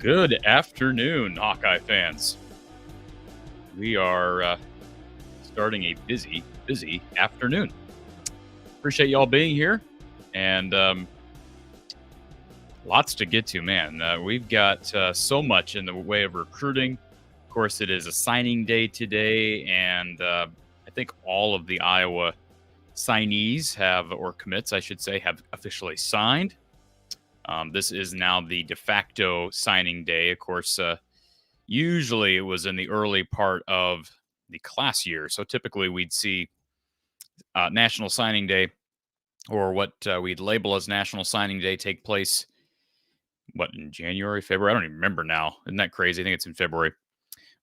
Good afternoon, Hawkeye fans. We are starting a busy afternoon. Appreciate y'all being here, and lots to get to, man. We've got so much in the way of recruiting. Of course, it is a signing day today, and I think all of the Iowa signees or commits, I should say, have officially signed. This is now the de facto signing day. Of course, usually it was in the early part of the class year. So typically we'd see National Signing Day, or what we'd label as National Signing Day, take place in January, February? I don't even remember now. Isn't that crazy? I think it's in February.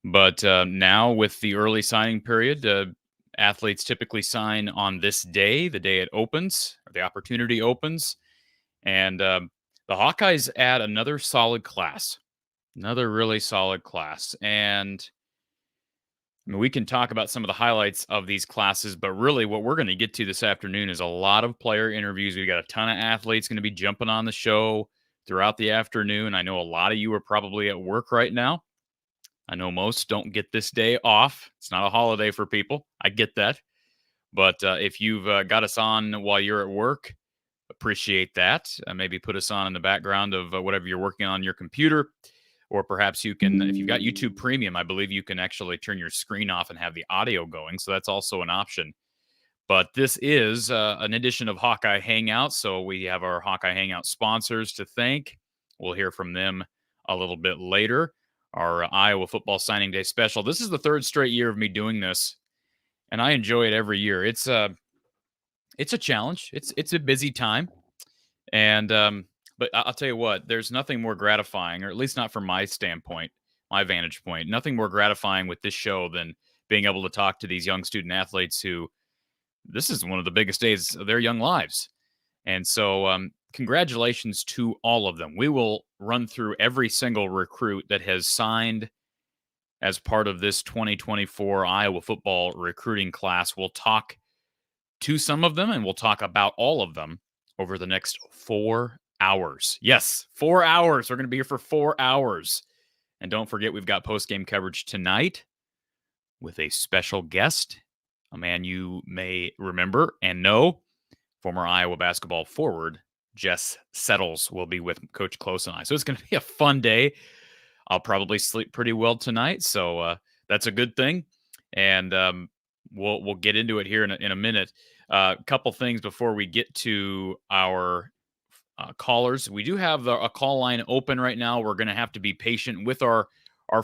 But now with the early signing period, athletes typically sign on this day, the day it opens, or the opportunity opens. And the Hawkeyes add another solid class, another really solid class. And I mean, we can talk about some of the highlights of these classes, but really what we're going to get to this afternoon is a lot of player interviews. We got a ton of athletes going to be jumping on the show throughout the afternoon. I know a lot of you are probably at work right now. I know most don't get this day off. It's not a holiday for people. I get that. But if you've got us on while you're at work, appreciate that. Maybe put us on in the background of whatever you're working on your computer. Or perhaps you can, if you've got YouTube Premium, I believe you can actually turn your screen off and have the audio going. So that's also an option. But this is an edition of Hawkeye Hangout. So we have our Hawkeye Hangout sponsors to thank. We'll hear from them a little bit later. Our Iowa Football Signing Day special. This is the third straight year of me doing this, and I enjoy it every year. It's a challenge. It's a busy time, and but I'll tell you what, there's nothing more gratifying, or at least not from my standpoint, my vantage point, nothing more gratifying with this show than being able to talk to these young student athletes who this is one of the biggest days of their young lives. And so congratulations to all of them. We will run through every single recruit that has signed as part of this 2024 Iowa football recruiting class. We'll talk to some of them and we'll talk about all of them over the next 4 hours. Yes, 4 hours. We're going to be here for 4 hours. And don't forget, we've got post-game coverage tonight with a special guest, a man you may remember and know, former Iowa basketball forward Jess Settles will be with Coach Close and I. So it's going to be a fun day. I'll probably sleep pretty well tonight, so that's a good thing. And we'll get into it here in a minute. A couple things before we get to our callers. We do have a call line open right now. We're going to have to be patient with our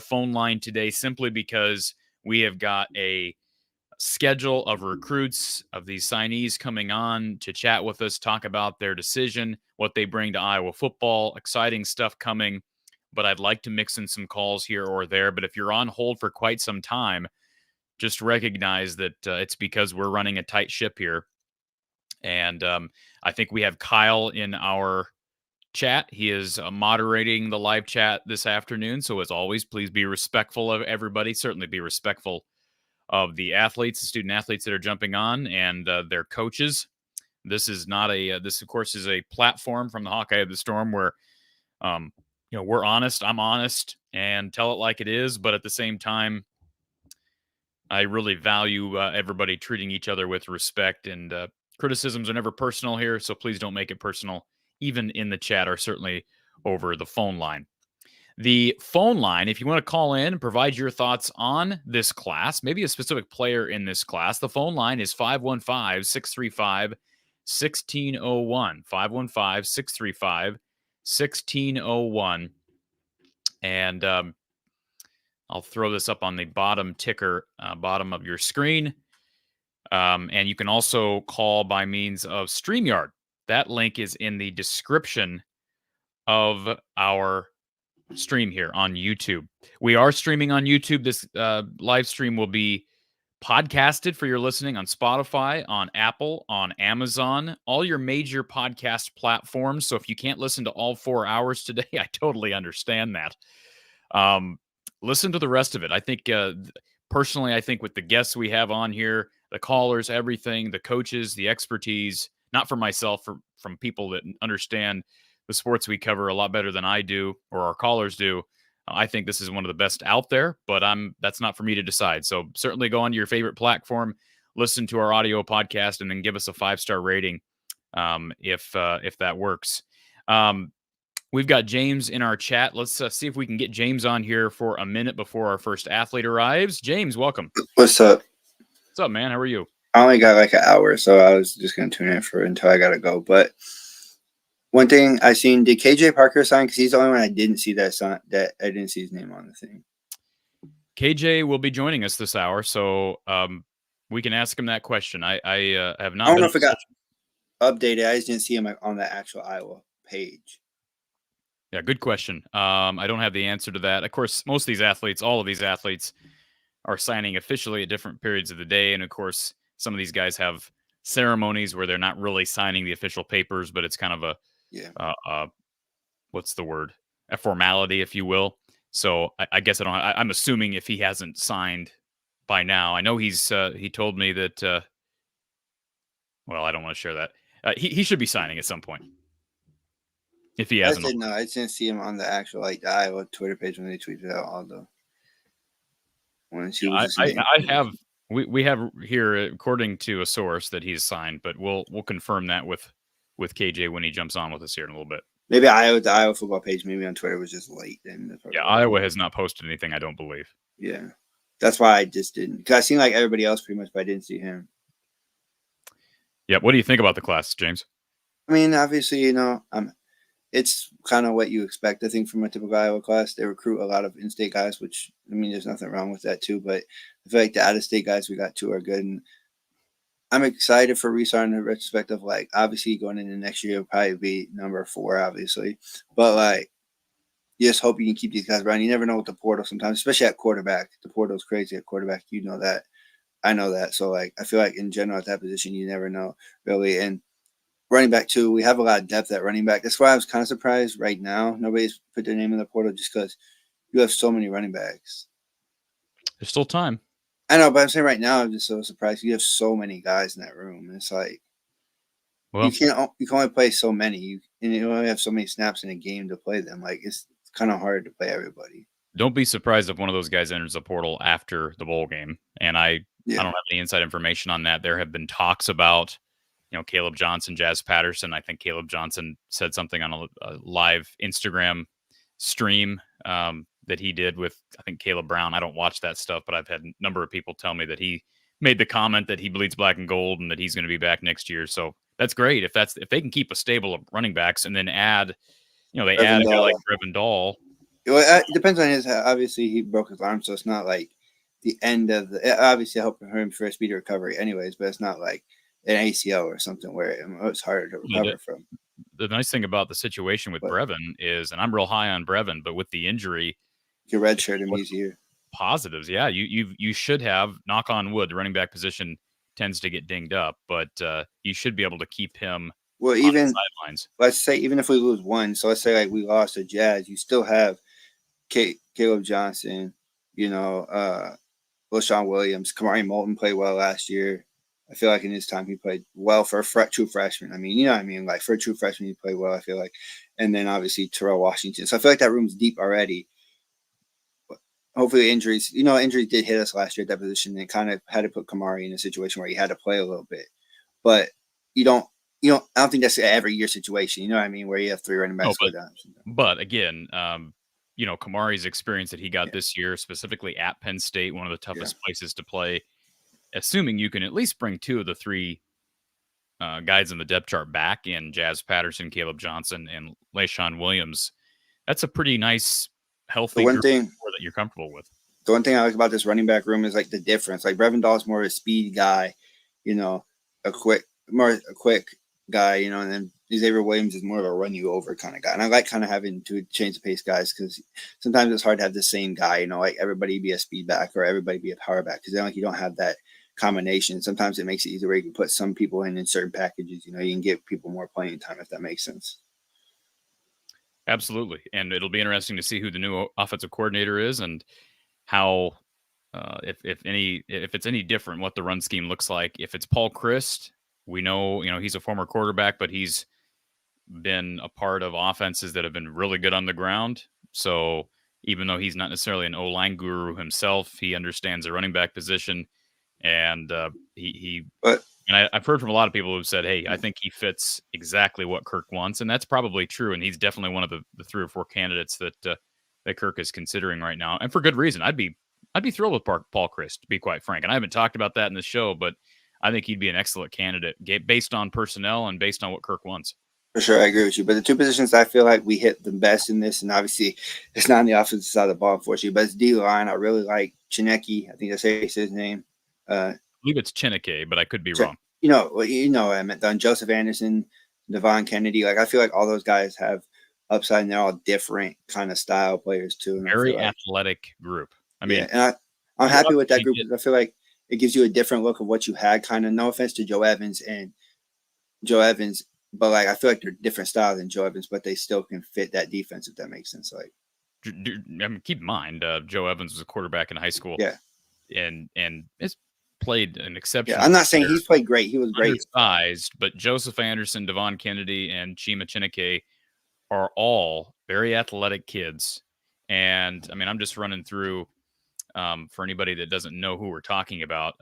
phone line today, simply because we have got a schedule of recruits, of these signees coming on to chat with us, talk about their decision, what they bring to Iowa football, exciting stuff coming. But I'd like to mix in some calls here or there. But if you're on hold for quite some time, just recognize that it's because we're running a tight ship here. And I think we have Kyle in our chat. He is moderating the live chat this afternoon. So as always, please be respectful of everybody. Certainly be respectful of the athletes, the student athletes that are jumping on, and their coaches. This is not this of course is a platform from the Hawkeye of the Storm where, we're honest. I'm honest and tell it like it is. But at the same time, I really value everybody treating each other with respect, and criticisms are never personal here. So please don't make it personal, even in the chat or certainly over the phone line. The phone line, if you want to call in and provide your thoughts on this class, maybe a specific player in this class, the phone line is 515-635-1601. 515-635-1601. And I'll throw this up on the bottom ticker, bottom of your screen. And you can also call by means of StreamYard. That link is in the description of our stream here on YouTube. We are streaming on YouTube. This live stream will be podcasted for your listening on Spotify, on Apple, on Amazon, all your major podcast platforms. So if you can't listen to all 4 hours today, I totally understand that. Listen to the rest of it. I think personally, I think with the guests we have on here, the callers, everything, the coaches, the expertise, not for myself, from people that understand the sports we cover a lot better than I do or our callers do. I think this is one of the best out there, but that's not for me to decide. So certainly go on to your favorite platform, listen to our audio podcast, and then give us a 5-star rating if that works. We've got James in our chat. Let's see if we can get James on here for a minute before our first athlete arrives. James, welcome. What's up? What's up, man? How are you? I only got like an hour, so I was just going to tune in until I got to go. But one thing I seen, did KJ Parker sign? Because he's the only one I didn't see that I didn't see his name on the thing. KJ will be joining us this hour, so we can ask him that question. I have not. I don't know if it got updated. I just didn't see him on the actual Iowa page. Yeah, good question. I don't have the answer to that. Of course, most of these athletes, all of these athletes, are signing officially at different periods of the day, and of course, some of these guys have ceremonies where they're not really signing the official papers, but it's kind of a Yeah. what's the word? A formality, if you will. So I guess I don't. I'm assuming if he hasn't signed by now, I know he told me that. Well, I don't want to share that. He should be signing at some point if he I hasn't. didn't know. I didn't see him on the actual like the Iowa Twitter page when they tweeted out all the ones. He was just named. I have we have here according to a source that he's signed, but we'll confirm that with KJ when he jumps on with us here in a little bit. Maybe the Iowa football page, maybe on Twitter was just late. Then Yeah, Iowa has not posted anything, I don't believe. Yeah, that's why I just didn't. Because I seen like everybody else pretty much, but I didn't see him. Yeah, what do you think about the class, James? I mean, obviously, it's kind of what you expect, I think, from a typical Iowa class. They recruit a lot of in-state guys, which, I mean, there's nothing wrong with that, too. But I feel like the out-of-state guys we got, too, are good. And I'm excited for Reese in the retrospect of, like, obviously going into next year, will probably be number 4, obviously. But, like, you just hope you can keep these guys around. You never know with the portal sometimes, especially at quarterback. The portal's crazy at quarterback. You know that. I know that. So, like, I feel like in general at that position, you never know, really. And running back too, we have a lot of depth at running back. That's why I was kind of surprised right now nobody's put their name in the portal, just because you have so many running backs. There's still time. I know, but I'm saying right now I'm just so surprised. You have so many guys in that room. It's like, well, you can only play so many, and you only have so many snaps in a game to play them. Like, it's kind of hard to play everybody. Don't be surprised if one of those guys enters the portal after the bowl game. And I don't have any inside information on that. There have been talks about, Caleb Johnson, Jazz Patterson. I think Caleb Johnson said something on a live Instagram stream that he did with, I think, Caleb Brown. I don't watch that stuff, but I've had a number of people tell me that he made the comment that he bleeds black and gold and that he's going to be back next year. So that's great. If they can keep a stable of running backs and then add, they add a guy like Brevin Dahl. It depends on his. Obviously, he broke his arm, so it's not like the end of the. Obviously, I hope for him for a speedy recovery, anyways. But it's not like an ACL or something where it's harder to recover from. The nice thing about the situation with Brevin is, and I'm real high on Brevin, but with the injury, you redshirt him easier. Positives, yeah. You should have, knock on wood, the running back position tends to get dinged up, but you should be able to keep him. Well, even sidelines. Let's say even if we lose one, so let's say like we lost to Jazz, you still have Caleb Johnson, LaShawn Williams, Kamari Moulton played well last year. I feel like in his time he played well for a true freshman. I mean, like for a true freshman, he played well, I feel like. And then obviously Terrell Washington. So I feel like that room's deep already. But hopefully injuries did hit us last year at that position, and kind of had to put Kamari in a situation where he had to play a little bit. But I don't think that's an every year situation. You know what I mean? Where you have 3 running backs go down. But again, Kamari's experience that he got this year, specifically at Penn State, one of the toughest places to play, assuming you can at least bring 2 of the 3 guys in the depth chart back in Jazz Patterson, Caleb Johnson, and LaShawn Williams, that's a pretty nice, healthy group that you're comfortable with. The one thing I like about this running back room is like the difference. Like Brevin Dahl is more of a speed guy, a quick guy, and then Xavier Williams is more of a run you over kind of guy. And I like kind of having to change the pace guys because sometimes it's hard to have the same guy, like everybody be a speed back or everybody be a power back because then like you don't have that combination. Sometimes it makes it easier where you can put some people in certain packages. You can give people more playing time if that makes sense. Absolutely. And it'll be interesting to see who the new offensive coordinator is and how if it's any different what the run scheme looks like. If it's Paul Chryst, we know, he's a former quarterback, but he's been a part of offenses that have been really good on the ground. So even though he's not necessarily an O-line guru himself, he understands the running back position. And I've heard from a lot of people who've said, hey, I think he fits exactly what Kirk wants. And that's probably true. And he's definitely one of the 3 or 4 candidates that Kirk is considering right now. And for good reason. I'd be thrilled with Paul Chryst, to be quite frank. And I haven't talked about that in the show, but I think he'd be an excellent candidate based on personnel and based on what Kirk wants. For sure, I agree with you. But the 2 positions I feel like we hit the best in this, and obviously it's not on the offensive side of the ball, unfortunately, but it's D-line. I really like Chineke. I think that's his name. I believe it's Chineke, but I could be wrong. I meant Joseph Anderson, Devon Kennedy. Like I feel like all those guys have upside, and they're all different kind of style players too. And I Very feel like, athletic group. I yeah, mean, and I'm you happy watch with what that he group did. because I feel like it gives you a different look of what you had. Kind of, no offense to Joe Evans, but like I feel like they're different styles than Joe Evans, but they still can fit that defense if that makes sense. Like, I mean, keep in mind, Joe Evans was a quarterback in high school, yeah, and has played an yeah. exceptional I'm not saying career. he's played great. He was great. Undersized, but Joseph Anderson, Devon Kennedy, and Chima Chin are all very athletic kids. And I mean, I'm just running through for anybody that doesn't know who we're talking about.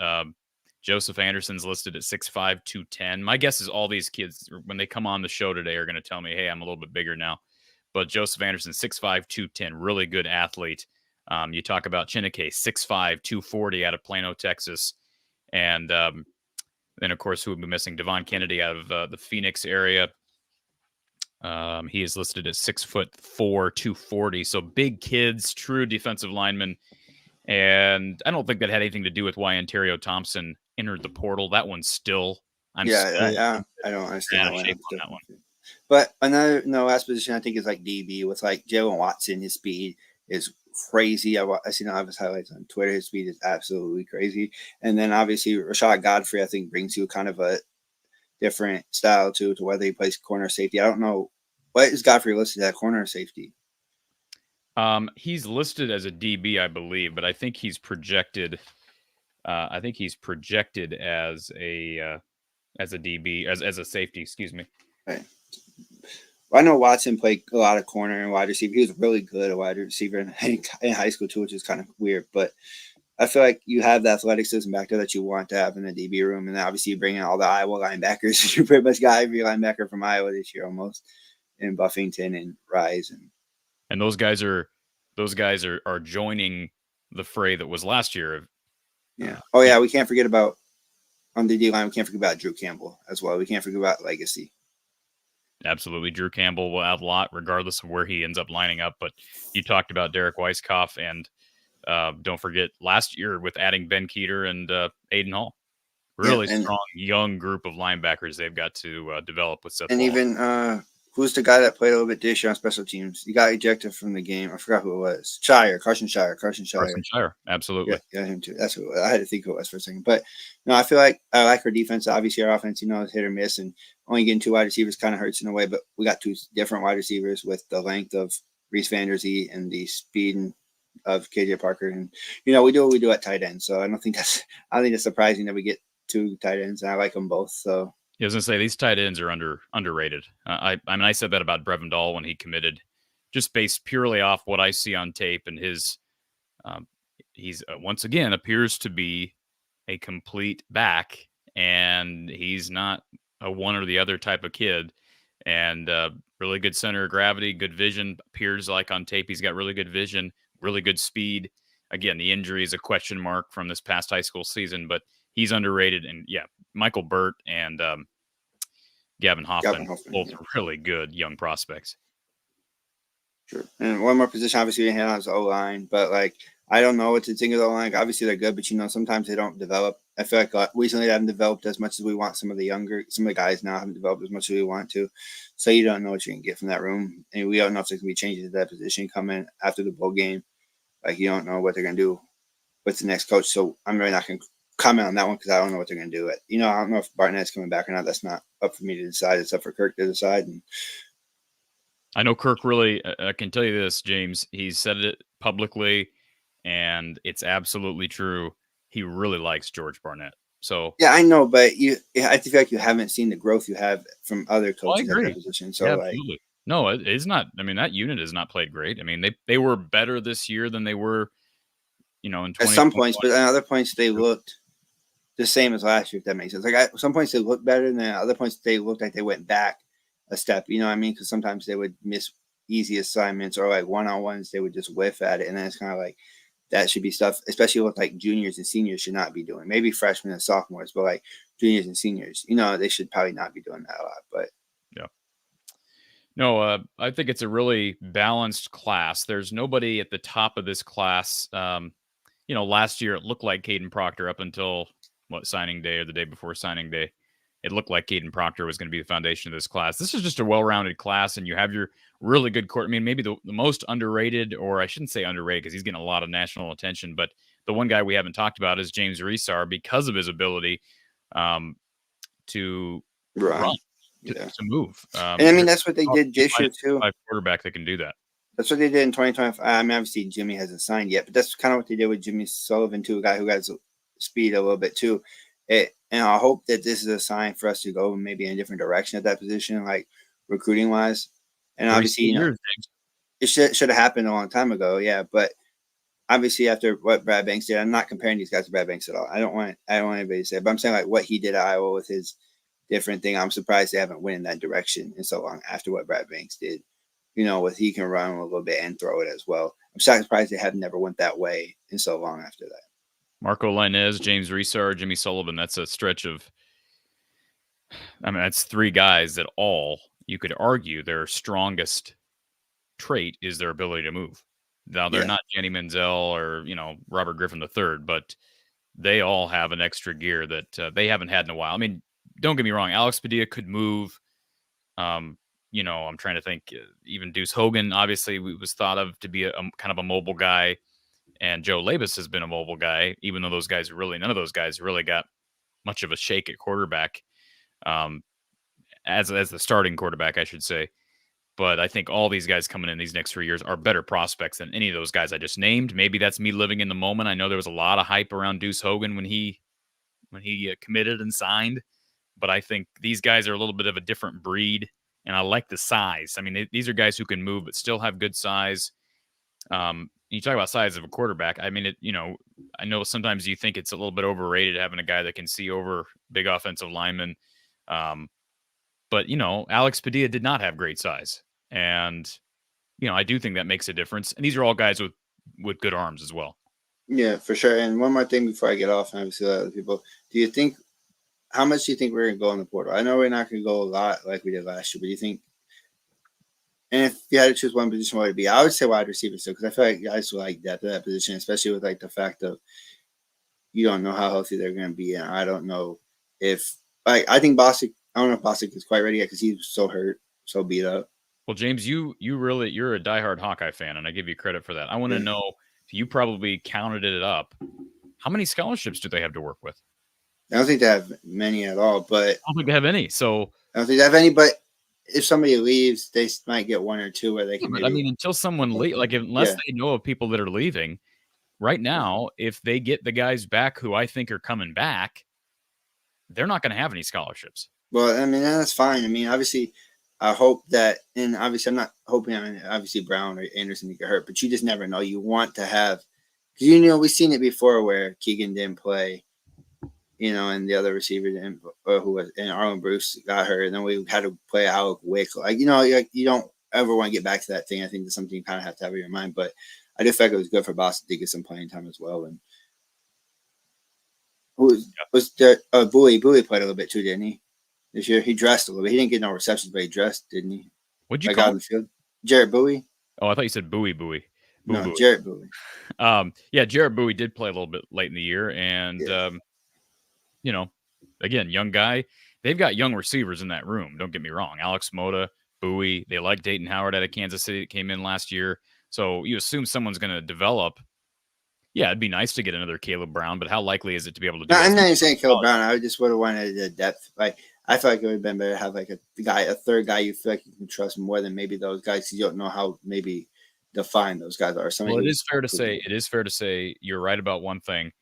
Joseph Anderson's listed at 6'5", 210. My guess is all these kids, when they come on the show today, are going to tell me, hey, I'm a little bit bigger now. But Joseph Anderson, 6'5", 210, really good athlete. You talk about Chineke, 6'5", 240 out of Plano, Texas. And then, of course, who would be missing? Devon Kennedy out of the Phoenix area. He is listed at 6'4", 240. So big kids, true defensive linemen. And I don't think that had anything to do with why Ontario Thompson entered the portal. That one's still, I'm still I don't understand out that of one. shape on that one. But another last position I think is like DB with like Jalen Watson. His speed is crazy. I seen all of his highlights on Twitter. His speed is absolutely crazy. And then obviously Rashad Godfrey, I think, brings you kind of a different style too, to whether he plays corner or safety. I don't know what is Godfrey listed at, corner or safety. He's listed as a DB, I believe, but I think he's projected. I think he's projected as a DB, as a safety. Excuse me. Right. Well, I know Watson played a lot of corner and wide receiver. He was really good at wide receiver in high school too, which is kind of weird. But I feel like you have the athleticism back there that you want to have in the DB room, and obviously you bring in all the Iowa linebackers. You pretty much got every linebacker from Iowa this year almost, in Buffington and Rise, and those guys are joining the fray that was last year. Yeah. Oh yeah, we can't forget about on the D line. We can't forget about Drew Campbell as well. We can't forget about Legacy. Absolutely. Drew Campbell will add a lot regardless of where he ends up lining up. But you talked about Derek Weisskoff, and don't forget last year with adding Ben Keeter and Aiden Hall. Really strong young group of linebackers they've got to develop with Seth And Wallace. Even who's the guy that played a little bit this year on special teams? He got ejected from the game. I forgot who it was. Carson Shire. Absolutely. Yeah, him too. That's who I had to think who it was for a second. But no, I feel like I like our defense. Obviously, our offense, is hit or miss, and only getting two wide receivers kind of hurts in a way. But we got two different wide receivers with the length of Reese Vanders and the speed of KJ Parker, and we do what we do at tight end. So I don't think it's surprising that we get two tight ends, and I like them both. So. I was gonna say these tight ends are underrated. I mean, I said that about Brevin Dahl when he committed, just based purely off what I see on tape and his. He's once again appears to be a complete back, and he's not a one or the other type of kid. And really good center of gravity, good vision. Appears like on tape he's got really good vision, really good speed. Again, the injury is a question mark from this past high school season, but he's underrated. And yeah, Michael Bert and Gavin Hoffman both really good young prospects. Sure. And one more position, obviously, we hit on is O-line, but I don't know what to think of the O-line. Obviously, they're good, but sometimes they don't develop. I feel like recently they haven't developed as much as we want. Some of the guys now haven't developed as much as we want to. So you don't know what you can get from that room. And we don't know if there's going to be changes to that position coming after the bowl game. You don't know what they're going to do with the next coach. So I'm really not going to comment on that one because I don't know what they're going to do. I don't know if Barnett's coming back or not. That's not up for me to decide. It's up for Kert to decide. And I know Kirk really, I can tell you this, James, he's said it publicly, and it's absolutely true. He really likes George Barnett. So yeah, I know, but I feel like you haven't seen the growth you have from other coaches at that position. So absolutely. No, it's not. I mean, that unit has not played great. I mean, they were better this year than they were, in at some points, but at other points they looked the same as last year, if that makes sense. At some points they looked better, and then at other points they looked like they went back a step. You know what I mean? Because sometimes they would miss easy assignments or one-on-ones. They would just whiff at it, and then it's kind of like that should be stuff, especially with juniors and seniors should not be doing. Maybe freshmen and sophomores, but juniors and seniors, they should probably not be doing that a lot. But yeah. No, I think it's a really balanced class. There's nobody at the top of this class. Last year it looked like Caden Proctor up until signing day or the day before signing day. it looked like Caden Proctor was going to be the foundation of this class. This is just a well-rounded class, and you have your really good court. I mean, maybe the most underrated, or I shouldn't say underrated because he's getting a lot of national attention, but the one guy we haven't talked about is James Reesar because of his ability to run, to move. And I mean, that's what they did this year too. Quarterback that can do that. That's what they did in 2025. I mean, obviously Jimmy hasn't signed yet, but that's kind of what they did with Jimmy Sullivan too, a guy who has speed a little bit too. And I hope that this is a sign for us to go maybe in a different direction at that position, like recruiting wise. And obviously, it should have happened a long time ago, yeah. But obviously, after what Brad Banks did, I'm not comparing these guys to Brad Banks at all. I don't want anybody to say it, but I'm saying like what he did at Iowa with his different thing. I'm surprised they haven't went in that direction in so long after what Brad Banks did. With he can run a little bit and throw it as well. I'm surprised they have never went that way in so long after that. Marco Lainez, James Reesar, Jimmy Sullivan. That's a stretch of, that's three guys that all, you could argue, their strongest trait is their ability to move. Now, they're not Jenny Menzel or, Robert Griffin III, but they all have an extra gear that they haven't had in a while. I mean, don't get me wrong. Alex Padilla could move. I'm trying to think. Even Deuce Hogan, obviously, was thought of to be a kind of a mobile guy, and Joe Labus has been a mobile guy. Even though none of those guys really got much of a shake at quarterback, as the starting quarterback, I should say. But I think all these guys coming in these next 3 years are better prospects than any of those guys I just named. Maybe that's me living in the moment. I know there was a lot of hype around Deuce Hogan when he committed and signed, but I think these guys are a little bit of a different breed. And I like the size. I mean, these are guys who can move, but still have good size. You talk about size of a quarterback. I mean, I know sometimes you think it's a little bit overrated having a guy that can see over big offensive linemen. But, Alex Padilla did not have great size. And, I do think that makes a difference. And these are all guys with good arms as well. Yeah, for sure. And one more thing before I get off, and obviously other people, how much do you think we're going to go in the portal? I know we're not going to go a lot like we did last year, but do you think, and if you had to choose one position, what would it be? I would say wide receiver still, because I feel like guys will like depth of that position, especially with like the fact of you don't know how healthy they're going to be. And I don't know if, I think Bostic, I don't know if Bostic is quite ready yet because he's so hurt, so beat up. Well, James, you're a diehard Hawkeye fan, and I give you credit for that. I want to know, you probably counted it up. How many scholarships do they have to work with? I don't think they have many at all, but I don't think they have any. So I don't think they have any, but if somebody leaves, they might get one or two where they can. Until someone leaves, unless they know of people that are leaving right now, if they get the guys back who I think are coming back, they're not going to have any scholarships. Well, I mean, that's fine. I mean, obviously, I hope that, and obviously, I'm not hoping, obviously Brown or Anderson to get hurt, but you just never know. You want to have, because we've seen it before where Keegan didn't play. And the other receiver and Arlen Bruce got hurt, and then we had to play Alec Wick. You don't ever want to get back to that thing. I think that's something you kind of have to have in your mind. But I do think it was good for Boston to get some playing time as well. And was there? Bowie played a little bit too, didn't he? This year he dressed a little bit. He didn't get no receptions, but he dressed, didn't he? What'd you call him? The field? Jarrett Bowie. Oh, I thought you said Bowie. Bowie. Jarrett Bowie. Jarrett Bowie did play a little bit late in the year, and again, young guy. They've got young receivers in that room. Don't get me wrong. Alex Mota, Bowie. They like Dayton Howard out of Kansas City that came in last year. So you assume someone's going to develop. Yeah, it'd be nice to get another Caleb Brown, but how likely is it to be able to do that? I'm not even saying Caleb Brown. I just would have wanted the depth. I feel like it would have been better to have a third guy you feel like you can trust more than maybe those guys. You don't know how maybe defined those guys are. Well, it is fair to say you're right about one thing.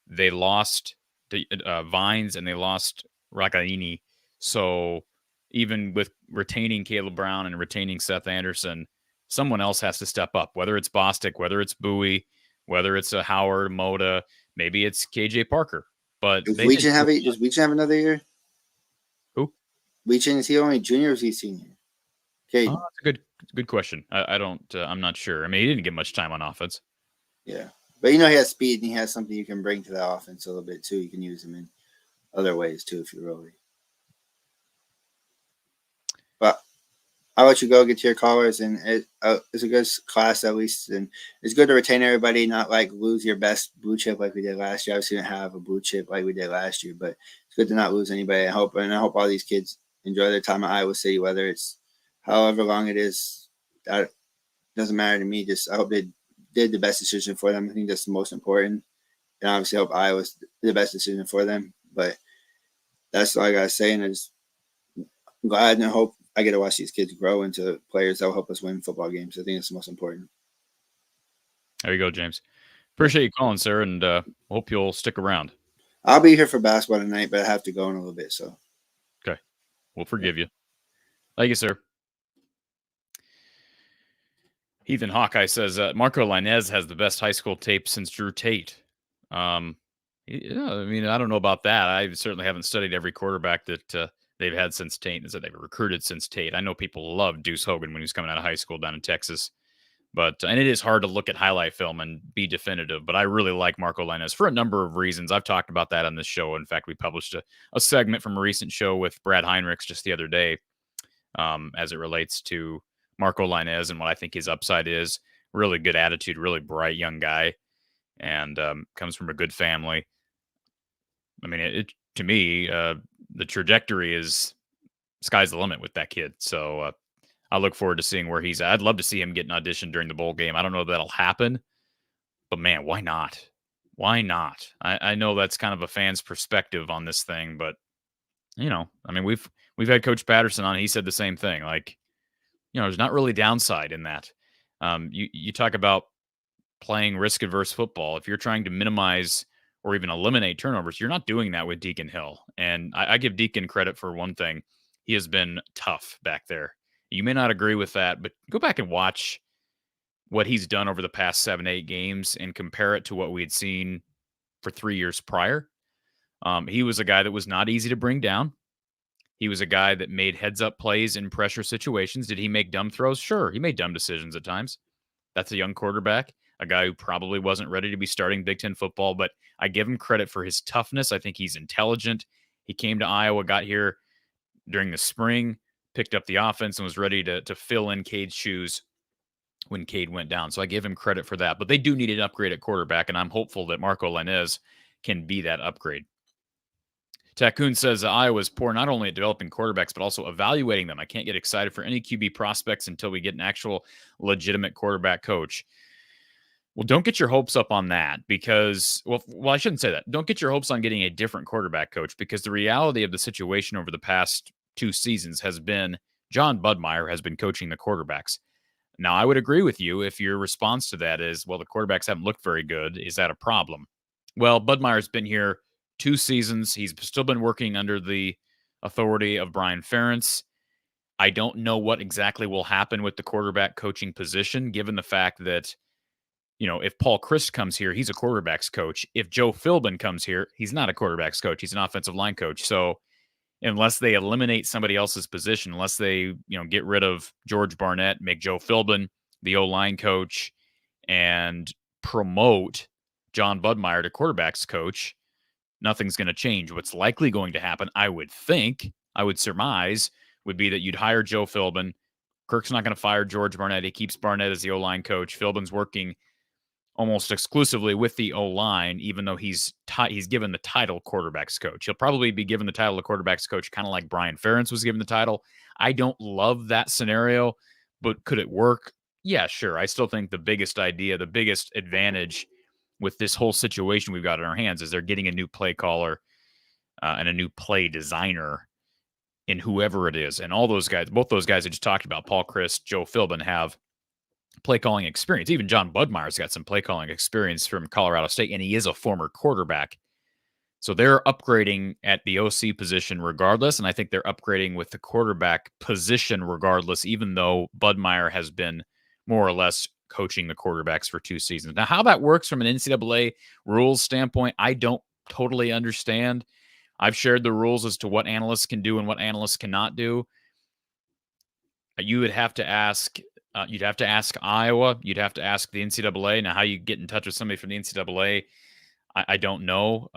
They lost Vines and they lost Rakaini. So even with retaining Caleb Brown and retaining Seth Anderson, someone else has to step up, whether it's Bostic, whether it's Bowie, whether it's a Howard, Moda, maybe it's KJ Parker. But does Weechin have another year? Who? Weechin, is he only junior or is he senior? Okay. Oh, that's a good question. I'm not sure. I mean, he didn't get much time on offense. Yeah. But he has speed and he has something you can bring to the offense a little bit too. You can use him in other ways too if you really. But I'll let you go get to your callers, and it's a good class at least, and it's good to retain everybody, not lose your best blue chip like we did last year. Obviously, didn't have a blue chip like we did last year, but it's good to not lose anybody. I hope all these kids enjoy their time at Iowa City, whether it's however long it is. That doesn't matter to me. Just I hope they did the best decision for them. I think that's the most important. And obviously, I hope Iowa's the best decision for them. But that's all I gotta say. And I'm glad and I hope I get to watch these kids grow into players that will help us win football games. I think it's the most important. There you go, James. Appreciate you calling, sir, and hope you'll stick around. I'll be here for basketball tonight, but I have to go in a little bit. So, okay, we'll forgive you. Thank you, sir. Ethan Hawkeye says Marco Lainez has the best high school tape since Drew Tate. Yeah, I mean, I don't know about that. I certainly haven't studied every quarterback that they've had since Tate, that they've recruited since Tate. I know people love Deuce Hogan when he was coming out of high school down in Texas. And it is hard to look at highlight film and be definitive, but I really like Marco Lainez for a number of reasons. I've talked about that on this show. In fact, we published a segment from a recent show with Brad Heinrichs just the other day as it relates to Marco Lainez and what I think his upside is. Really good attitude, really bright young guy, and comes from a good family. I mean, to me, the trajectory is sky's the limit with that kid. So I look forward to seeing where he's at. I'd love to see him get an audition during the bowl game. I don't know if that'll happen, but man, why not? Why not? I know that's kind of a fan's perspective on this thing, but I mean, we've had Coach Patterson on. He said the same thing. Like, there's not really downside in that. You talk about playing risk-averse football. If you're trying to minimize or even eliminate turnovers, you're not doing that with Deacon Hill. And I give Deacon credit for one thing. He has been tough back there. You may not agree with that, but go back and watch what he's done over the past 7-8 games and compare it to what we had seen for 3 years prior. He was a guy that was not easy to bring down. He was a guy that made heads-up plays in pressure situations. Did he make dumb throws? Sure, he made dumb decisions at times. That's a young quarterback, a guy who probably wasn't ready to be starting Big Ten football, but I give him credit for his toughness. I think he's intelligent. He came to Iowa, got here during the spring, picked up the offense, and was ready to fill in Cade's shoes when Cade went down. So I give him credit for that. But they do need an upgrade at quarterback, and I'm hopeful that Marco Lainez can be that upgrade. Tacoon says Iowa's poor not only at developing quarterbacks, but also evaluating them. I can't get excited for any QB prospects until we get an actual legitimate quarterback coach. Well, don't get your hopes up on that because, well, I shouldn't say that. Don't get your hopes on getting a different quarterback coach because the reality of the situation over the past 2 seasons has been John Budmeyer has been coaching the quarterbacks. Now, I would agree with you if your response to that is, well, the quarterbacks haven't looked very good. Is that a problem? Well, Budmeyer's been here 2 seasons. He's still been working under the authority of Brian Ferentz. I don't know what exactly will happen with the quarterback coaching position, given the fact that, if Paul Chryst comes here, he's a quarterback's coach. If Joe Philbin comes here, he's not a quarterback's coach. He's an offensive line coach. So unless they eliminate somebody else's position, unless they, get rid of George Barnett, make Joe Philbin the O-line coach, and promote John Budmeyer to quarterback's coach, nothing's going to change. What's likely going to happen, I would surmise, would be that you'd hire Joe Philbin. Kirk's not going to fire George Barnett. He keeps Barnett as the O-line coach. Philbin's working almost exclusively with the O-line, even though he's given the title quarterback's coach. He'll probably be given the title of quarterback's coach, kind of like Brian Ferentz was given the title. I don't love that scenario, but could it work? Yeah, sure. I still think the biggest advantage with this whole situation we've got in our hands is they're getting a new play caller and a new play designer in whoever it is. And all those guys, both those guys I just talked about, Paul Chryst, Joe Philbin, have play calling experience. Even John Budmeyer's got some play calling experience from Colorado State, and he is a former quarterback. So they're upgrading at the OC position regardless, and I think they're upgrading with the quarterback position regardless, even though Budmeyer has been more or less coaching the quarterbacks for 2 seasons. Now, how that works from an NCAA rules standpoint, I don't totally understand. I've shared the rules as to what analysts can do and what analysts cannot do. You would have to ask You'd have to ask Iowa. You'd have to ask the NCAA. Now, how you get in touch with somebody from the NCAA, I don't know.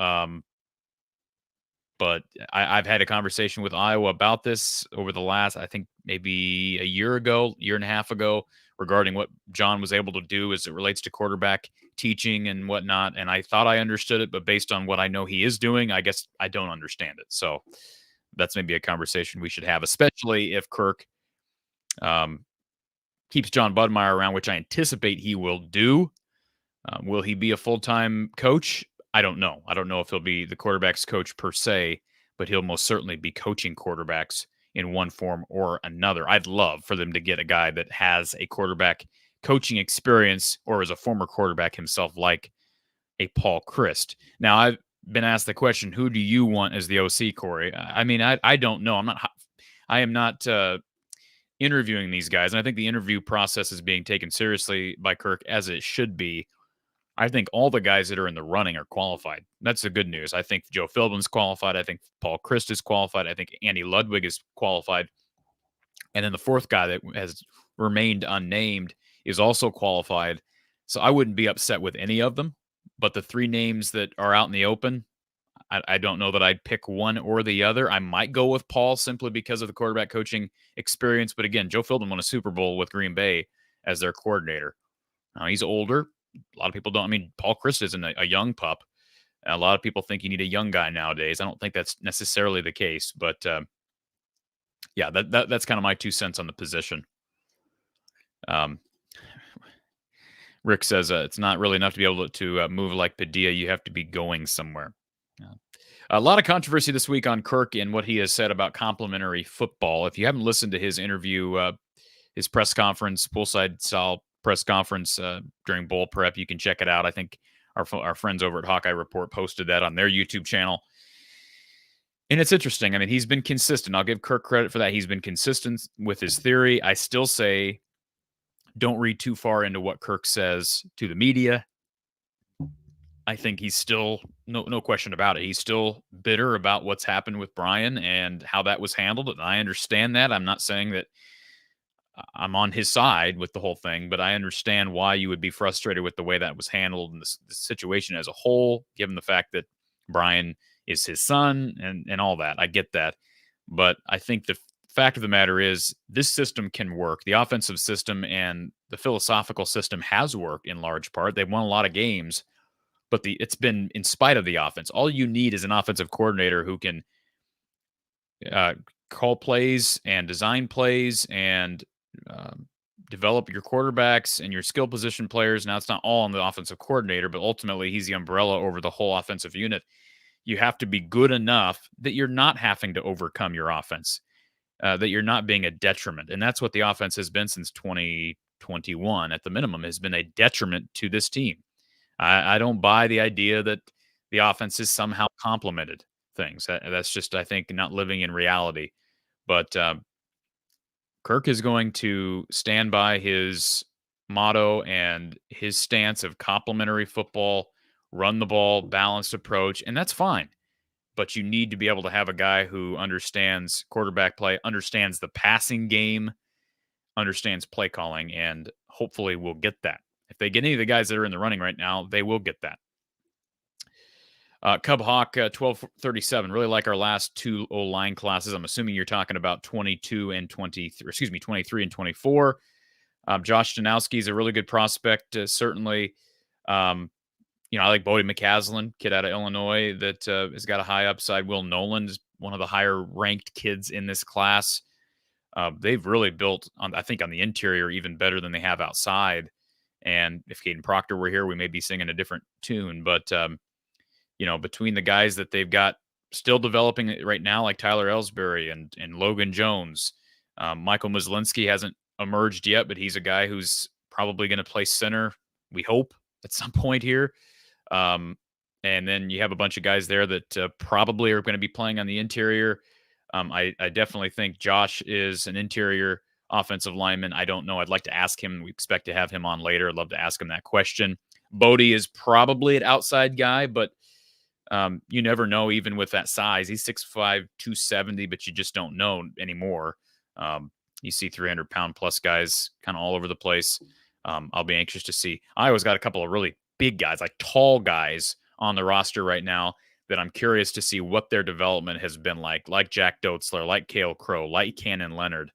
But I've had a conversation with Iowa about this over the last, I think, maybe a year and a half ago, regarding what John was able to do as it relates to quarterback teaching and whatnot. And I thought I understood it, but based on what I know he is doing, I guess I don't understand it. So that's maybe a conversation we should have, especially if Kirk keeps John Budmeyer around, which I anticipate he will do. Will he be a full-time coach? I don't know. I don't know if he'll be the quarterback's coach per se, but he'll most certainly be coaching quarterbacks in one form or another. I'd love for them to get a guy that has a quarterback coaching experience or is a former quarterback himself, like a Paul Chryst. Now, I've been asked the question, who do you want as the OC, Corey? I mean, I don't know. I am not interviewing these guys, and I think the interview process is being taken seriously by Kirk, as it should be. I think all the guys that are in the running are qualified. That's the good news. I think Joe Philbin's qualified. I think Paul Chryst is qualified. I think Andy Ludwig is qualified. And then the fourth guy that has remained unnamed is also qualified. So I wouldn't be upset with any of them. But the three names that are out in the open, I don't know that I'd pick one or the other. I might go with Paul simply because of the quarterback coaching experience. But again, Joe Philbin won a Super Bowl with Green Bay as their coordinator. Now, he's older. A lot of people don't. I mean, Paul Chryst isn't a young pup. A lot of people think you need a young guy nowadays. I don't think that's necessarily the case. But, yeah, that's kind of my 2 cents on the position. Rick says it's not really enough to be able to move like Padilla. You have to be going somewhere. A lot of controversy this week on Kirk and what he has said about complimentary football. If you haven't listened to his interview, his press conference, poolside style press conference during bowl prep, you can check it out. I think our friends over at Hawkeye Report posted that on their YouTube channel. And it's interesting. I mean, he's been consistent. I'll give Kirk credit for that. He's been consistent with his theory. I still say don't read too far into what Kirk says to the media. I think he's still, no question about it, he's still bitter about what's happened with Brian and how that was handled. And I understand that. I'm not saying that I'm on his side with the whole thing, but I understand why you would be frustrated with the way that was handled and the situation as a whole, given the fact that Brian is his son and all that. I get that. But I think the fact of the matter is this system can work. The offensive system and the philosophical system has worked in large part. They've won a lot of games, but it's been in spite of the offense. All you need is an offensive coordinator who can call plays and design plays and develop your quarterbacks and your skill position players. Now, it's not all on the offensive coordinator, but ultimately he's the umbrella over the whole offensive unit. You have to be good enough that you're not having to overcome your offense, that you're not being a detriment. And that's what the offense has been since 2021, at the minimum, has been a detriment to this team. I don't buy the idea that the offense has somehow complemented things. That's just, I think, not living in reality. But Kirk is going to stand by his motto and his stance of complementary football, run the ball, balanced approach, and that's fine. But you need to be able to have a guy who understands quarterback play, understands the passing game, understands play calling, and hopefully will get that. If they get any of the guys that are in the running right now, they will get that. Cub Hawk 1237. Really like our last two O-line classes. I'm assuming you're talking about 22 and 23. Excuse me, 23 and 24. Josh Janowski is a really good prospect. Certainly, I like Bodie McCaslin, kid out of Illinois that has got a high upside. Will Nolan is one of the higher ranked kids in this class. They've really built on the interior even better than they have outside. And if Caden Proctor were here, we may be singing a different tune. But between the guys that they've got still developing right now, like Tyler Ellsbury and Logan Jones, Michael Myslinski hasn't emerged yet, but he's a guy who's probably going to play center, we hope, at some point here. And then you have a bunch of guys there that probably are going to be playing on the interior. I definitely think Josh is an interior offensive lineman. I don't know. I'd like to ask him. We expect to have him on later. I'd love to ask him that question. Bodie is probably an outside guy, but you never know, even with that size. He's 6'5", 270, but you just don't know anymore. You see 300-pound plus guys kind of all over the place. I'll be anxious to see. Iowa's got a couple of really big guys, like tall guys on the roster right now that I'm curious to see what their development has been like Jack Dotzler, like Cale Crow, like Cannon Leonard.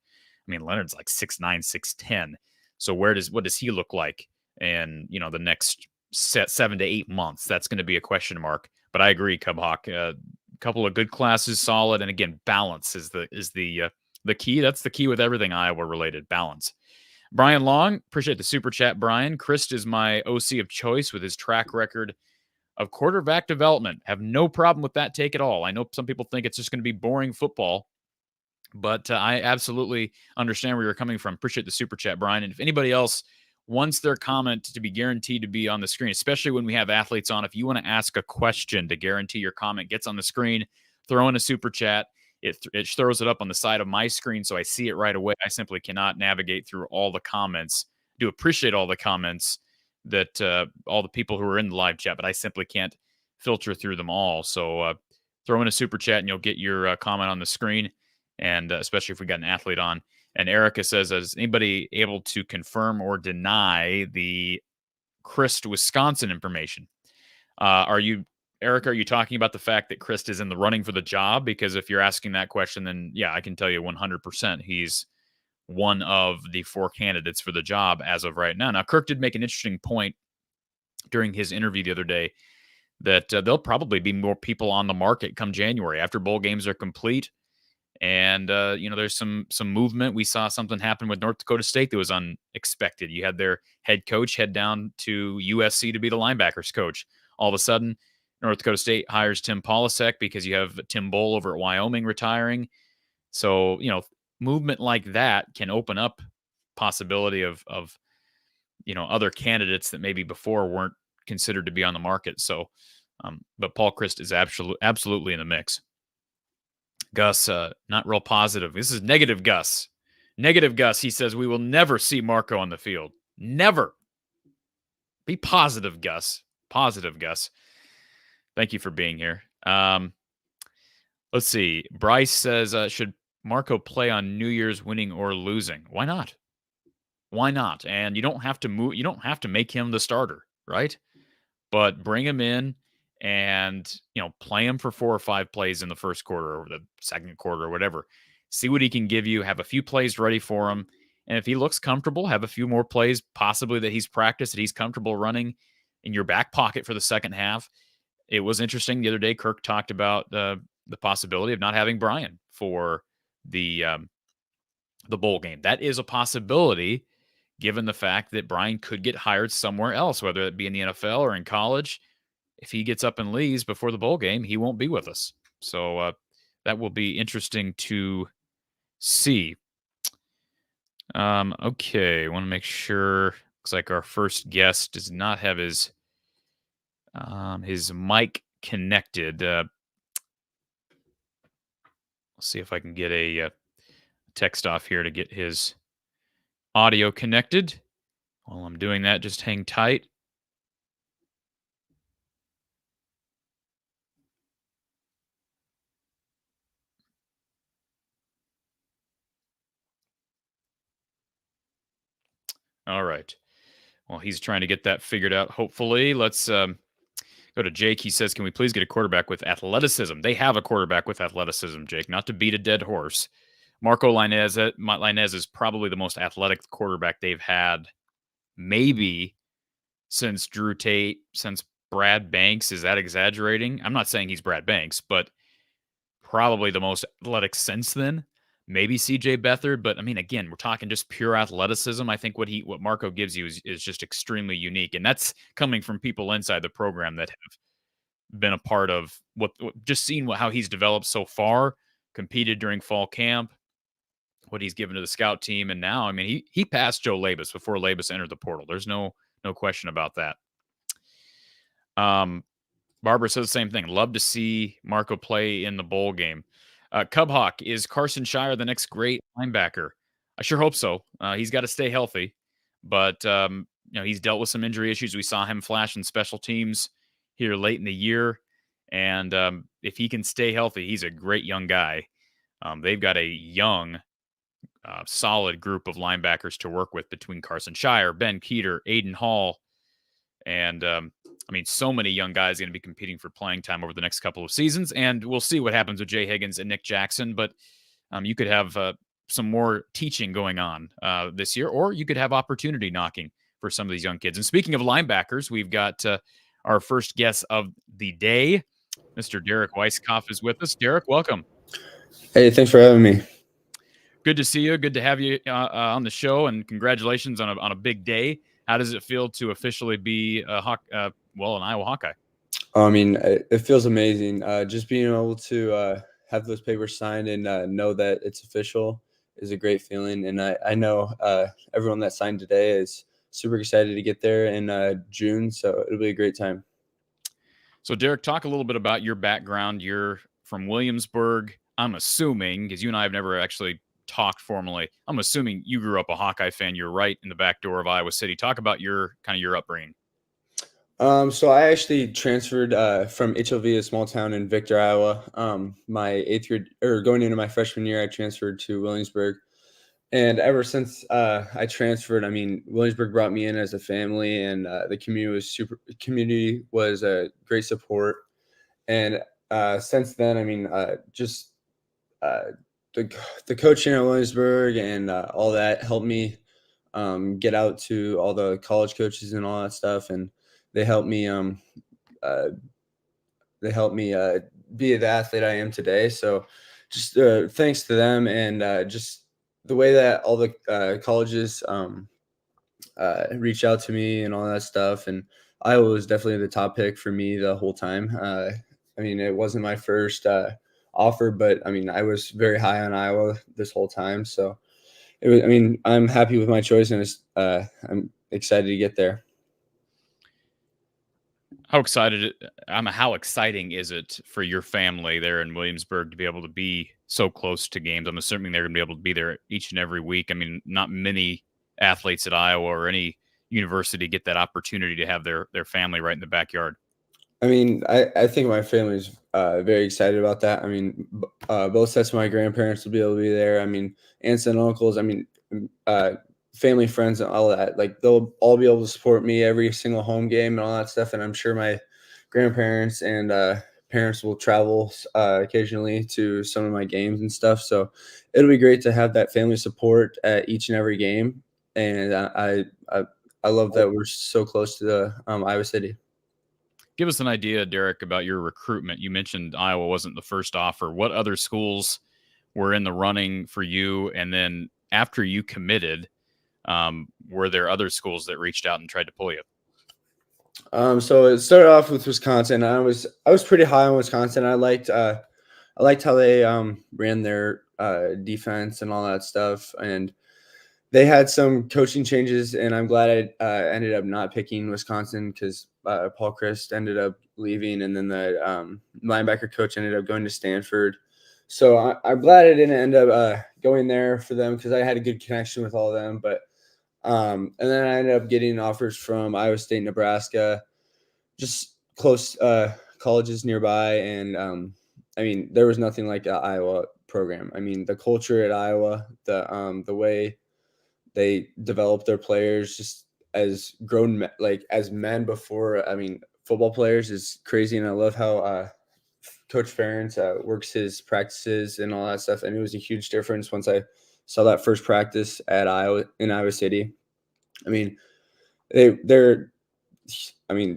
I mean, Leonard's like 6'9", 6'10". So what does he look like in the next 7 to 8 months? That's going to be a question mark. But I agree, Cub Hawk. Couple of good classes, solid, and again, balance is the key. That's the key with everything Iowa related. Balance. Brian Long, appreciate the super chat, Brian. Christ is my OC of choice with his track record of quarterback development. Have no problem with that take at all. I know some people think it's just going to be boring football, but I absolutely understand where you're coming from. Appreciate the super chat, Brian. And if anybody else wants their comment to be guaranteed to be on the screen, especially when we have athletes on, if you want to ask a question to guarantee your comment gets on the screen, throw in a super chat. It throws it up on the side of my screen, so I see it right away. I simply cannot navigate through all the comments. I do appreciate all the comments that all the people who are in the live chat, but I simply can't filter through them all. So throw in a super chat and you'll get your comment on the screen, and especially if we got an athlete on. And Erica says, is anybody able to confirm or deny the Christ, Wisconsin information? Erica, are you talking about the fact that Christ is in the running for the job? Because if you're asking that question, then yeah, I can tell you 100% he's one of the 4 candidates for the job as of right now. Now, Kirk did make an interesting point during his interview the other day that there'll probably be more people on the market come January after bowl games are complete. And, there's some movement. We saw something happen with North Dakota State that was unexpected. You had their head coach head down to USC to be the linebackers coach. All of a sudden, North Dakota State hires Tim Polasek because you have Tim Bowl over at Wyoming retiring. So, movement like that can open up possibility of other candidates that maybe before weren't considered to be on the market. So, but Paul Christ is absolutely in the mix. Gus, not real positive. This is negative Gus. Negative Gus. He says we will never see Marco on the field. Never. Be positive, Gus. Positive, Gus. Thank you for being here. Let's see. Bryce says, should Marco play on New Year's winning or losing? Why not? Why not? And you don't have to move. You don't have to make him the starter, right? But bring him in and, play him for 4 or 5 plays in the first quarter or the second quarter or whatever. See what he can give you. Have a few plays ready for him. And if he looks comfortable, have a few more plays possibly that he's practiced, that he's comfortable running in your back pocket for the second half. It was interesting the other day. Kirk talked about the possibility of not having Brian for the bowl game. That is a possibility, given the fact that Brian could get hired somewhere else, whether it be in the NFL or in college. If he gets up and leaves before the bowl game, he won't be with us. So that will be interesting to see. Okay, I want to make sure. Looks like our first guest does not have his mic connected. Let's see if I can get a text off here to get his audio connected. While I'm doing that, just hang tight. All right. Well, he's trying to get that figured out. Hopefully, let's go to Jake. He says, can we please get a quarterback with athleticism? They have a quarterback with athleticism, Jake, not to beat a dead horse. Marco Lainez is probably the most athletic quarterback they've had maybe since Drew Tate, since Brad Banks. Is that exaggerating? I'm not saying he's Brad Banks, but probably the most athletic since then. Maybe CJ Beathard, but I mean, again, we're talking just pure athleticism. I think what Marco gives you is just extremely unique, and that's coming from people inside the program that have been a part of what just seeing how he's developed so far, competed during fall camp, what he's given to the scout team, and now, I mean, he passed Joe Labus before Labus entered the portal. There's no question about that. Barbara says the same thing. Love to see Marco play in the bowl game. Cub Hawk, is Carson Shire the next great linebacker? I sure hope so. He's got to stay healthy, but he's dealt with some injury issues. We saw him flash in special teams here late in the year, and if he can stay healthy, he's a great young guy. They've got a young, solid group of linebackers to work with between Carson Shire, Ben Keeter, Aiden Hall, and so many young guys going to be competing for playing time over the next couple of seasons, and we'll see what happens with Jay Higgins and Nick Jackson. But you could have some more teaching going on this year, or you could have opportunity knocking for some of these young kids. And speaking of linebackers, we've got our first guest of the day, Mr. Derek Weisskoff is with us. Derek, welcome. Hey, thanks for having me. Good to see you. Good to have you on the show, and congratulations on a big day. How does it feel to officially be an Iowa Hawkeye? I mean, it feels amazing. Just being able to have those papers signed and know that it's official is a great feeling. And I know everyone that signed today is super excited to get there in June, so it'll be a great time. So, Derek, talk a little bit about your background. You're from Williamsburg, I'm assuming, because you and I have never actually talked formally. I'm assuming you grew up a Hawkeye fan. You're right in the back door of Iowa City. Talk about your upbringing. So I actually transferred from HOV, a small town in Victor, Iowa. My 8th grade, or going into my freshman year, I transferred to Williamsburg. And ever since I transferred, I mean, Williamsburg brought me in as a family, and the community was a great support. And since then, I mean, just the coaching at Williamsburg and all that helped me get out to all the college coaches and all that stuff, and they helped me be the athlete I am today. So just thanks to them, and just the way that all the colleges reach out to me and all that stuff. And Iowa was definitely the top pick for me the whole time. I mean, it wasn't my first offer, but I mean, I was very high on Iowa this whole time. So it was, I mean, I'm happy with my choice, and I'm excited to get there. How exciting is it for your family there in Williamsburg to be able to be so close to games? I'm assuming they're going to be able to be there each and every week. I mean, not many athletes at Iowa or any university get that opportunity to have their family right in the backyard. I mean, I think my family's very excited about that. I mean, both sets of my grandparents will be able to be there. I mean, aunts and uncles. I mean, family, friends, and all that. Like, they'll all be able to support me every single home game and all that stuff. And I'm sure my grandparents and parents will travel occasionally to some of my games and stuff. So it'll be great to have that family support at each and every game. And I love that we're so close to the Iowa City. Give us an idea, Derek, about your recruitment. You mentioned Iowa wasn't the first offer. What other schools were in the running for you? And then after you committed, were there other schools that reached out and tried to pull you? So it started off with Wisconsin. I was pretty high on Wisconsin. I liked how they ran their defense and all that stuff, and they had some coaching changes, and I'm glad I ended up not picking Wisconsin because Paul Christ ended up leaving, and then the linebacker coach ended up going to Stanford. So I'm glad I didn't end up going there for them because I had a good connection with all of them. But and then I ended up getting offers from Iowa State, Nebraska, just close colleges nearby. And I mean, there was nothing like the Iowa program. I mean, the culture at Iowa, the way they develop their players just as grown, as men before, I mean, football players is crazy. And I love how Coach Ferentz works his practices and all that stuff. And it was a huge difference once I saw that first practice at Iowa City. I mean, they're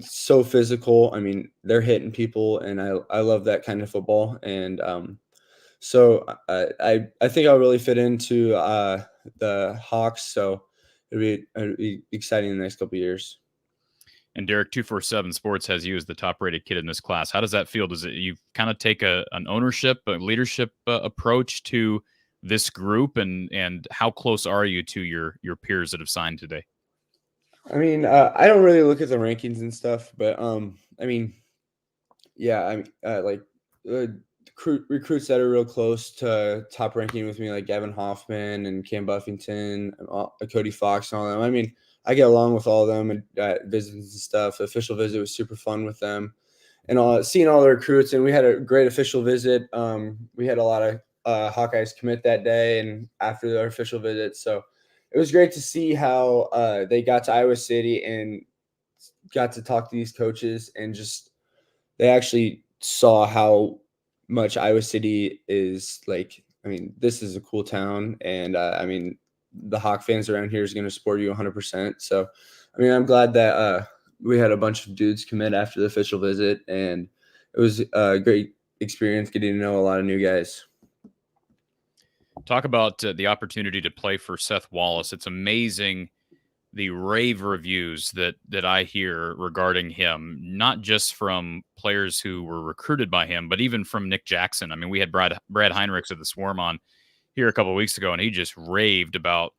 so physical. I mean, they're hitting people, and I love that kind of football. And so I think I'll really fit into the Hawks. So it'll be exciting in the next couple of years. And Derek, 247 Sports has you as the top-rated kid in this class. How does that feel? Does it you kind of take an ownership, a leadership approach to this group, and how close are you to your peers that have signed today? I mean, I don't really look at the rankings and stuff, but I mean, yeah, recruits that are real close to top ranking with me, like Gavin Hoffman and Cam Buffington, and Cody Fox, and all them. I mean, I get along with all of them and visits and stuff. The official visit was super fun with them, and seeing all the recruits. And we had a great official visit. We had a lot of Hawkeyes commit that day and after their official visit. So it was great to see how they got to Iowa City and got to talk to these coaches, and just they actually saw how much Iowa City is like. I mean, this is a cool town, and I mean, the Hawk fans around here is going to support you 100%. So, I mean, I'm glad that we had a bunch of dudes commit after the official visit, and it was a great experience getting to know a lot of new guys. Talk about the opportunity to play for Seth Wallace. It's amazing the rave reviews that I hear regarding him, not just from players who were recruited by him, but even from Nick Jackson. I mean, we had Brad Heinrichs of the Swarm on here a couple of weeks ago, and he just raved about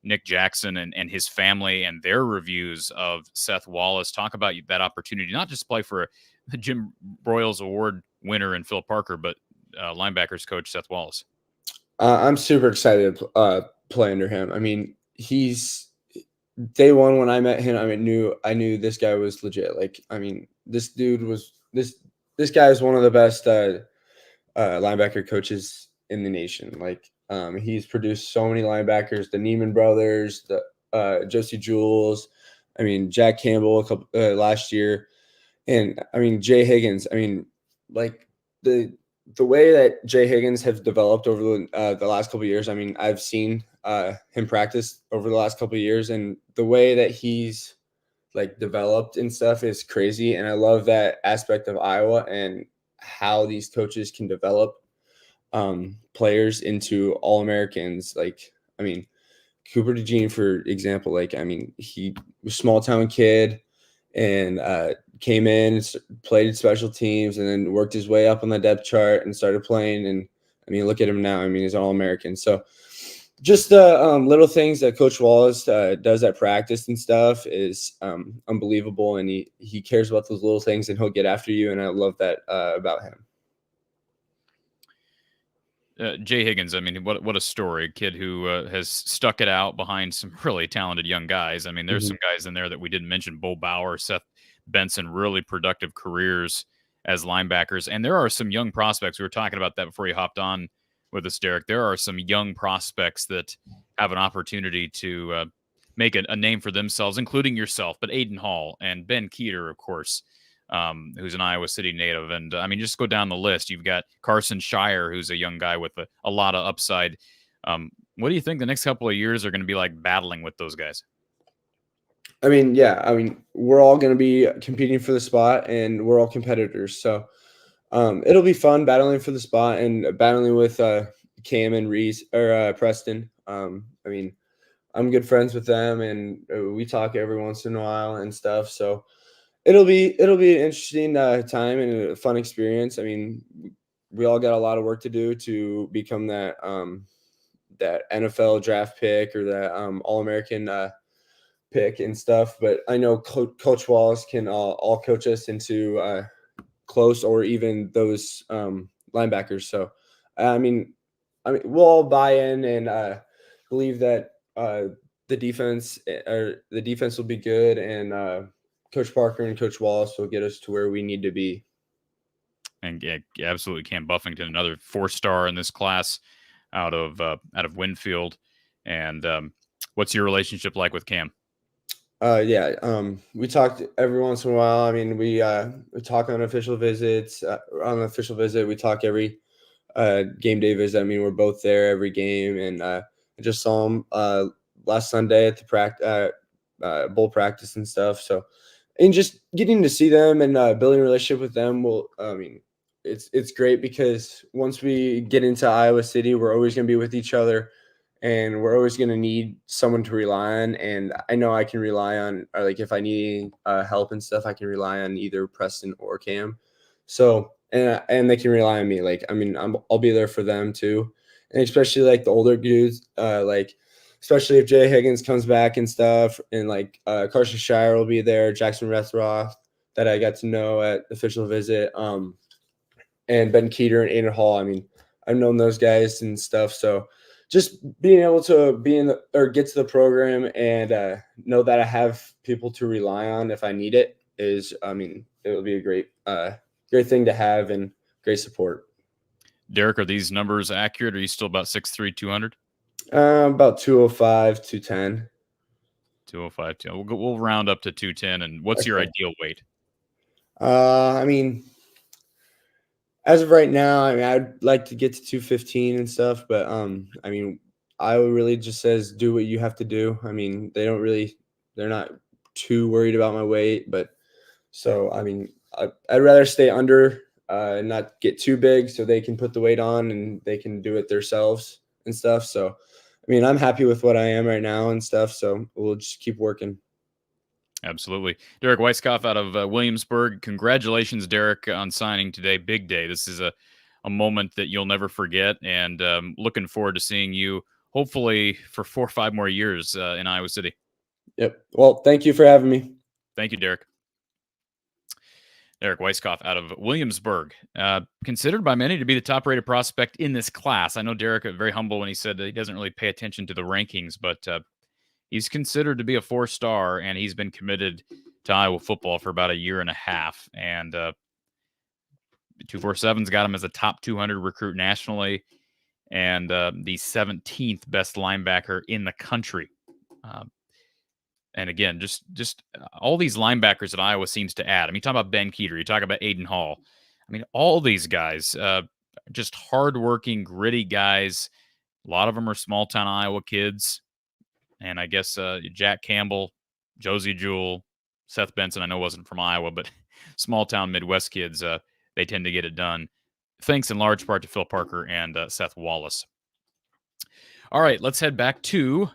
Nick Jackson and his family and their reviews of Seth Wallace. Talk about that opportunity, not just play for the Jim Broyles Award winner and Phil Parker, but linebackers coach Seth Wallace. I'm super excited to play under him. I mean, he's day one when I met him. I knew this guy was legit. Like, I mean, this dude was this guy is one of the best linebacker coaches in the nation. Like, he's produced so many linebackers, the Neiman brothers, the Josie Jules. I mean, Jack Campbell last year, and I mean Jay Higgins. I mean, like the way that Jay Higgins has developed over the last couple of years. I mean, I've seen him practice over the last couple of years, and the way that he's like developed and stuff is crazy. And I love that aspect of Iowa and how these coaches can develop players into All-Americans. Like, I mean, Cooper DeJean, for example, like, I mean, he was a small town kid and came in, played special teams, and then worked his way up on the depth chart and started playing. And I mean, look at him now. I mean, he's an All-American. So just the little things that Coach Wallace does at practice and stuff is unbelievable. And he cares about those little things, and he'll get after you. And I love that about him. Jay Higgins, I mean, what a story. A kid who has stuck it out behind some really talented young guys. I mean, there's some guys in there that we didn't mention. Bo Bauer, Seth Benson, really productive careers as linebackers. And there are some young prospects. We were talking about that before you hopped on with us, Derek. There are some young prospects that have an opportunity to make a name for themselves, including yourself, but Aiden Hall and Ben Keeter, of course, who's an Iowa City native. And I mean, just go down the list. You've got Carson Shire, who's a young guy with a lot of upside. What do you think the next couple of years are going to be like battling with those guys? I mean, yeah, I mean, we're all going to be competing for the spot, and we're all competitors. So it'll be fun battling for the spot and battling with Cam and Reese or Preston. I mean, I'm good friends with them, and we talk every once in a while and stuff. So it'll be an interesting time and a fun experience. I mean, we all got a lot of work to do to become that that NFL draft pick or that All-American pick and stuff. But I know Coach Wallace can all coach us into close or even those linebackers. So I mean, we'll all buy in and believe that the defense will be good, and Coach Parker and Coach Wallace will get us to where we need to be. And yeah, absolutely, Cam Buffington, another 4-star in this class out of Winfield. And what's your relationship like with Cam? We talked every once in a while. I mean, we talk on official visits. On an official visit, we talk every game day visit. I mean, we're both there every game, and I just saw him last Sunday at the bowl practice and stuff. So, and just getting to see them and building a relationship with them it's great, because once we get into Iowa City, we're always going to be with each other, and we're always going to need someone to rely on. And I know I can rely on, or like if I need help and stuff, I can rely on either Preston or Cam. So, and they can rely on me. Like, I mean, I'll be there for them too. And especially like the older dudes, like especially if Jay Higgins comes back and stuff, and like Carson Shire will be there, Jackson Rethroth that I got to know at the official visit, and Ben Keeter and Aiden Hall. I mean, I've known those guys and stuff. So just being able to get to the program and know that I have people to rely on if I need it is, I mean, it will be a great thing to have, and great support. Derek, are these numbers accurate? Are you still about 6'3", 200? About 205, 210. 205, we'll round up to 210. And what's your ideal weight? I mean, as of right now, I mean, I'd like to get to 215 and stuff, but I mean, Iowa really just says do what you have to do. I mean, they're not too worried about my weight, but so I mean, I'd rather stay under and not get too big, so they can put the weight on and they can do it themselves and stuff. So, I mean, I'm happy with what I am right now and stuff. So we'll just keep working. Absolutely. Derek Weisskoff out of Williamsburg. Congratulations, Derek, on signing today. Big day. This is a moment that you'll never forget, and looking forward to seeing you hopefully for 4 or 5 more years in Iowa City. Yep. Well, thank you for having me. Thank you, Derek. Derek Weisskoff out of Williamsburg, considered by many to be the top-rated prospect in this class. I know Derek was very humble when he said that he doesn't really pay attention to the rankings, but he's considered to be a 4-star, and he's been committed to Iowa football for about a year and a half. And 247's got him as a top 200 recruit nationally, and the 17th best linebacker in the country. And again, just all these linebackers that Iowa seems to add. I mean, you talk about Ben Keeter, you talk about Aiden Hall. I mean, all these guys, just hardworking, gritty guys. A lot of them are small-town Iowa kids. And I guess Jack Campbell, Josie Jewell, Seth Benson, I know wasn't from Iowa, but small-town Midwest kids, they tend to get it done. Thanks in large part to Phil Parker and Seth Wallace. All right, let's head back to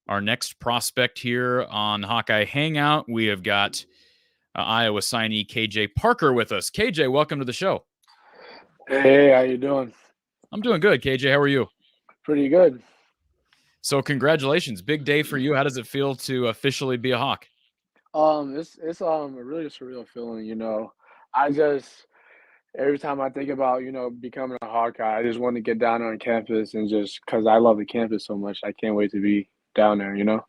our next prospect here on Hawkeye Hangout. We have got Iowa signee KJ Parker with us. KJ, welcome to the show. Hey, how you doing? I'm doing good, KJ. How are you? Pretty good. So congratulations. Big day for you. How does it feel to officially be a Hawk? It's a really surreal feeling, you know. Every time I think about, you know, becoming a Hawkeye, I just want to get down on campus and just because I love the campus so much, I can't wait to be down there, you know.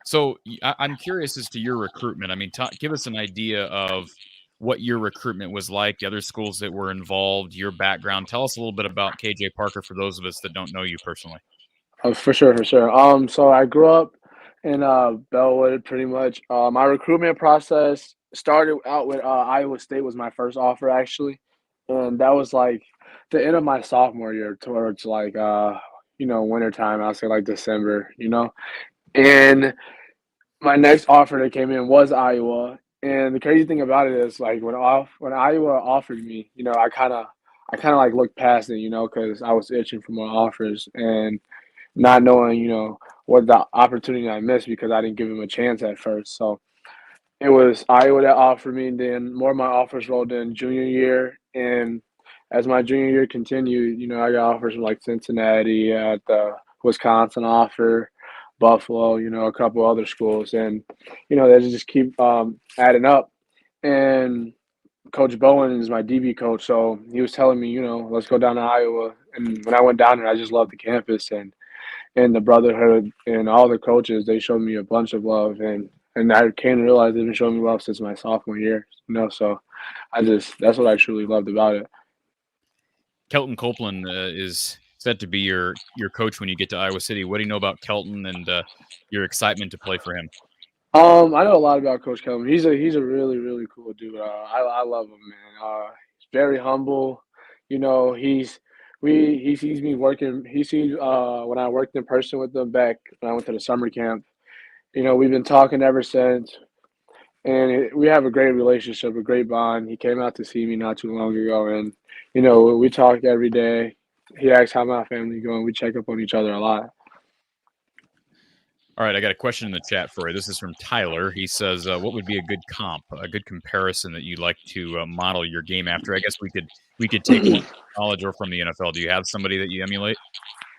So I'm curious as to your recruitment. I mean, give us an idea of what your recruitment was like, the other schools that were involved, your background. Tell us a little bit about KJ Parker for those of us that don't know you personally. For sure, for sure. So I grew up in Bellwood, pretty much. My recruitment process started out with Iowa State was my first offer actually, and that was like the end of my sophomore year, towards like you know, wintertime. I'll say like December, you know, and my next offer that came in was Iowa. And the crazy thing about it is, like, when Iowa offered me, you know, I kind of like looked past it, you know, because I was itching for more offers and not knowing, you know, what the opportunity I missed because I didn't give him a chance at first. So it was Iowa that offered me, and then more of my offers rolled in junior year. And as my junior year continued, you know, I got offers from like Cincinnati, at the Wisconsin offer, Buffalo, you know, a couple other schools, and you know, they just keep adding up. And Coach Bowen is my DB coach, so he was telling me, you know, let's go down to Iowa. And when I went down there, I just loved the campus and the brotherhood, and all the coaches. They showed me a bunch of love, and I came to realize they've been showing me love since my sophomore year. You know, so that's what I truly loved about it. Kelton Copeland is set to be your coach when you get to Iowa City. What do you know about Kelton and your excitement to play for him? I know a lot about Coach Kelton. He's a really really cool dude. I love him, man. He's very humble. You know, he sees me working. He sees when I worked in person with him back when I went to the summer camp. You know, we've been talking ever since, and we have a great relationship, a great bond. He came out to see me not too long ago, and you know, we talk every day. He asks how my family's going. We check up on each other a lot. All right, I got a question in the chat for you. This is from Tyler. He says, "What would be a good comp, a good comparison that you'd like to model your game after?" I guess we could take one from college or from the NFL. Do you have somebody that you emulate?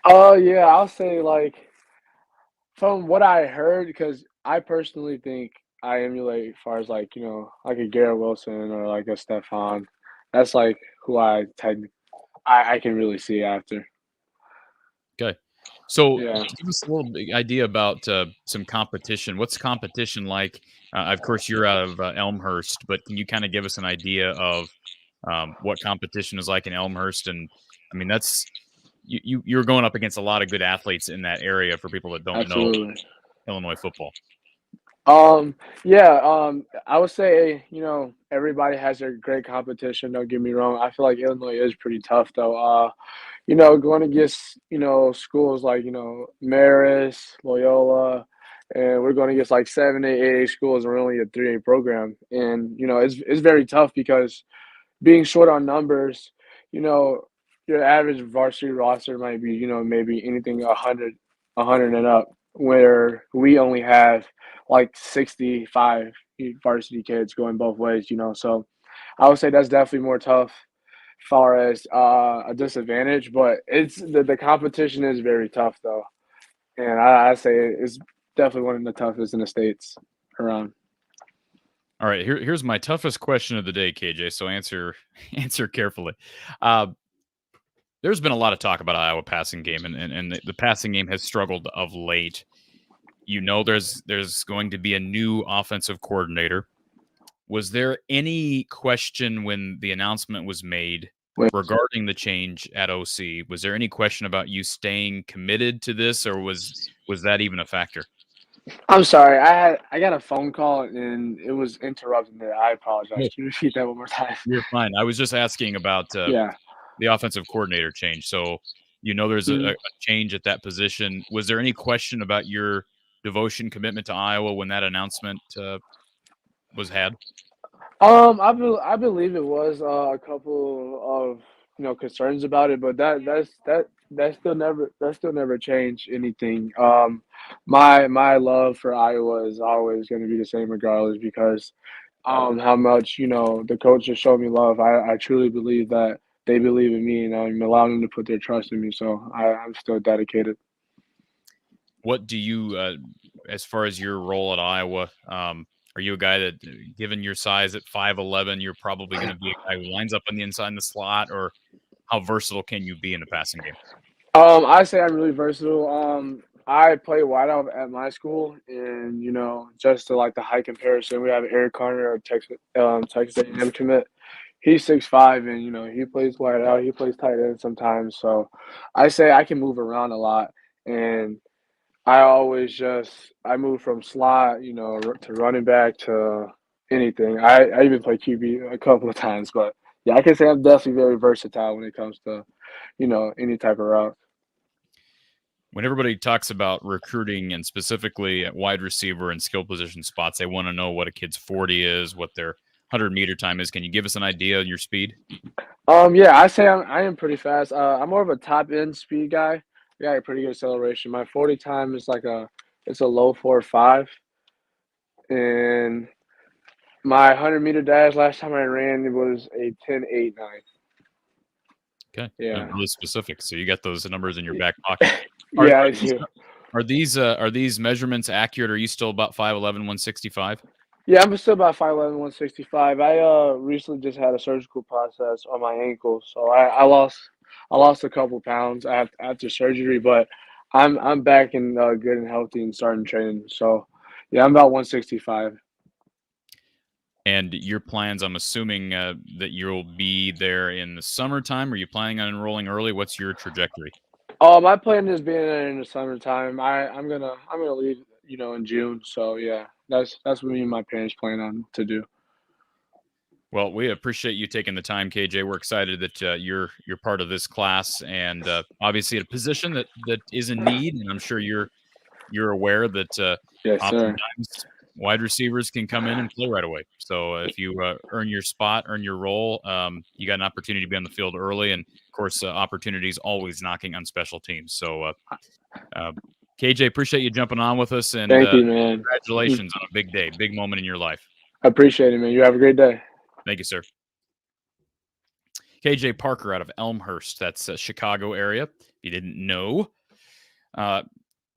Yeah, I'll say like from what I heard, because I personally think I emulate as far as like, you know, like a Garrett Wilson or like a Stephon. That's like who I can really see after. Okay. So Yeah. give us a little idea about some competition. What's competition like? Of course, you're out of Elmhurst, but can you kind of give us an idea of what competition is like in Elmhurst? And I mean, that's you're going up against a lot of good athletes in that area for people that don't know Absolutely. Illinois football. Yeah, I would say, everybody has their great competition, don't get me wrong. I feel like Illinois is pretty tough though. Going against, schools like, Marist, Loyola, and we're going against like 7A, 8A schools, and we're only a 3A program. And, it's very tough because being short on numbers, you know, your average varsity roster might be, maybe anything 100 and up, where we only have like 65 varsity kids going both ways. So I would say that's definitely more tough far as a disadvantage, but it's the competition is very tough though. And I say it's definitely one of the toughest in the states around. All right, here's my toughest question of the day, KJ. So answer carefully. There's been a lot of talk about Iowa passing game, and the passing game has struggled of late. There's going to be a new offensive coordinator. Was there any question when the announcement was made regarding the change at OC? Was there any question about you staying committed to this, or was that even a factor? I'm sorry, I got a phone call and it was interrupting there. I apologize. Can you repeat that one more time? You're fine. I was just asking about Yeah. the offensive coordinator change. So, there's a change at that position. Was there any question about your devotion, commitment to Iowa when that announcement was had? I believe it was a couple of concerns about it, but that still never changed anything. My love for Iowa is always going to be the same regardless because how much the coaches show me love. I truly believe that they believe in me and I'm allowing them to put their trust in me. So I'm still dedicated. What do you, as far as your role at Iowa? Are you a guy that, given your size at 5'11", you're probably going to be a guy who lines up on the inside in the slot, or how versatile can you be in a passing game? I say I'm really versatile. I play wideout at my school, and just to like the height comparison, we have Eric Carter, Texas A&M commit. He's 6'5", and he plays wideout. He plays tight end sometimes. So, I say I can move around a lot, and I move from slot, to running back to anything. I even play QB a couple of times, but yeah, I can say I'm definitely very versatile when it comes to, any type of route. When everybody talks about recruiting and specifically at wide receiver and skill position spots, they want to know what a kid's 40 is, what their 100-meter time is. Can you give us an idea of your speed? Yeah, I say I am pretty fast. I'm more of a top end speed guy. I got a pretty good acceleration. My 40 time is it's a low 4.5, and my 100-meter dash last time I ran it was a 10.89. Okay, Yeah, really specific. So you got those numbers in your back pocket. yeah, I do. Are these measurements accurate? Are you still about 5'11", 165? Yeah, I'm still about 5'11", 165. I recently just had a surgical process on my ankle, so I lost a couple pounds after surgery, but I'm back and good and healthy and starting training. So yeah, I'm about 165. And your plans, I'm assuming that you'll be there in the summertime. Are you planning on enrolling early? What's your trajectory? My plan is being there in the summertime. I'm gonna leave, in June. So yeah, that's what me and my parents plan on to do. Well, we appreciate you taking the time, KJ. We're excited that you're part of this class, and obviously a position that is in need. And I'm sure you're aware that Yes, sir. oftentimes wide receivers can come in and play right away. So if you earn your spot, earn your role, you got an opportunity to be on the field early, and of course, opportunities always knocking on special teams. So, KJ, appreciate you jumping on with us, and Thank you, man. congratulations on a big day, big moment in your life. I appreciate it, man. You have a great day. Thank you, sir. KJ Parker out of Elmhurst. That's a Chicago area. If you didn't know,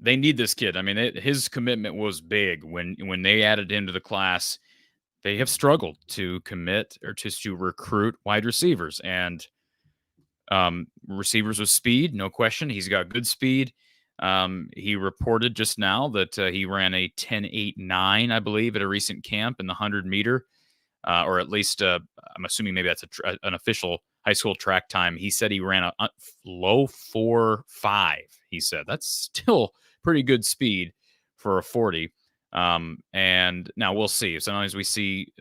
they need this kid. I mean, his commitment was big when they added him to the class. They have struggled to commit or to recruit wide receivers, and receivers with speed, no question. He's got good speed. He reported just now that he ran a 10.89, I believe, at a recent camp in the 100-meter, or at least I'm assuming maybe that's an official high school track time. He said he ran a low 4.5. He said that's still pretty good speed for a 40. And now we'll see. Sometimes we see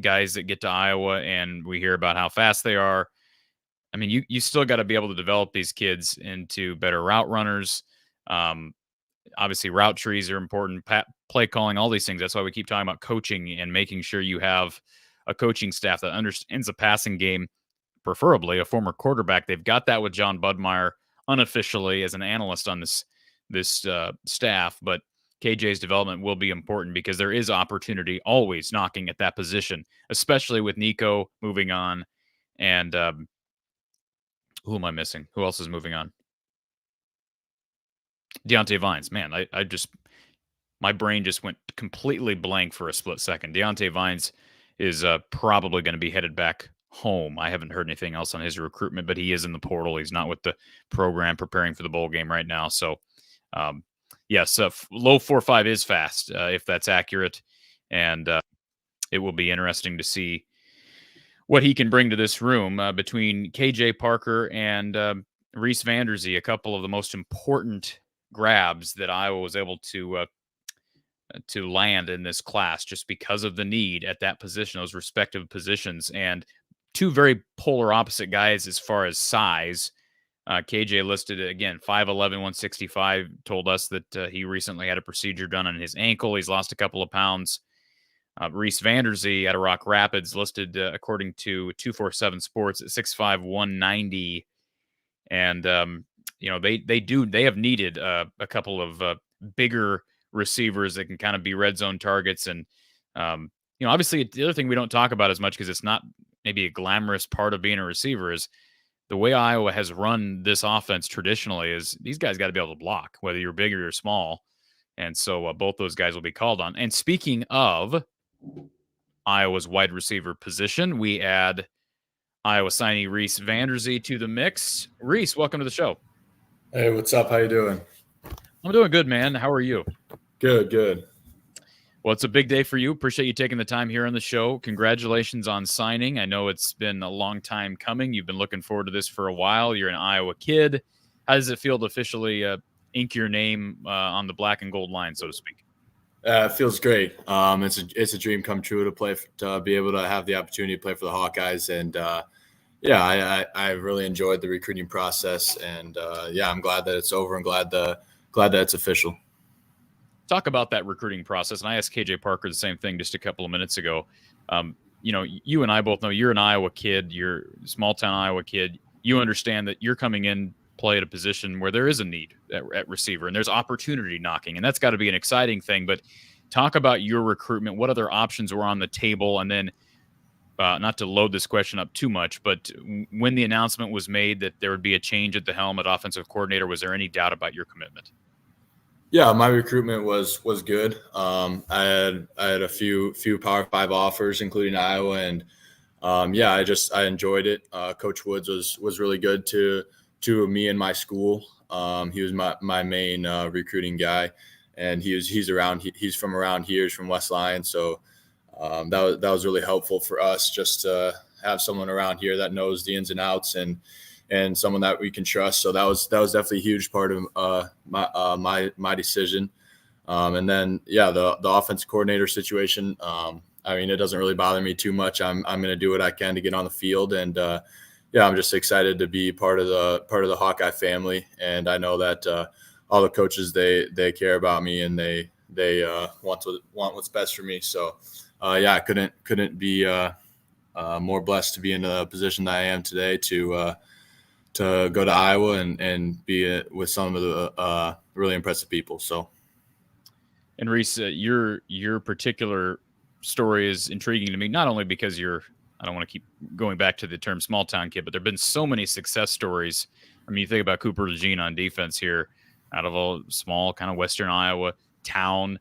guys that get to Iowa and we hear about how fast they are. I mean, you still got to be able to develop these kids into better route runners. Obviously, route trees are important, play calling, all these things. That's why we keep talking about coaching and making sure you have a coaching staff that understands the passing game, preferably a former quarterback. They've got that with John Budmeyer unofficially as an analyst on this staff, but KJ's development will be important because there is opportunity always knocking at that position, especially with Nico moving on. And who am I missing? Who else is moving on? Deontay Vines. Man, I just, my brain just went completely blank for a split second. Deontay Vines is probably going to be headed back home. I haven't heard anything else on his recruitment, but he is in the portal. He's not with the program preparing for the bowl game right now. So, yes, low 4.5 is fast, if that's accurate. And it will be interesting to see what he can bring to this room between KJ Parker and Reese Vanders, a couple of the most important grabs that Iowa was able to land in this class just because of the need at that position, those respective positions. And two very polar opposite guys as far as size. KJ listed, again, 5'11", 165, told us that he recently had a procedure done on his ankle. He's lost a couple of pounds. Reese Vanders out of Rock Rapids listed, according to 247 Sports, at 6'5", 190. And, they have needed a couple of bigger receivers that can kind of be red zone targets. And, obviously the other thing we don't talk about as much because it's not maybe a glamorous part of being a receiver is the way Iowa has run this offense traditionally is these guys got to be able to block, whether you're big or you're small. And so both those guys will be called on. And speaking of Iowa's wide receiver position, we add Iowa signee Reese Vanders to the mix. Reese, welcome to the show. Hey, what's up? How you doing? I'm doing good, man. How are you? Good. Well, it's a big day for you. Appreciate you taking the time here on the show. Congratulations on signing. I know it's been a long time coming. You've been looking forward to this for a while. You're an Iowa kid. How does it feel to officially ink your name on the black and gold line, so to speak? It feels great. It's a dream come true to be able to have the opportunity to play for the Hawkeyes, and I really enjoyed the recruiting process, and I'm glad that it's over and glad that it's official. Talk about that recruiting process. And I asked KJ Parker the same thing just a couple of minutes ago. You and I both know you're an Iowa kid. You're a small town Iowa kid. You understand that you're coming in play at a position where there is a need at receiver and there's opportunity knocking. And that's got to be an exciting thing. But talk about your recruitment. What other options were on the table? And then not to load this question up too much, but when the announcement was made that there would be a change at the helm at offensive coordinator, was there any doubt about your commitment? Yeah, my recruitment was good. I had a few Power 5 offers, including Iowa, and I enjoyed it. Coach Woods was really good to me and my school. He was my main recruiting guy, and he's from around here. He's from West Lyon, so that was really helpful for us just to have someone around here that knows the ins and outs and someone that we can trust. So that was definitely a huge part of my decision. And then the offensive coordinator situation. It doesn't really bother me too much. I'm going to do what I can to get on the field, and I'm just excited to be part of the Hawkeye family. And I know that all the coaches they care about me and they want what's best for me. So I couldn't be more blessed to be in the position that I am today to go to Iowa and be with some of the really impressive people. So, and Reese, your particular story is intriguing to me, not only because I don't want to keep going back to the term small town kid, but there've been so many success stories. I mean, you think about Cooper Lejeune on defense here out of a small kind of Western Iowa town.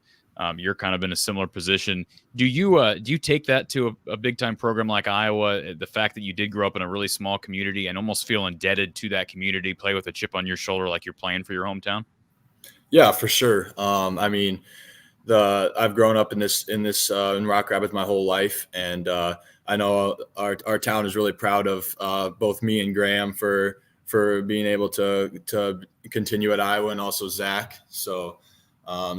You're kind of in a similar position. Do you take that to a big time program like Iowa? The fact that you did grow up in a really small community and almost feel indebted to that community, play with a chip on your shoulder, like you're playing for your hometown? Yeah, for sure. I've grown up in Rock Rapids my whole life, and I know our town is really proud of both me and Graham for being able to continue at Iowa, and also Zach. So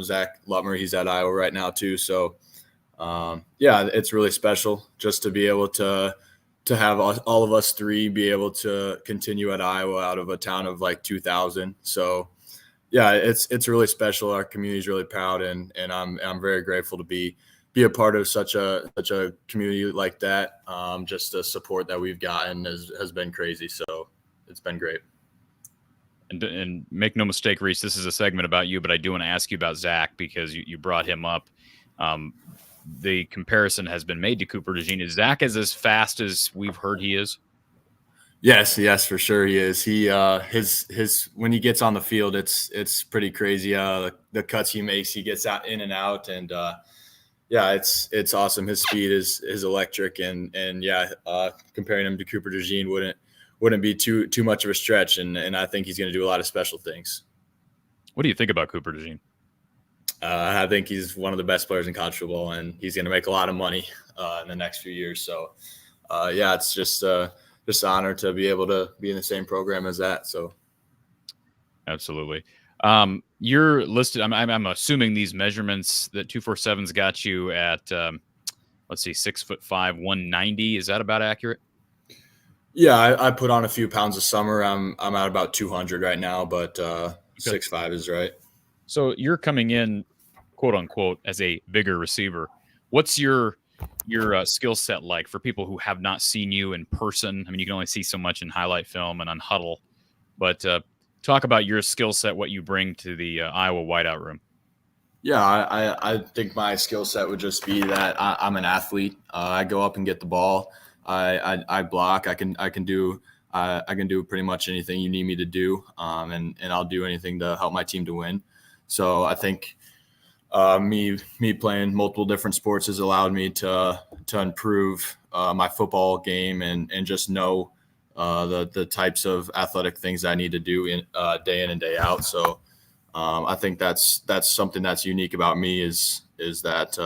Zach Lutmer, he's at Iowa right now too. So yeah, it's really special just to be able to have all of us three be able to continue at Iowa out of a town of like 2,000. So yeah, it's really special. Our community is really proud, and I'm very grateful to be a part of such a community like that. Just the support that we've gotten has been crazy. So it's been great. And make no mistake, Reese, this is a segment about you, but I do want to ask you about Zach because you brought him up. The comparison has been made to Cooper DeJean. Is Zach as fast as we've heard he is? Yes, for sure he is. He his when he gets on the field, it's pretty crazy. The cuts he makes, he gets out in and out, and yeah, it's awesome. His speed is electric, and yeah, comparing him to Cooper DeJean wouldn't be too much of a stretch, and I think he's going to do a lot of special things. What do you think about Cooper DeJean? I think he's one of the best players in college football, and he's going to make a lot of money in the next few years. So yeah, it's just an honor to be able to be in the same program as that. So absolutely. You're listed. I'm assuming these measurements that 247's got you at, let's see, 6'5", 190. Is that about accurate? Yeah, I put on a few pounds this summer. I'm at about 200 right now, but 6'5" is right. So you're coming in, quote unquote, as a bigger receiver. What's your skill set like for people who have not seen you in person? I mean, you can only see so much in highlight film and on Huddle, but talk about your skill set, what you bring to the Iowa wideout room. Yeah, I think my skill set would just be that I'm an athlete. I go up and get the ball. I block. I can do pretty much anything you need me to do, and I'll do anything to help my team to win. So I think me playing multiple different sports has allowed me to improve my football game and just know the types of athletic things I need to do day in and day out. So I think that's something that's unique about me is that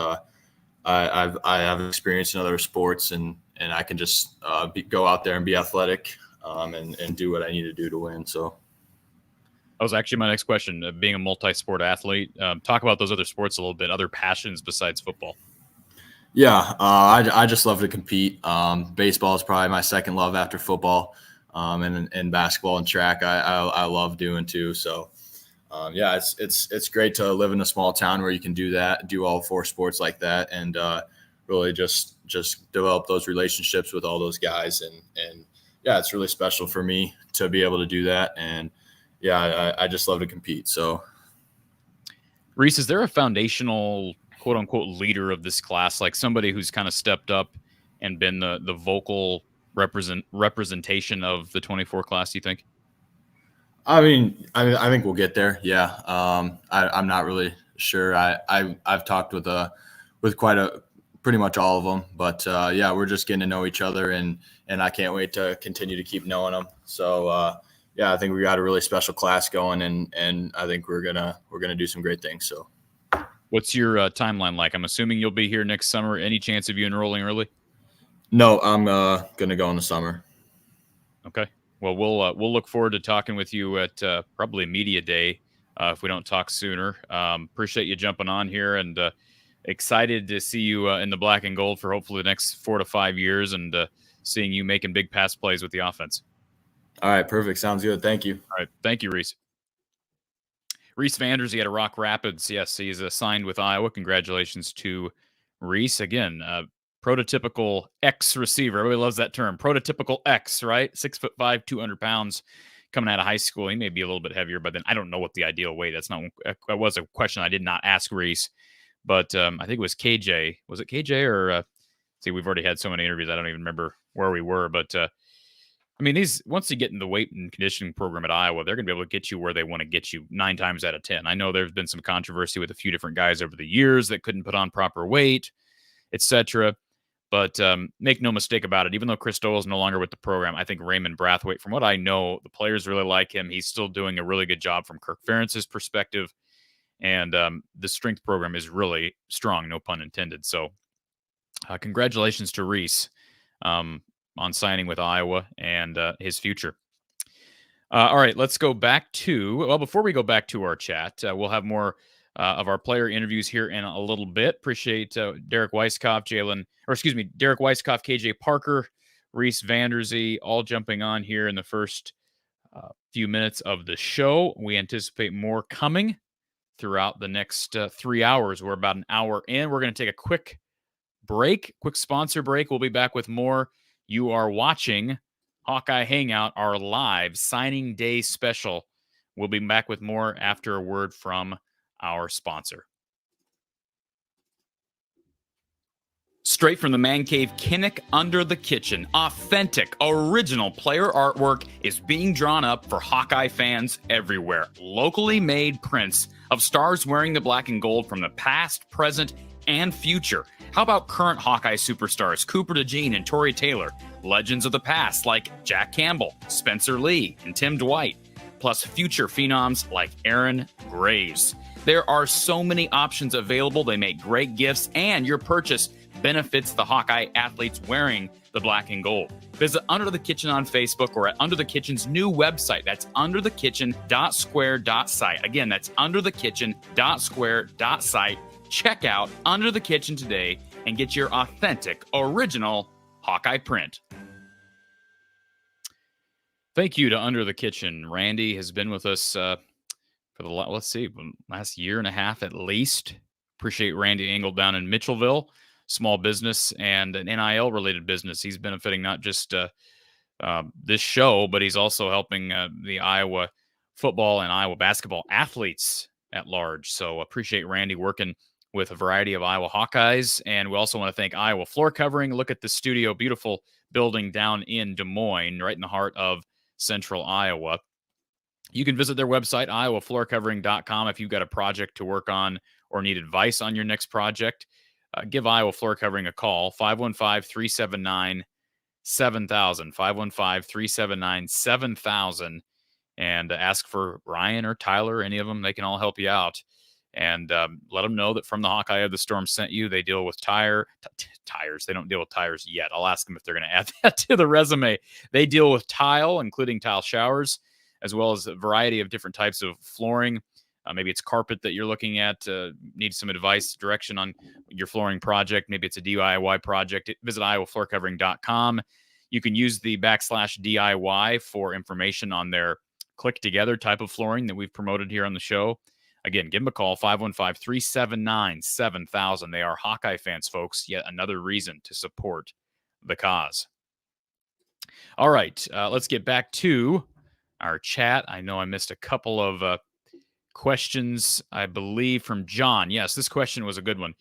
I have experience in other sports and I can just go out there and be athletic and do what I need to do to win. So. That was actually my next question. Being a multi-sport athlete, talk about those other sports a little bit, other passions besides football. Yeah, I just love to compete. Baseball is probably my second love after football, and basketball and track I love doing too. So, yeah, it's great to live in a small town where you can do all four sports like that, and really just develop those relationships with all those guys. And yeah, it's really special for me to be able to do that. And yeah, I just love to compete. So, Reese, is there a foundational, quote unquote, leader of this class, like somebody who's kind of stepped up and been the vocal representation of the 24 class, do you think? I mean, I think we'll get there. Yeah. I'm not really sure. I've talked with pretty much all of them, but yeah, we're just getting to know each other and I can't wait to continue to keep knowing them. So, yeah, I think we got a really special class going, and I think we're gonna do some great things. So, what's your timeline like? I'm assuming you'll be here next summer. Any chance of you enrolling early? No, I'm gonna go in the summer. Okay. Well, we'll look forward to talking with you at probably media day if we don't talk sooner. Appreciate you jumping on here, and excited to see you in the black and gold for hopefully the next 4 to 5 years, and seeing you making big pass plays with the offense. All right, perfect. Sounds good. Thank you. All right. Thank you, Reese. Reese Vanders, he had a Rock Rapids. Yes, he's signed with Iowa. Congratulations to Reese. Again, prototypical X receiver. Everybody loves that term. Prototypical X, right? 6'5", 200 pounds coming out of high school. He may be a little bit heavier, but then I don't know what the ideal weight. That was a question I did not ask Reese, but I think it was KJ. Was it KJ or see, we've already had so many interviews. I don't even remember where we were, but I mean, once you get in the weight and conditioning program at Iowa, they're going to be able to get you where they want to get you 9 times out of 10. I know there's been some controversy with a few different guys over the years that couldn't put on proper weight, etc. But make no mistake about it. Even though Chris Doyle is no longer with the program, I think Raymond Brathwaite, from what I know, the players really like him. He's still doing a really good job from Kirk Ferentz's perspective. And the strength program is really strong, no pun intended. So congratulations to Reese on signing with Iowa and his future. All right, let's go back to, well, before we go back to our chat, we'll have more of our player interviews here in a little bit. Appreciate Derek Weisskoff, KJ Parker, Reese Vanders, all jumping on here in the first few minutes of the show. We anticipate more coming throughout the next 3 hours. We're about an hour in. We're going to take a quick sponsor break. We'll be back with more. You are watching Hawkeye Hangout, our live signing day special. We'll be back with more after a word from our sponsor. Straight from the man cave, Kinnick Under the Kitchen. Authentic, original player artwork is being drawn up for Hawkeye fans everywhere. Locally made prints of stars wearing the black and gold from the past, present, and future. How about current Hawkeye superstars Cooper DeJean and Torrey Taylor? Legends of the past like Jack Campbell, Spencer Lee, and Tim Dwight. Plus future phenoms like Aaron Graves. There are so many options available. They make great gifts, and your purchase benefits the Hawkeye athletes wearing the black and gold. Visit Under the Kitchen on Facebook or at Under the Kitchen's new website. That's underthekitchen.square.site. Again, that's underthekitchen.square.site. Check out Under the Kitchen today and get your authentic, original Hawkeye print. Thank you to Under the Kitchen. Randy has been with us for the last year and a half at least. Appreciate Randy Engel down in Mitchellville. Small business and an NIL related business. He's benefiting not just this show, but he's also helping the Iowa football and Iowa basketball athletes at large. So appreciate Randy working with a variety of Iowa Hawkeyes. And we also want to thank Iowa Floor Covering. Look at the studio, beautiful building down in Des Moines, right in the heart of central Iowa. You can visit their website, iowafloorcovering.com, if you've got a project to work on or need advice on your next project. Give Iowa Floor Covering a call, 515-379-7000, 515-379-7000, and ask for Ryan or Tyler, any of them. They can all help you out. And let them know that From the Hawkeye of the Storm sent you. They deal with tires. They don't deal with tires yet. I'll ask them if they're going to add that to the resume. They deal with tile, including tile showers, as well as a variety of different types of flooring. Maybe it's carpet that you're looking at, need some advice, direction on your flooring project. Maybe it's a DIY project. Visit iowafloorcovering.com. You can use the /DIY for information on their click together type of flooring that we've promoted here on the show. Again, give them a call, 515-379-7000. They are Hawkeye fans, folks. Yet another reason to support the cause. All right, let's get back to our chat. I know I missed a couple of questions, I believe, from John. Yes, this question was a good one.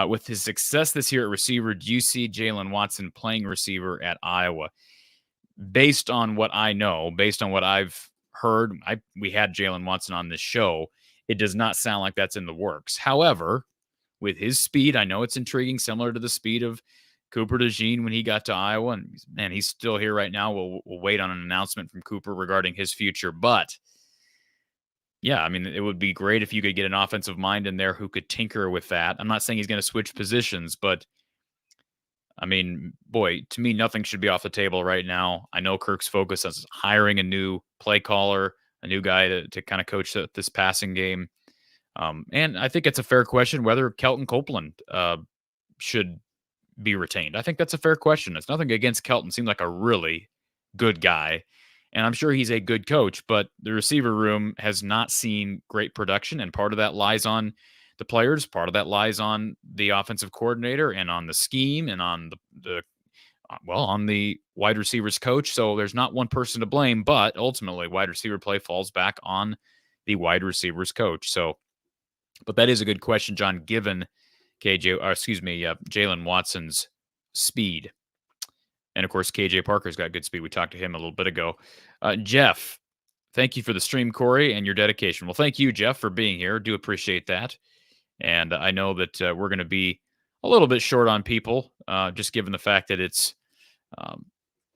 With his success this year at receiver, do you see Jalen Watson playing receiver at Iowa? Based on what I know, based on what I've heard, we had Jalen Watson on this show. It does not sound like that's in the works. However, with his speed, I know it's intriguing, similar to the speed of Cooper DeJean when he got to Iowa. And he's still here right now. We'll wait on an announcement from Cooper regarding his future. But yeah, I mean, it would be great if you could get an offensive mind in there who could tinker with that. I'm not saying he's going to switch positions, but I mean, boy, to me, nothing should be off the table right now. I know Kirk's focus is hiring a new play caller, a new guy to kind of coach this passing game. And I think it's a fair question whether Kelton Copeland should be retained. I think that's a fair question. It's nothing against Kelton. Seemed like a really good guy. And I'm sure he's a good coach, but the receiver room has not seen great production. And part of that lies on the players. Part of that lies on the offensive coordinator and on the scheme and on on the wide receivers coach. So there's not one person to blame, but ultimately wide receiver play falls back on the wide receivers coach. So, but that is a good question, John, given Jalen Watson's speed. And, of course, KJ Parker's got good speed. We talked to him a little bit ago. Jeff, thank you for the stream, Corey, and your dedication. Well, thank you, Jeff, for being here. Do appreciate that. And I know that we're going to be a little bit short on people, just given the fact that it's,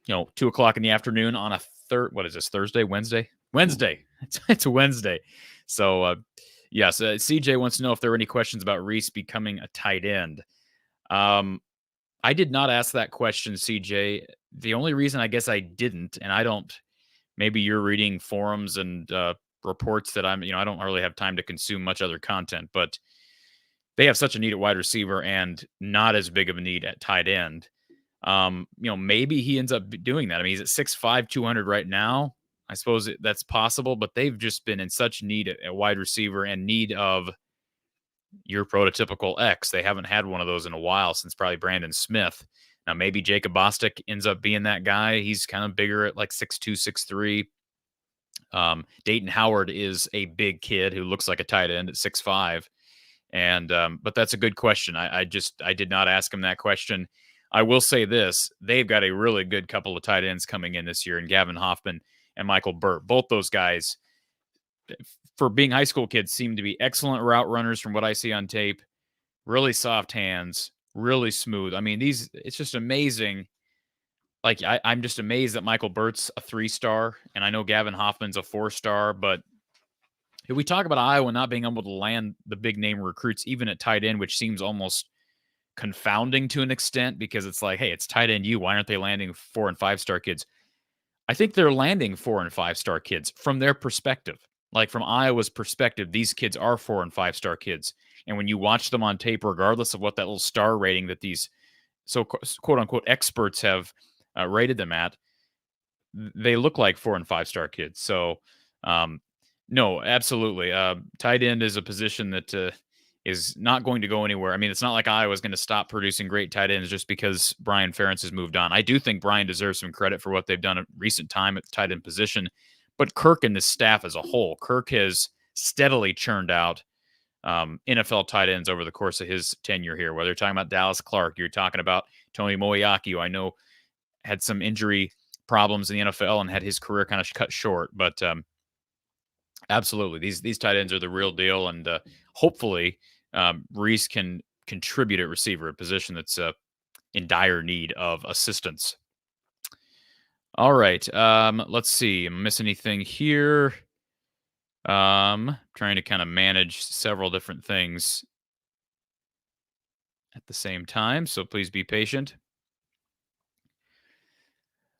2 o'clock in the afternoon on a Thursday, Wednesday? Wednesday. It's a Wednesday. So, yes, CJ wants to know if there were any questions about Reese becoming a tight end. I did not ask that question, CJ. The only reason I guess I didn't, and I don't, maybe you're reading forums and reports that I don't really have time to consume much other content, but they have such a need at wide receiver and not as big of a need at tight end. Maybe he ends up doing that. I mean, he's at 6'5", 200 right now. I suppose that's possible, but they've just been in such need at wide receiver and need of your prototypical X. They haven't had one of those in a while, since probably Brandon Smith. Now, maybe Jacob Bostic ends up being that guy. He's kind of bigger at like 6'2", 6'3". Dayton Howard is a big kid who looks like a tight end at 6'5". And but that's a good question. I did not ask him that question. I will say this: they've got a really good couple of tight ends coming in this year, and Gavin Hoffman and Michael Bert. Both those guys, for being high school kids, seem to be excellent route runners from what I see on tape. Really soft hands, really smooth. I mean, it's just amazing. Like, I'm just amazed that Michael Bert's a 3-star, and I know Gavin Hoffman's a 4-star, but if we talk about Iowa not being able to land the big name recruits, even at tight end, which seems almost confounding to an extent, because it's like, hey, it's tight end U. Why aren't they landing 4- and 5-star kids? I think they're landing 4- and 5-star kids from their perspective. Like, from Iowa's perspective, these kids are 4- and 5-star kids. And when you watch them on tape, regardless of what that little star rating that these quote unquote experts have rated them at, they look like 4- and 5-star kids. So, no, absolutely. Tight end is a position that is not going to go anywhere. I mean, it's not like Iowa's going to stop producing great tight ends just because Brian Ferentz has moved on. I do think Brian deserves some credit for what they've done in recent time at the tight end position, but Kirk and the staff as a whole, Kirk has steadily churned out NFL tight ends over the course of his tenure here. Whether you're talking about Dallas Clark, you're talking about Tony Moeaki, who I know had some injury problems in the NFL and had his career kind of cut short, but absolutely, these tight ends are the real deal, and hopefully Reese can contribute at receiver, a position that's in dire need of assistance. All right, let's see. Am I missing anything here? Trying to kind of manage several different things at the same time, so please be patient.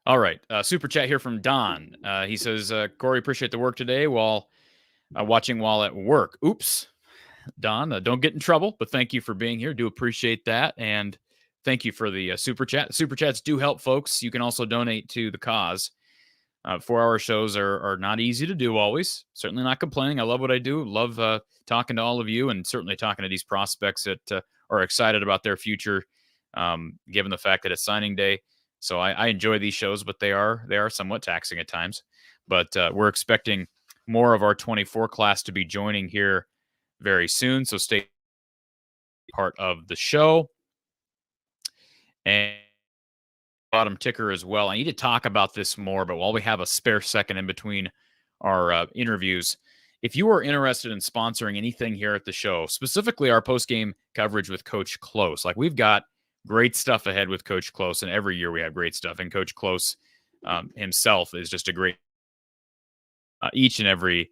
All right, super chat here from Don. He says, Corey, appreciate the work today while watching while at work. Oops. Don, don't get in trouble, but thank you for being here. Do appreciate that. And thank you for the super chat. Super chats do help, folks. You can also donate to the cause. 4-hour shows are not easy to do always. Certainly not complaining. I love what I do. Love talking to all of you, and certainly talking to these prospects that are excited about their future, given the fact that it's signing day. So I enjoy these shows, but they are somewhat taxing at times. But we're expecting more of our 24 class to be joining here very soon, so stay part of the show. And bottom ticker as well. I need to talk about this more, but while we have a spare second in between our interviews, if you are interested in sponsoring anything here at the show, specifically our post-game coverage with Coach Close, like, we've got great stuff ahead with Coach Close, and every year we have great stuff, and Coach Close himself is just a great each and every.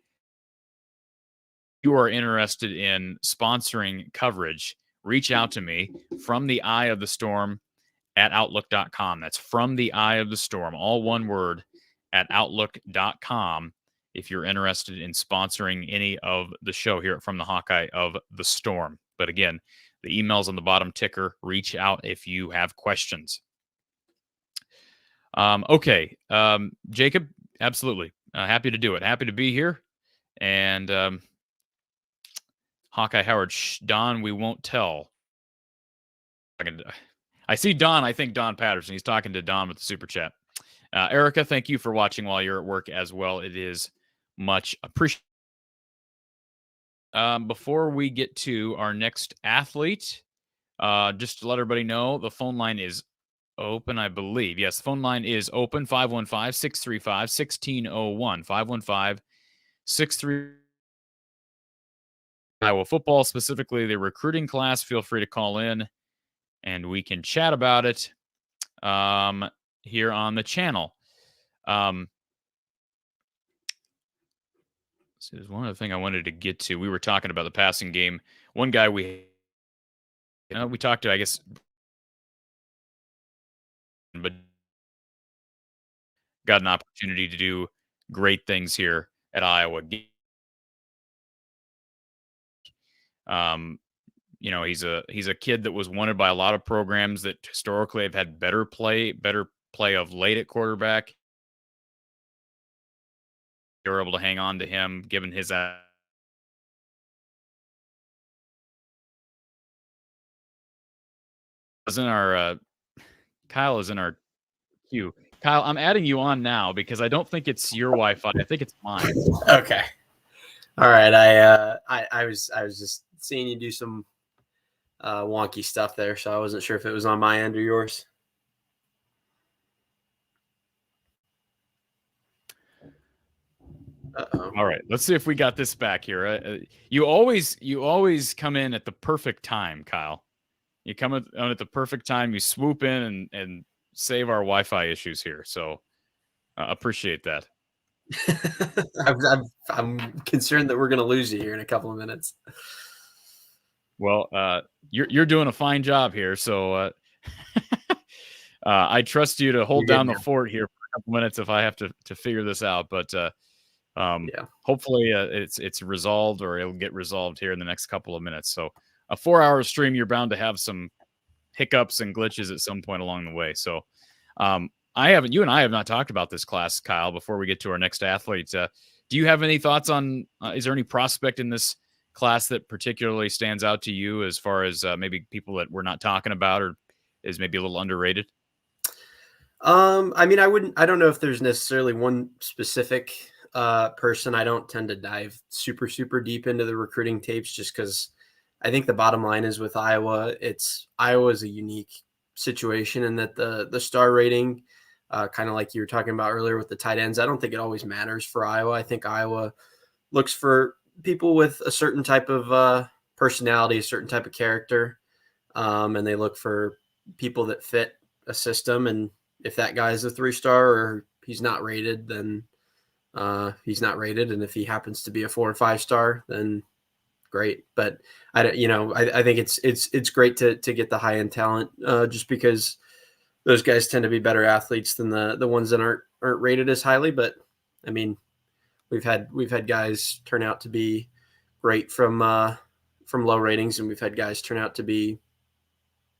You are interested in sponsoring coverage, reach out to me from the eye of the storm at outlook.com. That's from the eye of the storm, all one word, at outlook.com, if you're interested in sponsoring any of the show here from the Hawkeye of the Storm. But again, the email's on the bottom ticker. Reach out if you have questions. Okay. Jacob, absolutely. Happy to do it. Happy to be here. And Hawkeye Howard, Don, we won't tell. I see Don. I think Don Patterson. He's talking to Don with the super chat. Erica, thank you for watching while you're at work as well. It is much appreciated. Before we get to our next athlete, just to let everybody know, the phone line is open, I believe. Yes, the phone line is open, 515-635-1601, 515-63. Iowa football, specifically the recruiting class. Feel free to call in, and we can chat about it here on the channel. So there's one other thing I wanted to get to. We were talking about the passing game. One guy we talked to, I guess, but got an opportunity to do great things here at Iowa. You know, he's a kid that was wanted by a lot of programs that historically have had better play of late at quarterback. They were able to hang on to him given his Kyle is in our queue. Kyle, I'm adding you on now because I don't think it's your Wi-Fi. I think it's mine. Okay. All right. I was just seeing you do some wonky stuff there, so I wasn't sure if it was on my end or yours. Uh-oh. All right, let's see if we got this back here. You always come in at the perfect time, Kyle. You come on at the perfect time. You swoop in and save our Wi-Fi issues here. So appreciate that. I'm concerned that we're going to lose you here in a couple of minutes. Well, you're doing a fine job here, so I trust you to hold down the fort here for a couple minutes if I have to figure this out. But hopefully it's resolved, or it'll get resolved here in the next couple of minutes. So a 4-hour stream, you're bound to have some hiccups and glitches at some point along the way. So you and I have not talked about this class, Kyle, before we get to our next athlete. Do you have any thoughts on, is there any prospect in this class that particularly stands out to you as far as maybe people that we're not talking about, or is maybe a little underrated? I mean, I don't know if there's necessarily one specific person. I don't tend to dive super deep into the recruiting tapes, just because I think the bottom line is with Iowa is a unique situation, and that the star rating, kind of like you were talking about earlier with the tight ends, I don't think it always matters for Iowa. I think Iowa looks for people with a certain type of personality, a certain type of character, and they look for people that fit a system. And if that guy is a 3-star or he's not rated, then he's not rated. And if he happens to be a 4 or 5-star, then great. But I think it's great to get the high end talent, just because those guys tend to be better athletes than the ones that aren't rated as highly. But I mean, we've had guys turn out to be great from low ratings, and we've had guys turn out to be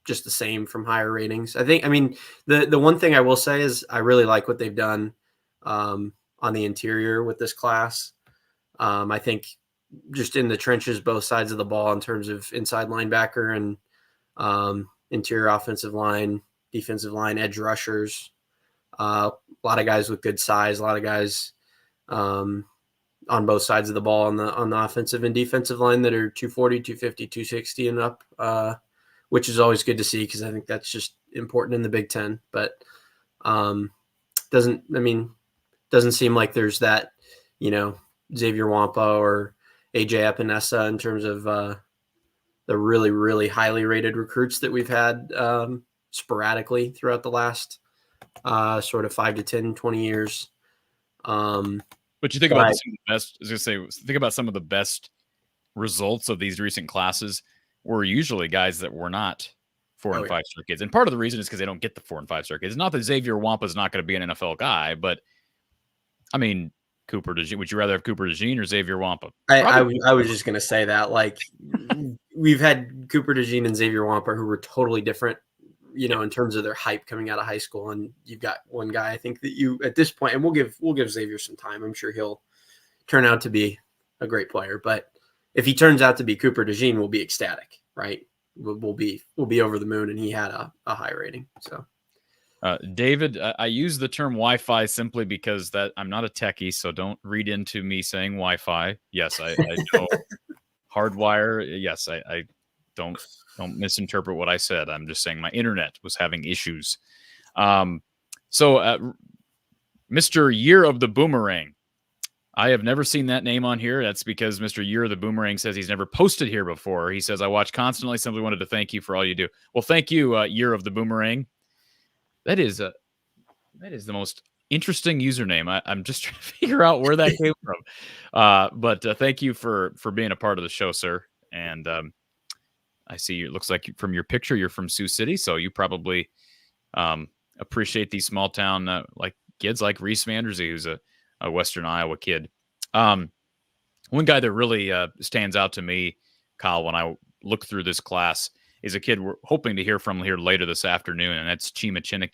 just the same from higher ratings. I mean, the one thing I will say is I really like what they've done on the interior with this class. I think just in the trenches, both sides of the ball, in terms of inside linebacker and interior offensive line, defensive line, edge rushers, a lot of guys with good size, a lot of guys on both sides of the ball on the offensive and defensive line that are 240, 250, 260 and up, which is always good to see, because I think that's just important in the Big Ten. But doesn't seem like there's that, Xavier Wampa or AJ Epinesa in terms of the really, really highly rated recruits that we've had sporadically throughout the last sort of 5 to 10, 20 years. But you think about some of the best, I was going to say, think about some of the best results of these recent classes were usually guys that were not 4 and 5-star kids. And part of the reason is because they don't get the 4 and 5-star kids. It's not that Xavier Wampa is not going to be an NFL guy, but I mean, Cooper DeJean, would you rather have Cooper DeJean or Xavier Wampa? I was just going to say that, like, we've had Cooper DeJean and Xavier Wampa who were totally different, in terms of their hype coming out of high school. And you've got one guy, I think, that you at this point, and we'll give Xavier some time. I'm sure he'll turn out to be a great player, but if he turns out to be Cooper DeJean, we'll be ecstatic, right? We'll be over the moon, and he had a high rating. So, David, I use the term Wi-Fi simply because that I'm not a techie, so don't read into me saying Wi-Fi. Yes, I know hardwire. Yes, I don't misinterpret what I said. I'm just saying my internet was having issues. So, Mr. Year of the Boomerang. I have never seen that name on here. That's because Mr. Year of the Boomerang says he's never posted here before. He says, I watch constantly. Simply wanted to thank you for all you do. Well, thank you, Year of the Boomerang. That is the most interesting username. I'm just trying to figure out where that came from. But thank you for being a part of the show, sir. And I see it looks like from your picture, you're from Sioux City. So you probably appreciate these small town like kids like Reese Vanders, who's a Western Iowa kid. One guy that really stands out to me Kyle, when I look through this class is a kid we're hoping to hear from here later this afternoon, and that's Chima Chin.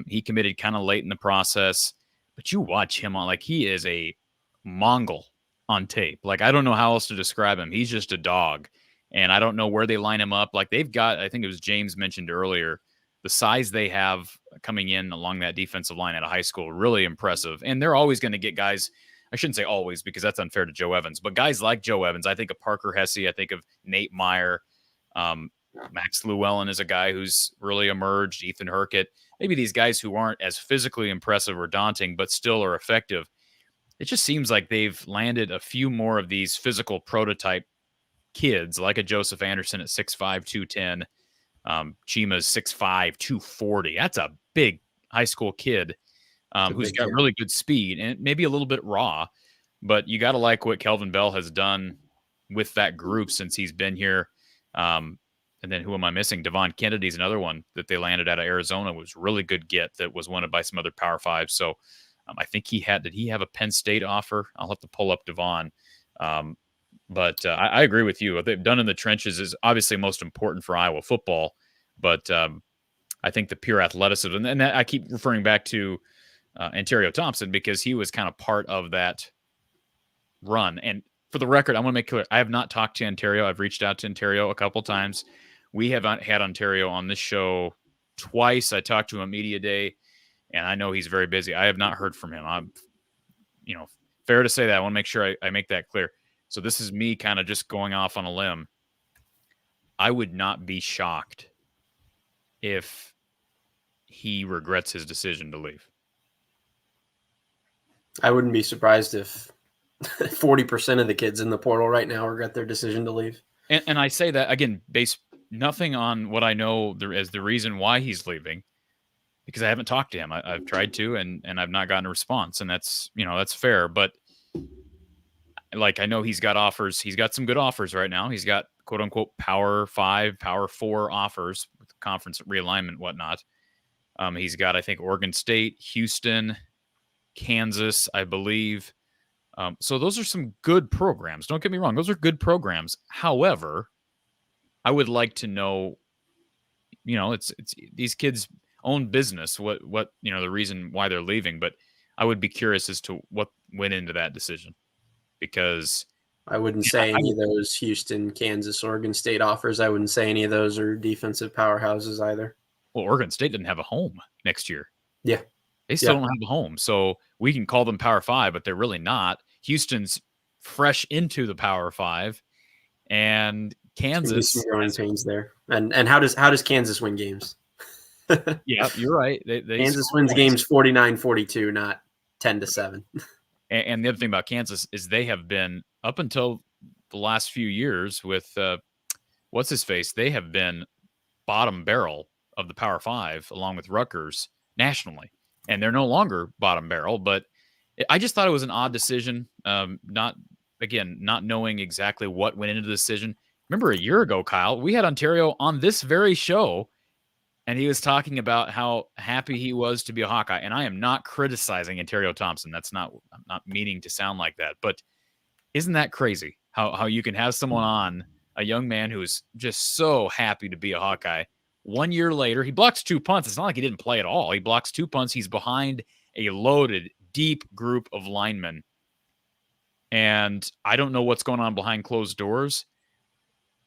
He committed kind of late in the process, but you watch him on like he is a Mongol on tape. Like I don't know how else to describe him. He's just a dog, and I don't know where they line him up. Like they've got, I think it was James mentioned earlier, the size they have coming in along that defensive line at a high school, really impressive. And they're always going to get guys. I shouldn't say always because that's unfair to Joe Evans, but guys like Joe Evans, I think of Parker Hesse, I think of Nate Meyer, Max Llewellyn is a guy who's really emerged, Ethan Herkett, maybe these guys who aren't as physically impressive or daunting, but still are effective. It just seems like they've landed a few more of these physical prototype kids, like a Joseph Anderson at 6'5", 210. Chima's 6'5", 240. That's a big high school kid who's got really good speed and maybe a little bit raw. But you got to like what Kelvin Bell has done with that group since he's been here. And then who am I missing? Devon Kennedy's another one that they landed out of Arizona. Was really good get that was wanted by some other Power Fives. So I think did he have a Penn State offer? I'll have to pull up Devon. But I agree with you. What they've done in the trenches is obviously most important for Iowa football. But I think the pure athleticism, and that I keep referring back to Ontario Thompson because he was kind of part of that run. And for the record, I want to make clear, I have not talked to Ontario. I've reached out to Ontario a couple times. We have had Ontario on this show twice. I talked to him media day, and I know he's very busy. I have not heard from him. I'm, fair to say that. I want to make sure I make that clear. So this is me kind of just going off on a limb. I would not be shocked if he regrets his decision to leave. I wouldn't be surprised if 40% of the kids in the portal right now regret their decision to leave. And I say that, again, based nothing on what I know as the reason why he's leaving, because I haven't talked to him. I've tried to, and I've not gotten a response, and that's fair. But like I know he's got offers. He's got some good offers right now. He's got quote unquote Power 5, Power 4 offers with conference realignment, whatnot. He's got, I think, Oregon State, Houston, Kansas, I believe. So those are some good programs. Don't get me wrong; those are good programs. However, I would like to know, it's these kids' own business. What the reason why they're leaving, but I would be curious as to what went into that decision, because I wouldn't say any of those Houston, Kansas, Oregon State offers. I wouldn't say any of those are defensive powerhouses either. Well, Oregon State didn't have a home next year. Yeah. They still don't have a home. So we can call them Power 5, but they're really not. Houston's fresh into the Power 5, and Kansas some growing pains there. And how does Kansas win games? Yeah, you're right. They Kansas wins games 49-42, not 10-7. And the other thing about Kansas is they have been, up until the last few years with what's his face, they have been bottom barrel of the Power 5 along with Rutgers nationally. And they're no longer bottom barrel, but I just thought it was an odd decision. Not knowing exactly what went into the decision. Remember a year ago, Kyle, we had Ontario on this very show, and he was talking about how happy he was to be a Hawkeye. And I am not criticizing Ontario Thompson. I'm not meaning to sound like that. But isn't that crazy how you can have someone on, a young man who is just so happy to be a Hawkeye? 1 year later, he blocks 2 punts. It's not like he didn't play at all. He blocks 2 punts. He's behind a loaded, deep group of linemen. And I don't know what's going on behind closed doors.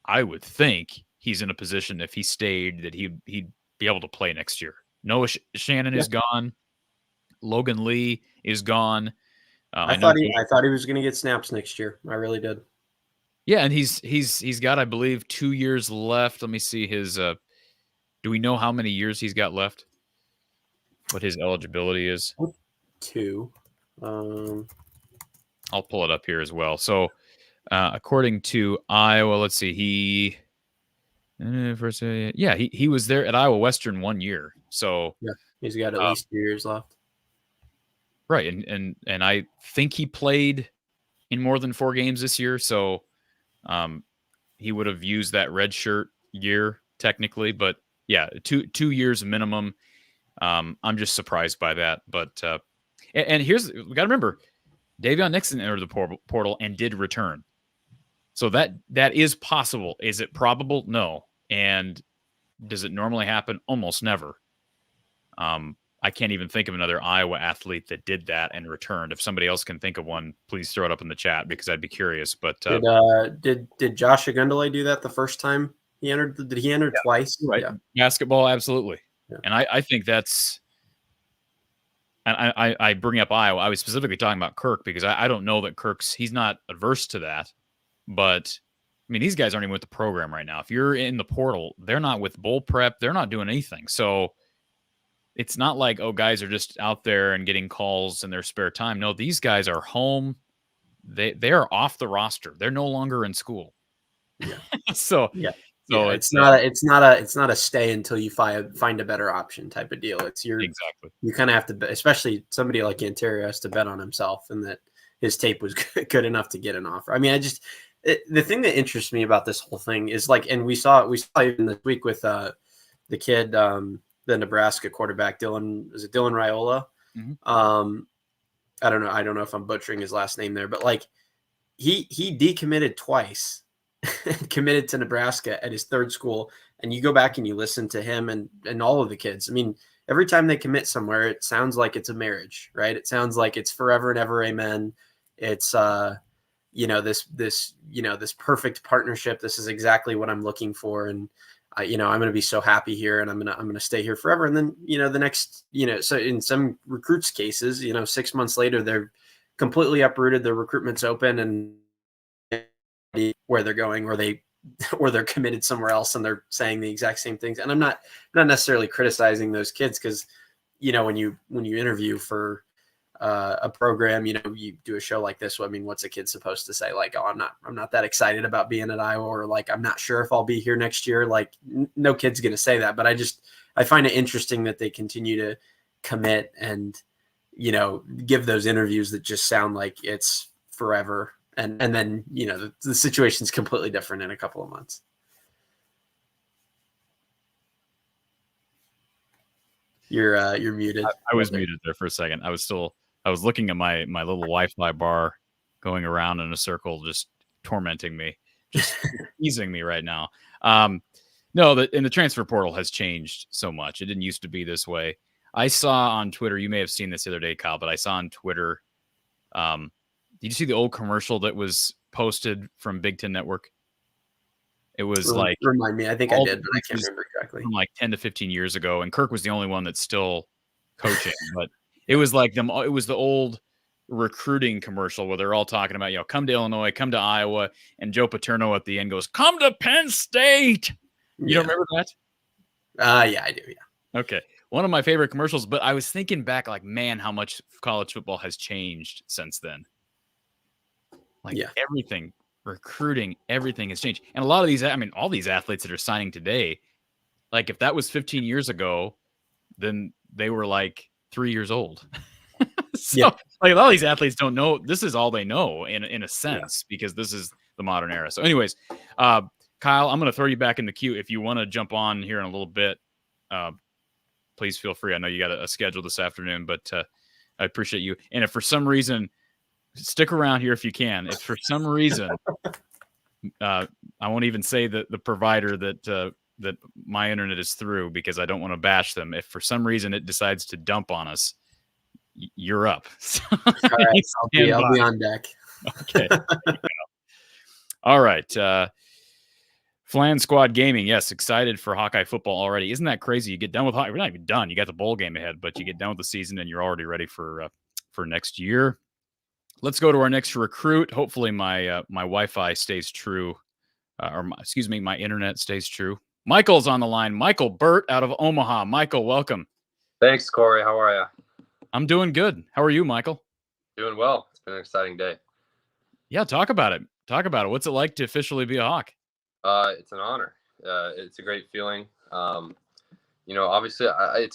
I would think he's in a position, if he stayed, that he'd be able to play next year. Noah Shannon is gone. Logan Lee is gone. I thought he was going to get snaps next year. I really did. Yeah, and he's got, I believe, 2 years left. Let me see his. Do we know how many years he's got left? What his eligibility is? 2. I'll pull it up here as well. So, according to Iowa, let's see, he was there at Iowa Western 1 year. So yeah, he's got at least 2 years left. Right, and I think he played in more than 4 games this year. So, he would have used that red shirt year technically, but yeah, 2 years minimum. I'm just surprised by that. But and here's, we got to remember, Davion Nixon entered the portal and did return. So that is possible. Is it probable? No. And does it normally happen? Almost never. I can't even think of another Iowa athlete that did that and returned. If somebody else can think of one, please throw it up in the chat because I'd be curious. But did Josh Janowski do that the first time he entered? Did he enter twice? Right. Yeah. Basketball, absolutely. Yeah. And I think that's. And I bring up Iowa. I was specifically talking about Kirk because I don't know that he's not adverse to that. But, I mean, these guys aren't even with the program right now. If you're in the portal, they're not with bowl prep. They're not doing anything. So it's not like, guys are just out there and getting calls in their spare time. No, these guys are home. They are off the roster. They're no longer in school. Yeah. So it's not a stay until you find a better option type of deal. It's exactly. You kind of have to, especially somebody like Ontario has to bet on himself and that his tape was good enough to get an offer. I mean, the thing that interests me about this whole thing is like, and we saw even this week with the kid, the Nebraska quarterback, Dylan Raiola? Mm-hmm. I don't know if I'm butchering his last name there, but like he decommitted twice and committed to Nebraska at his third school. And you go back and you listen to him and all of the kids. I mean, every time they commit somewhere, it sounds like it's a marriage, right? It sounds like it's forever and ever, amen. It's this perfect partnership. This is exactly what I'm looking for. And I'm going to be so happy here and I'm going to stay here forever. And then, the next, so in some recruits cases, 6 months later, they're completely uprooted. Their recruitment's open and where they're going, or they're committed somewhere else and they're saying the exact same things. And I'm not necessarily criticizing those kids because, when you interview for a program, you do a show like this. I mean, what's a kid supposed to say? Like, I'm not that excited about being at Iowa, or like, I'm not sure if I'll be here next year. Like, no kid's going to say that, but I find it interesting that they continue to commit and, give those interviews that just sound like it's forever. And then, the situation's completely different in a couple of months. You're muted. I was muted there for a second. I was looking at my little Wi-Fi bar going around in a circle, just tormenting me, just teasing me right now. No, the transfer portal has changed so much. It didn't used to be this way. I saw on Twitter, you may have seen this the other day, Kyle, but I saw on Twitter, did you see the old commercial that was posted from Big Ten Network? It was like, remind me. I think I did, but I can't remember exactly. From like 10 to 15 years ago, and Kirk was the only one that's still coaching. But it was like them. It was the old recruiting commercial where they're all talking about, come to Illinois, come to Iowa, and Joe Paterno at the end goes, "Come to Penn State." You don't remember that? Yeah, I do. Yeah. Okay. One of my favorite commercials. But I was thinking back, like, man, how much college football has changed since then. Like everything. Recruiting, everything has changed. And a lot of these, all these athletes that are signing today, like if that was 15 years ago, then they were like 3 years old. Like a lot of these athletes don't know. This is all they know in a sense, because this is the modern era. So anyways, Kyle, I'm going to throw you back in the queue. If you want to jump on here in a little bit, please feel free. I know you got a schedule this afternoon, but I appreciate you. And if for some reason, stick around here if you can. If for some reason, I won't even say the provider that my internet is through, because I don't want to bash them. If for some reason it decides to dump on us, you're up. All right, I'll be on deck. Okay. All right. Flan Squad Gaming. Yes, excited for Hawkeye football already. Isn't that crazy? You get done with Hawkeye. We're not even done. You got the bowl game ahead, but you get done with the season and you're already ready for next year. Let's go to our next recruit. Hopefully my Wi-Fi stays true, my internet stays true. Michael's on the line. Michael Bert out of Omaha. Michael, welcome. Thanks, Corey. How are you? I'm doing good. How are you, Michael? Doing well. It's been an exciting day. Yeah, talk about it. What's it like to officially be a Hawk? It's an honor. It's a great feeling. Obviously,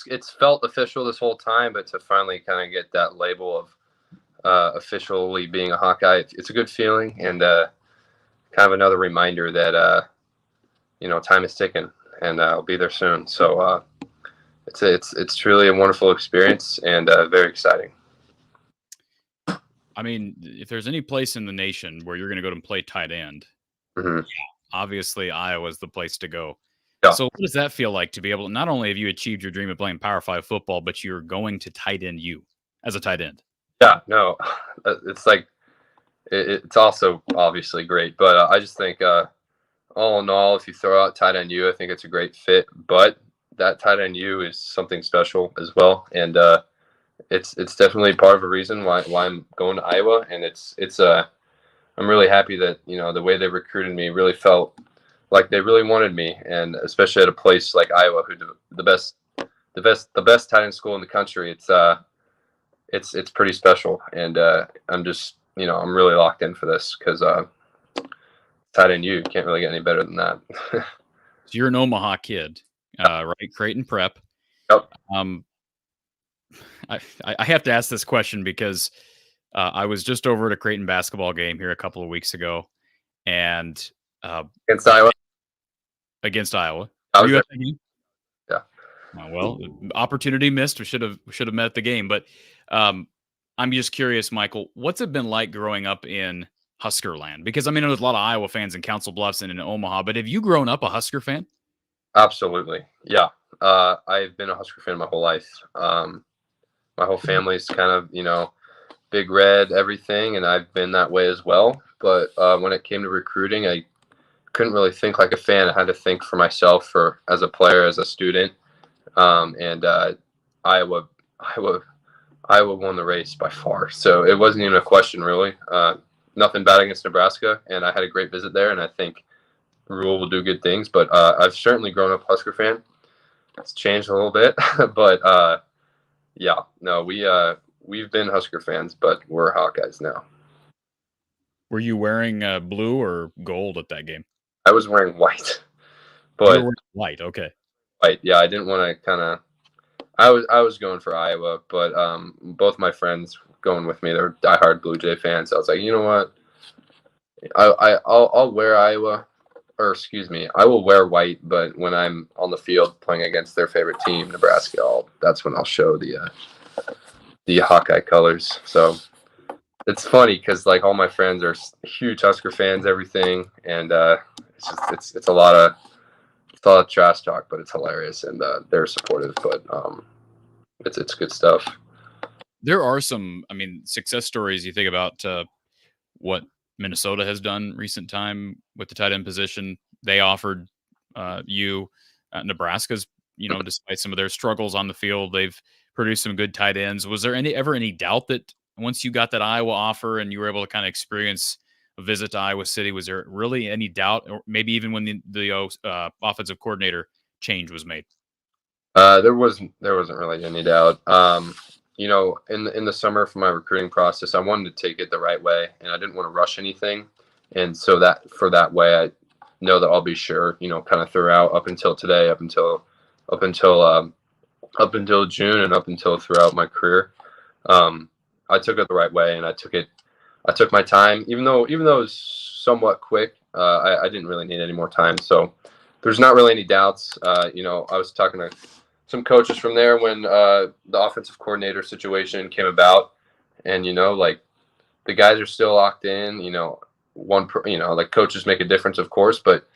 it's felt official this whole time, but to finally kind of get that label of officially being a Hawkeye, it's a good feeling, and kind of another reminder that time is ticking, and I'll be there soon. So it's truly a wonderful experience and very exciting. I mean, if there's any place in the nation where you're going to go and play tight end, Mhm. Obviously Iowa's the place to go. Yeah. So what does that feel like to be able to, not only have you achieved your dream of playing Power 5 football, but you're going to tight end U as a tight end? Yeah, no, it's like it's also obviously great, but I just think all in all, if you throw out tight end U, I think it's a great fit. But that tight end U is something special as well, and it's definitely part of a reason why I'm going to Iowa, and I'm really happy that the way they recruited me really felt like they really wanted me, and especially at a place like Iowa, who the best tight end school in the country. It's pretty special, and I'm just I'm really locked in for this because tight end U can't really get any better than that. So you're an Omaha kid, right? Creighton Prep. Yep. I have to ask this question because I was just over at a Creighton basketball game here a couple of weeks ago, and Against Iowa. Against Iowa. I Were was you there. at the game? Yeah. Oh, well, opportunity missed. We should have met at the game. But I'm just curious, Michael, what's it been like growing up in Husker land? Because I mean, there's a lot of Iowa fans in Council Bluffs and in Omaha, but have you grown up a Husker fan? Absolutely, yeah. I've been a Husker fan my whole life. My whole family's kind of Big Red, everything, and I've been that way as well. But when it came to recruiting, I couldn't really think like a fan. I had to think for myself, as a player, as a student. And Iowa won the race by far, so it wasn't even a question really. Nothing bad against Nebraska, and I had a great visit there, and I think Rule will do good things. But I've certainly grown up Husker fan. It's changed a little bit, but yeah, no, we've been Husker fans, but we're Hawkeyes now. Were you wearing blue or gold at that game? I was wearing white, You were but wearing white. Okay. white. Yeah, I didn't want to kind of. I was going for Iowa, but both my friends going with me, they're diehard Blue Jay fans. So I was like, you know what? I'll wear Iowa, or excuse me, I will wear white, but when I'm on the field playing against their favorite team, Nebraska, that's when I'll show the Hawkeye colors. So it's funny because like all my friends are huge Husker fans, everything, and it's a lot of trash talk, but it's hilarious, and they're supportive. But it's good stuff. There are some, I mean, success stories. You think about what Minnesota has done recent time with the tight end position. They offered Nebraska's, despite some of their struggles on the field, they've produced some good tight ends. Was there ever any doubt that once you got that Iowa offer and you were able to kind of experience a visit to Iowa City, was there really any doubt, or maybe even when the offensive coordinator change was made? There wasn't really any doubt. In the summer for my recruiting process, I wanted to take it the right way, and I didn't want to rush anything. And so that way, I know that I'll be sure, kind of throughout up until today, up until June, and up until throughout my career. I took it the right way, and I took my time, even though it was somewhat quick. I didn't really need any more time, so there's not really any doubts. I was talking to some coaches from there when the offensive coordinator situation came about, and like the guys are still locked in. Like coaches make a difference, of course, but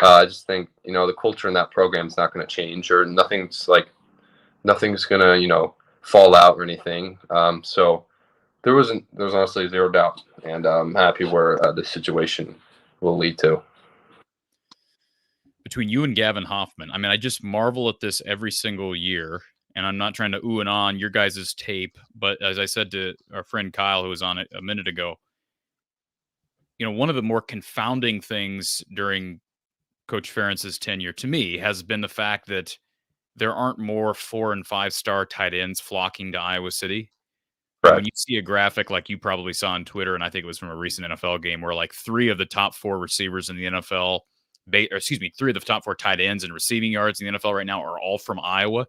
I just think the culture in that program is not going to change, or nothing's going to fall out or anything. So there was honestly zero doubt, and I'm happy where the situation will lead to. Between you and Gavin Hoffman, I mean, I just marvel at this every single year, and I'm not trying to ooh and on your guys' tape, but as I said to our friend Kyle, who was on it a minute ago, one of the more confounding things during Coach Ferentz's tenure to me has been the fact that there aren't more 4- and 5-star tight ends flocking to Iowa City. Right. When you see a graphic like you probably saw on Twitter, and I think it was from a recent NFL game, where like 3 of the top 4 receivers in the NFL, 3 of the top 4 tight ends and receiving yards in the NFL right now are all from Iowa.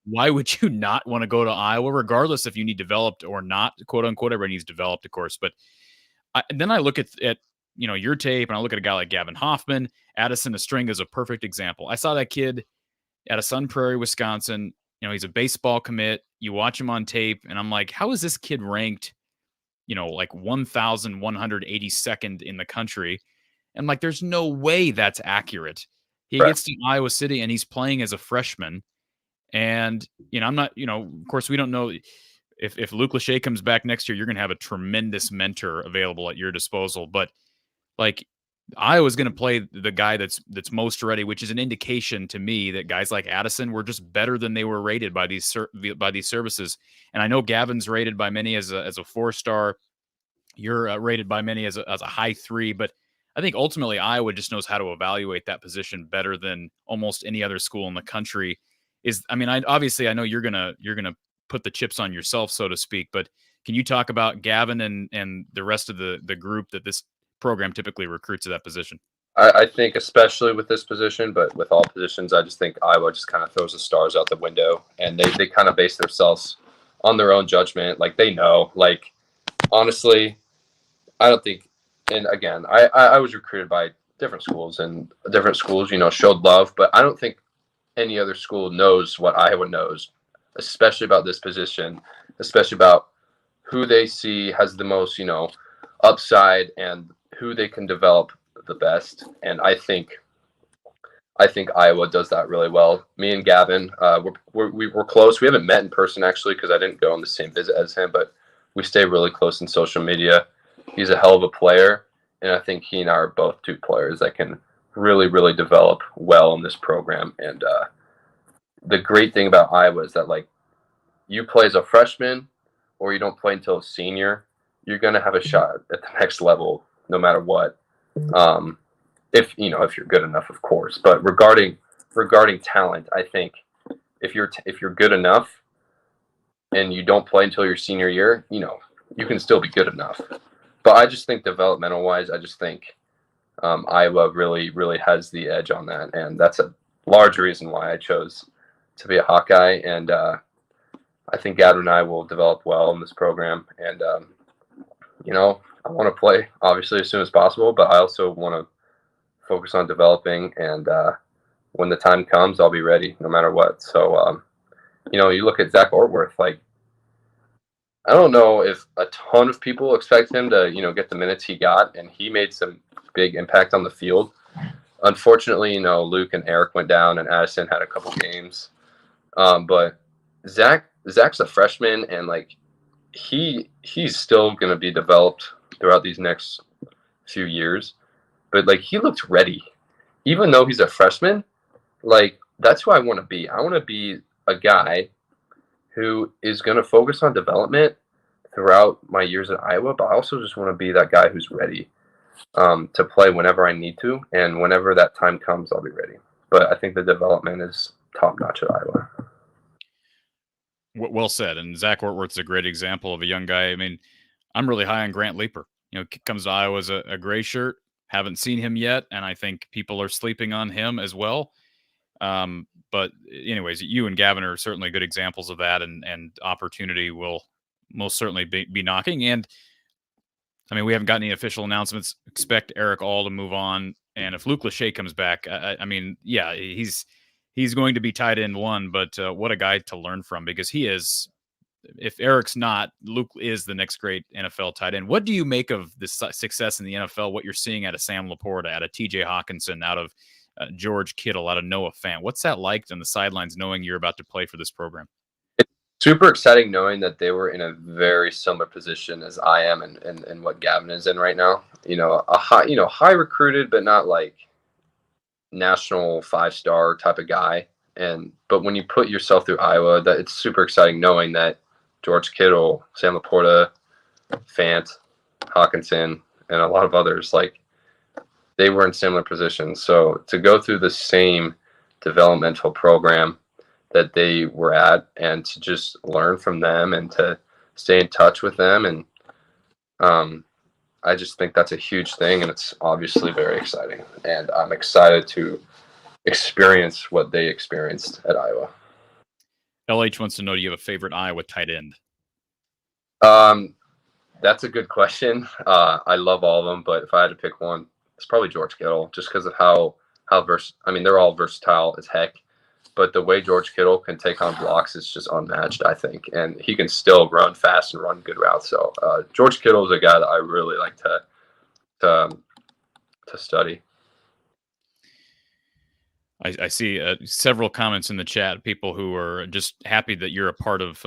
Why would you not want to go to Iowa, regardless if you need developed or not, quote unquote? Everybody needs developed, of course. But then I look at your tape, and I look at a guy like Gavin Hoffman. Addison Estringa is a perfect example. I saw that kid at a Sun Prairie, Wisconsin. He's a baseball commit. You watch him on tape, and I'm like, how is this kid ranked, like 1,182nd in the country? And like, there's no way that's accurate. He Right. gets to Iowa City and he's playing as a freshman. And, I'm not, of course, we don't know if Luke Lachey comes back next year, you're going to have a tremendous mentor available at your disposal. But like, Iowa's going to play the guy that's most ready, which is an indication to me that guys like Addison were just better than they were rated by these services. And I know Gavin's rated by many as a 4-star. You're rated by many as a high 3, but I think ultimately Iowa just knows how to evaluate that position better than almost any other school in the country. I know you're gonna put the chips on yourself, so to speak, but can you talk about Gavin and the rest of the group that this program typically recruits to that position? I think especially with this position, but with all positions, I just think Iowa just kind of throws the stars out the window, and they kind of base themselves on their own judgment. Like, they know, like, honestly, I don't think, and again, I was recruited by different schools, and different schools, showed love, but I don't think any other school knows what Iowa knows, especially about this position, especially about who they see has the most, upside and who they can develop the best. And I think Iowa does that really well. Me and Gavin, we're close. We haven't met in person actually, because I didn't go on the same visit as him, but we stay really close in social media. He's a hell of a player, and I think he and I are both two players that can really, really develop well in this program. And the great thing about Iowa is that, like, you play as a freshman or you don't play until a senior, you're going to have a shot at the next level no matter what. If you're good enough, of course. But regarding talent, I think if you're good enough and you don't play until your senior year, you can still be good enough. But I just think developmental wise, I just think Iowa really, really has the edge on that. And that's a large reason why I chose to be a Hawkeye. And I think Gavin and I will develop well in this program. And, I want to play obviously as soon as possible, but I also want to focus on developing. And when the time comes, I'll be ready no matter what. So, you look at Zach Ortworth, like, I don't know if a ton of people expect him to, get the minutes he got, and he made some big impact on the field. Unfortunately, Luke and Eric went down, and Addison had a couple games. But Zach's a freshman, and like he's still going to be developed throughout these next few years. But like, he looked ready, even though he's a freshman. Like, that's who I want to be. I want to be a guy who is going to focus on development throughout my years at Iowa, but I also just want to be that guy who's ready to play whenever I need to, and whenever that time comes, I'll be ready. But I think the development is top-notch at Iowa. Well said. And Zach Ortworth's a great example of a young guy. I mean, I'm really high on Grant Leaper. Comes to Iowa as a gray shirt. Haven't seen him yet, and I think people are sleeping on him as well. But anyways, you and Gavin are certainly good examples of that, and opportunity will most certainly be knocking. And I mean, we haven't got any official announcements. Expect Eric All to move on. And if Luke Lachey comes back, I mean, yeah, he's going to be tight end 1, but what a guy to learn from, because he is, if Eric's not, Luke is the next great NFL tight end. What do you make of this success in the NFL, what you're seeing out of Sam Laporta, out of TJ Hawkinson, out of George Kittle, out of Noah Fant? What's that like on the sidelines, knowing you're about to play for this program? It's super exciting knowing that they were in a very similar position as I am and what Gavin is in right now. High recruited, but not like national 5-star type of guy. But when you put yourself through Iowa, that it's super exciting knowing that George Kittle, Sam Laporta, Fant, Hawkinson, and a lot of others, like, they were in similar positions. So to go through the same developmental program that they were at, and to just learn from them and to stay in touch with them, and I just think that's a huge thing, and it's obviously very exciting. And I'm excited to experience what they experienced at Iowa. LH wants to know, do you have a favorite Iowa tight end? That's a good question. I love all of them, but if I had to pick one, it's probably George Kittle, just because of how they're all versatile as heck, but the way George Kittle can take on blocks is just unmatched, I think, and he can still run fast and run good routes. So George Kittle is a guy that I really like study. I see several comments in the chat. People who are just happy that you're a part of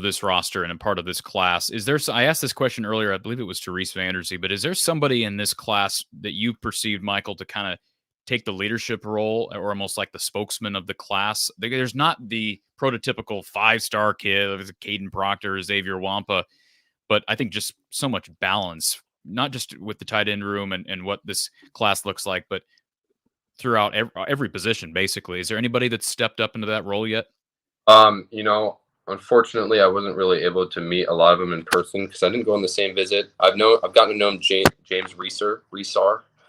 this roster and a part of this class. Is there? I asked this question earlier. I believe it was to Reese Vanders, but is there somebody in this class that you perceived, Michael, to kind of take the leadership role, or almost like the spokesman of the class? There's not the prototypical 5-star kid, there's Caden Proctor, Xavier Wampa, but I think just so much balance, not just with the tight end room and what this class looks like, but throughout every position, basically. Is there anybody that's stepped up into that role yet? Unfortunately, I wasn't really able to meet a lot of them in person because I didn't go on the same visit. I've gotten to know James Reesar,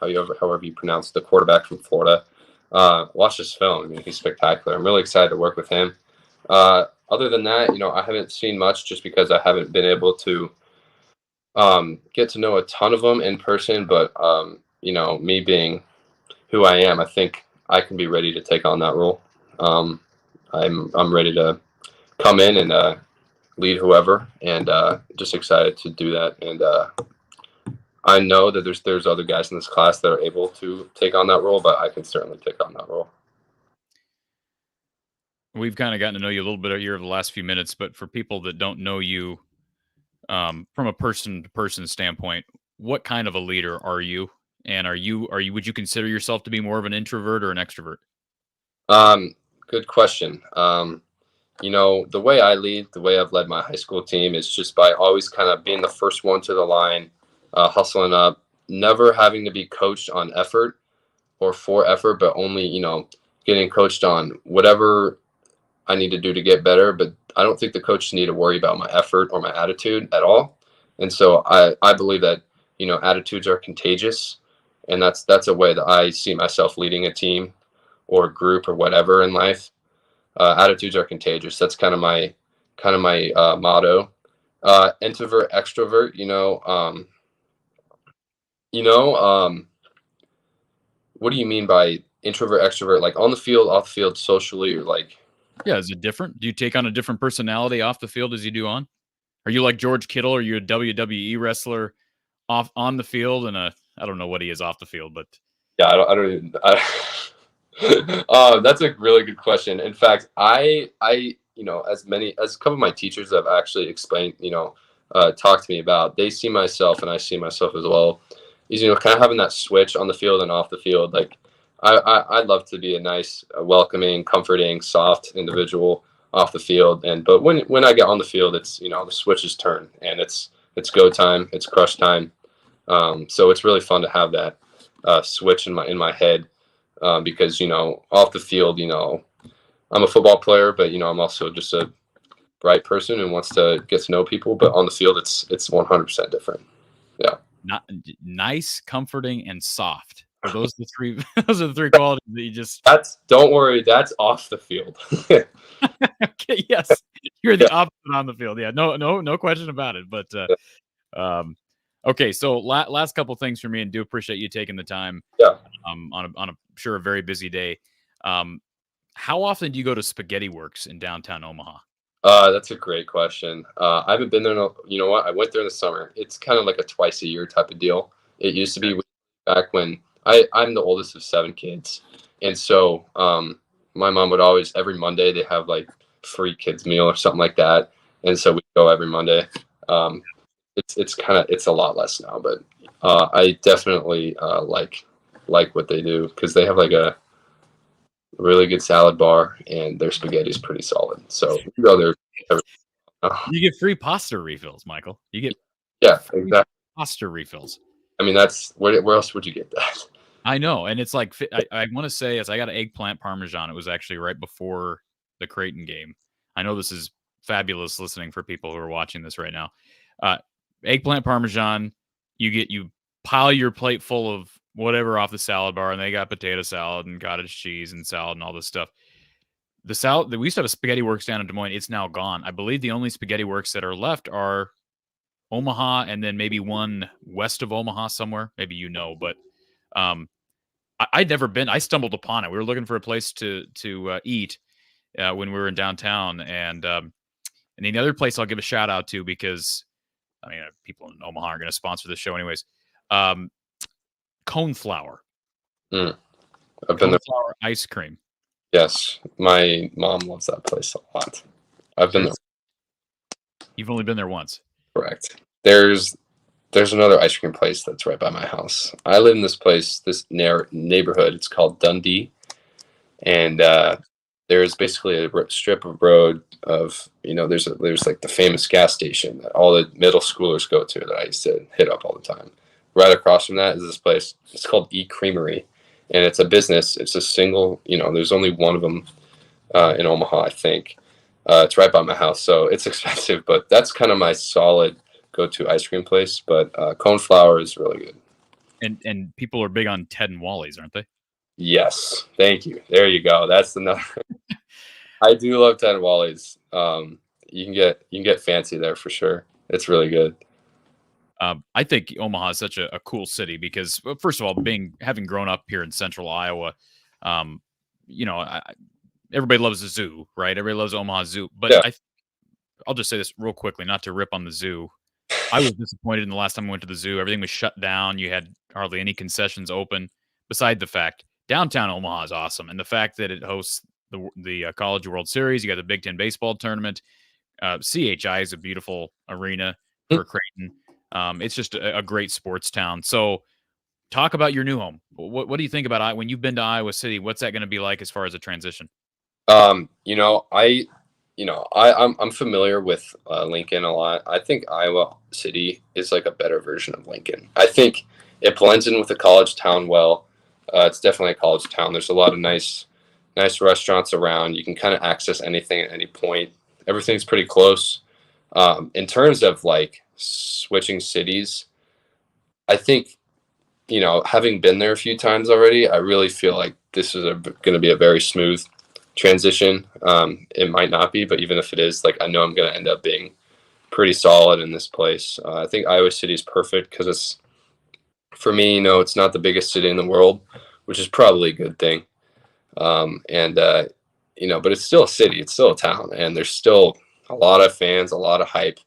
however you pronounce the quarterback from Florida. Watch this film. I mean, he's spectacular. I'm really excited to work with him. Other than that, I haven't seen much just because I haven't been able to get to know a ton of them in person. But me being who I am, I think I can be ready to take on that role. I'm ready to come in and lead whoever, and just excited to do that. And I know that there's other guys in this class that are able to take on that role, but I can certainly take on that role. We've kind of gotten to know you a little bit here over the last few minutes, but for people that don't know you from a person-to-person standpoint, what kind of a leader are you? And would you consider yourself to be more of an introvert or an extrovert? Good question. The way I lead, the way I've led my high school team is just by always kind of being the first one to the line, hustling up, never having to be coached on effort or for effort, but only, getting coached on whatever I need to do to get better. But I don't think the coaches need to worry about my effort or my attitude at all. And so I believe that, attitudes are contagious. And that's a way that I see myself leading a team or a group or whatever in life. Attitudes are contagious. That's kind of my motto. Introvert, extrovert. What do you mean by introvert, extrovert? Like on the field, off the field, socially, or like? Yeah, is it different? Do you take on a different personality off the field as you do on? Are you like George Kittle? Are you a WWE wrestler on the field, and I don't know what he is off the field, but yeah, I don't even. That's a really good question. In fact, I as a couple of my teachers have actually explained, talked to me about, they see myself and I see myself as well, is, kind of having that switch on the field and off the field. Like I'd love to be a nice, welcoming, comforting, soft individual off the field. But when I get on the field, it's, the switch is turned and it's go time, it's crush time. So it's really fun to have that switch in my head. Because, off the field, I'm a football player, but, I'm also just a bright person and wants to get to know people. But on the field, it's 100% different. Yeah. Not nice, comforting, and soft. Are those the three? Those are the three qualities that you just. Don't worry, that's off the field. Okay. Yes, you're the opposite on the field. Yeah. No question about it. But okay. So last couple things for me, and do appreciate you taking the time. Yeah. On a sure a very busy day. How often do you go to Spaghetti Works in downtown Omaha? That's a great question. I haven't been there. You know what? I went there in the summer. It's kind of like a twice a year type of deal. It used to be back when I'm the oldest of 7 kids. And so my mom would always, every Monday, they have like free kids meal or something like that. And so we go every Monday. It's a lot less now, but I definitely like what they do because they have like a really good salad bar and their spaghetti is pretty solid. So you go there. You get free pasta refills, Michael. You get exactly pasta refills. I mean, that's where else would you get that? I know, and it's like I want to say, as I got an eggplant parmesan, it was actually right before the Creighton game. I know this is fabulous listening for people who are watching this right now. Eggplant parmesan, you pile your plate full of whatever off the salad bar, and they got potato salad and cottage cheese and salad and all this stuff. The salad, we used to have a Spaghetti Works down in Des Moines. It's now gone. I believe the only Spaghetti Works that are left are Omaha and then maybe one west of Omaha somewhere. Maybe but I'd never been. I stumbled upon it. We were looking for a place to eat when we were in downtown, and the other place I'll give a shout out to because people in Omaha are going to sponsor this show anyways. Cone flour. I've been there. Flour ice cream. Yes, my mom loves that place a lot. I've been there. You've only been there once. Correct. There's another ice cream place that's right by my house. I live in this place, this neighborhood. It's called Dundee, and there's basically a strip of road of, there's like the famous gas station that all the middle schoolers go to that I used to hit up all the time. Right across from that is this place. It's called E Creamery, and it's a business. It's a single, there's only one of them in Omaha, I think. It's right by my house, so it's expensive, but that's kind of my solid go-to ice cream place. But cone flour is really good. And people are big on Ted and Wally's, aren't they? Yes, thank you. There you go. That's another. I do love Ted and Wally's. You can get fancy there for sure. It's really good. I think Omaha is such a cool city because, first of all, having grown up here in central Iowa, everybody loves the zoo, right? Everybody loves Omaha Zoo. But yeah. I'll just say this real quickly, not to rip on the zoo. I was disappointed in the last time I went to the zoo. Everything was shut down. You had hardly any concessions open. Beside the fact, downtown Omaha is awesome. And the fact that it hosts the College World Series, you got the Big Ten baseball tournament. CHI is a beautiful arena for Creighton. It's just a great sports town. So talk about your new home. What do you think about when you've been to Iowa City? What's that going to be like as far as a transition? I'm familiar with Lincoln a lot. I think Iowa City is like a better version of Lincoln. I think it blends in with the college town well. It's definitely a college town. There's a lot of nice restaurants around. You can kind of access anything at any point. Everything's pretty close. In terms of like switching cities, I think, having been there a few times already, I really feel like this is going to be a very smooth transition. It might not be, but even if it is, like, I know I'm going to end up being pretty solid in this place. I think Iowa City is perfect because it's, for me, it's not the biggest city in the world, which is probably a good thing. But it's still a city, it's still a town, and there's still a lot of fans, a lot of hype.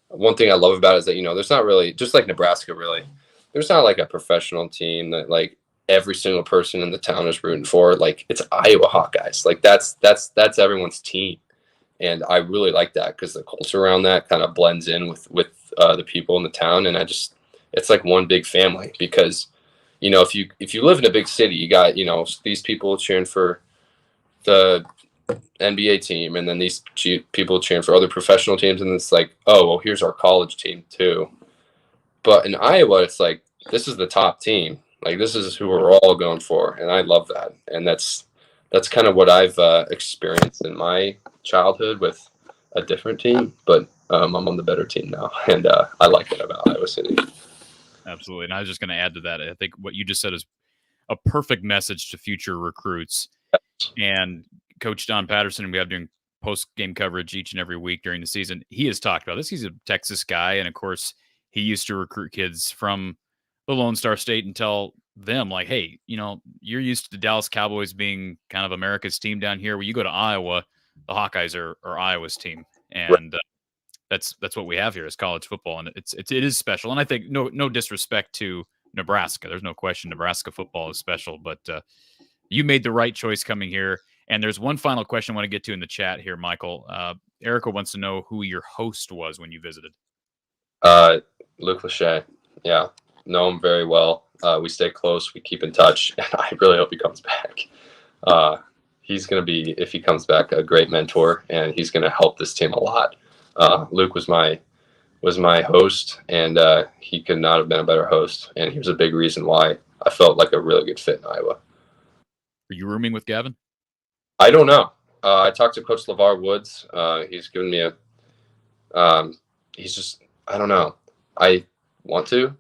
One thing I love about it is that, there's not really, just like Nebraska, really, there's not like a professional team that like every single person in the town is rooting for. Like, it's Iowa Hawkeyes. Like that's everyone's team. And I really like that because the culture around that kind of blends in with the people in the town. And it's like one big family because, if you live in a big city, you got, these people cheering for the NBA team, and then these people cheering for other professional teams. And it's like, oh, well, here's our college team too. But in Iowa, it's like, this is the top team. Like, this is who we're all going for. And I love that. And that's kind of what I've experienced in my childhood with a different team. But I'm on the better team now. And I like it about Iowa City. Absolutely. And I was just going to add to that. I think what you just said is a perfect message to future recruits. And Coach Don Patterson, we have doing post-game coverage each and every week during the season. He has talked about this. He's a Texas guy. And, of course, he used to recruit kids from the Lone Star State and tell them, like, hey, you're used to the Dallas Cowboys being kind of America's team down here. When you go to Iowa, the Hawkeyes are Iowa's team. And that's what we have here is college football. And it is special. And I think no disrespect to Nebraska. There's no question Nebraska football is special. But you made the right choice coming here. And there's one final question I want to get to in the chat here, Michael. Erica wants to know who your host was when you visited. Luke Lachey. Yeah. Know him very well. We stay close. We keep in touch. And I really hope he comes back. He's going to be, if he comes back, a great mentor, and he's going to help this team a lot. Luke was my host, and he could not have been a better host. And he was a big reason why I felt like a really good fit in Iowa. Are you rooming with Gavin? I don't know. I talked to Coach LeVar Woods. He's given me I don't know. I want to.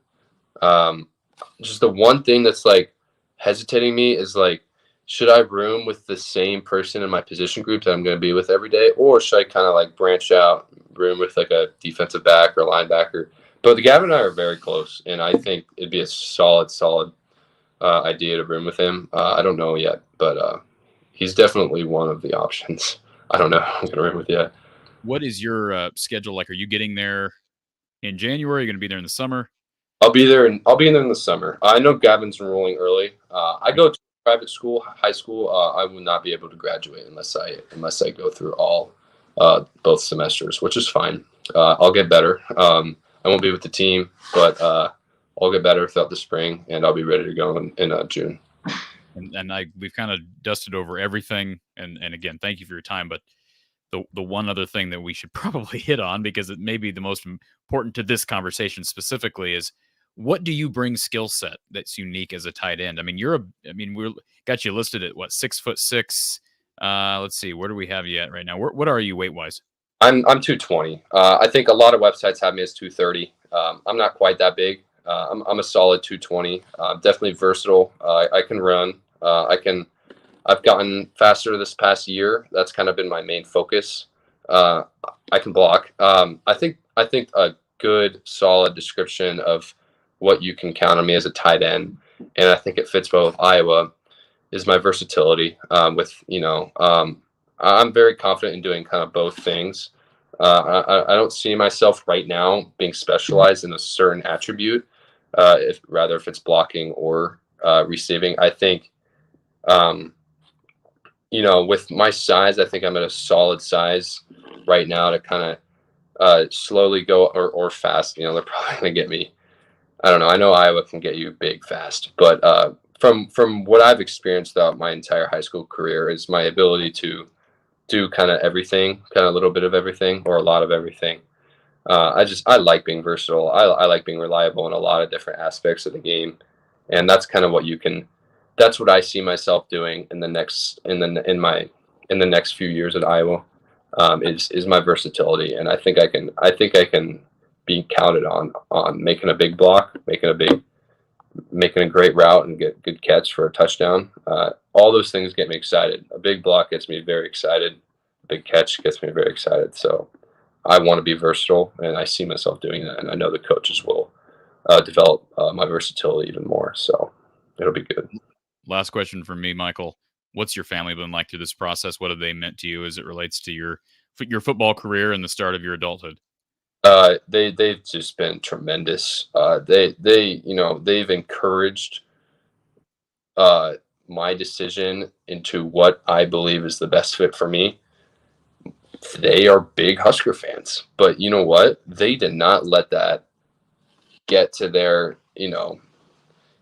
Just the one thing that's like hesitating me is like, should I room with the same person in my position group that I'm going to be with every day, or should I kind of like branch out, room with like a defensive back or linebacker? But Gavin and I are very close, and I think it'd be a solid idea to room with him. I don't know yet, but he's definitely one of the options. I don't know who I'm going to room with yet. What is your schedule like? Are you getting there in January? Are you going to be there in the summer? I'll be there, and I'll be in there in the summer. I know Gavin's enrolling early. I go to private school, high school. I will not be able to graduate unless I go through all both semesters, which is fine. I'll get better. I won't be with the team, but I'll get better throughout the spring, and I'll be ready to go in June. And we've kind of dusted over everything. And again, thank you for your time. But the one other thing that we should probably hit on, because it may be the most important to this conversation specifically, is what do you bring skill set that's unique as a tight end? I mean, we're got you listed at what, 6'6". Let's see, where do we have you at right now? What are you weight wise? I'm 220. I think a lot of websites have me as 230. I'm not quite that big. I'm a solid 220. Definitely versatile. I can run. I've gotten faster this past year. That's kind of been my main focus. I can block. I think a good solid description of what you can count on me as a tight end, and I think it fits well with Iowa, is my versatility. I'm very confident in doing kind of both things. I don't see myself right now being specialized in a certain attribute, if it's blocking or receiving. I think, with my size, I think I'm at a solid size right now to kind of slowly go or fast. They're probably going to get me. I don't know. I know Iowa can get you big fast, but from what I've experienced throughout my entire high school career is my ability to do kind of everything, kind of a little bit of everything or a lot of everything. I like being versatile. I like being reliable in a lot of different aspects of the game, and that's kind of that's what I see myself doing in the next few years at Iowa, is my versatility, and I think I can be counted on making a big block, making a great route, and get good catch for a touchdown. All those things get me excited. A big block gets me very excited. A big catch gets me very excited. So I want to be versatile, and I see myself doing that, and I know the coaches will develop my versatility even more. So it'll be good. Last question from me, Michael. What's your family been like through this process? What have they meant to you as it relates to your football career and the start of your adulthood? They've just been tremendous. They've encouraged my decision into what I believe is the best fit for me. They are big Husker fans, but you know what? They did not let that get to their,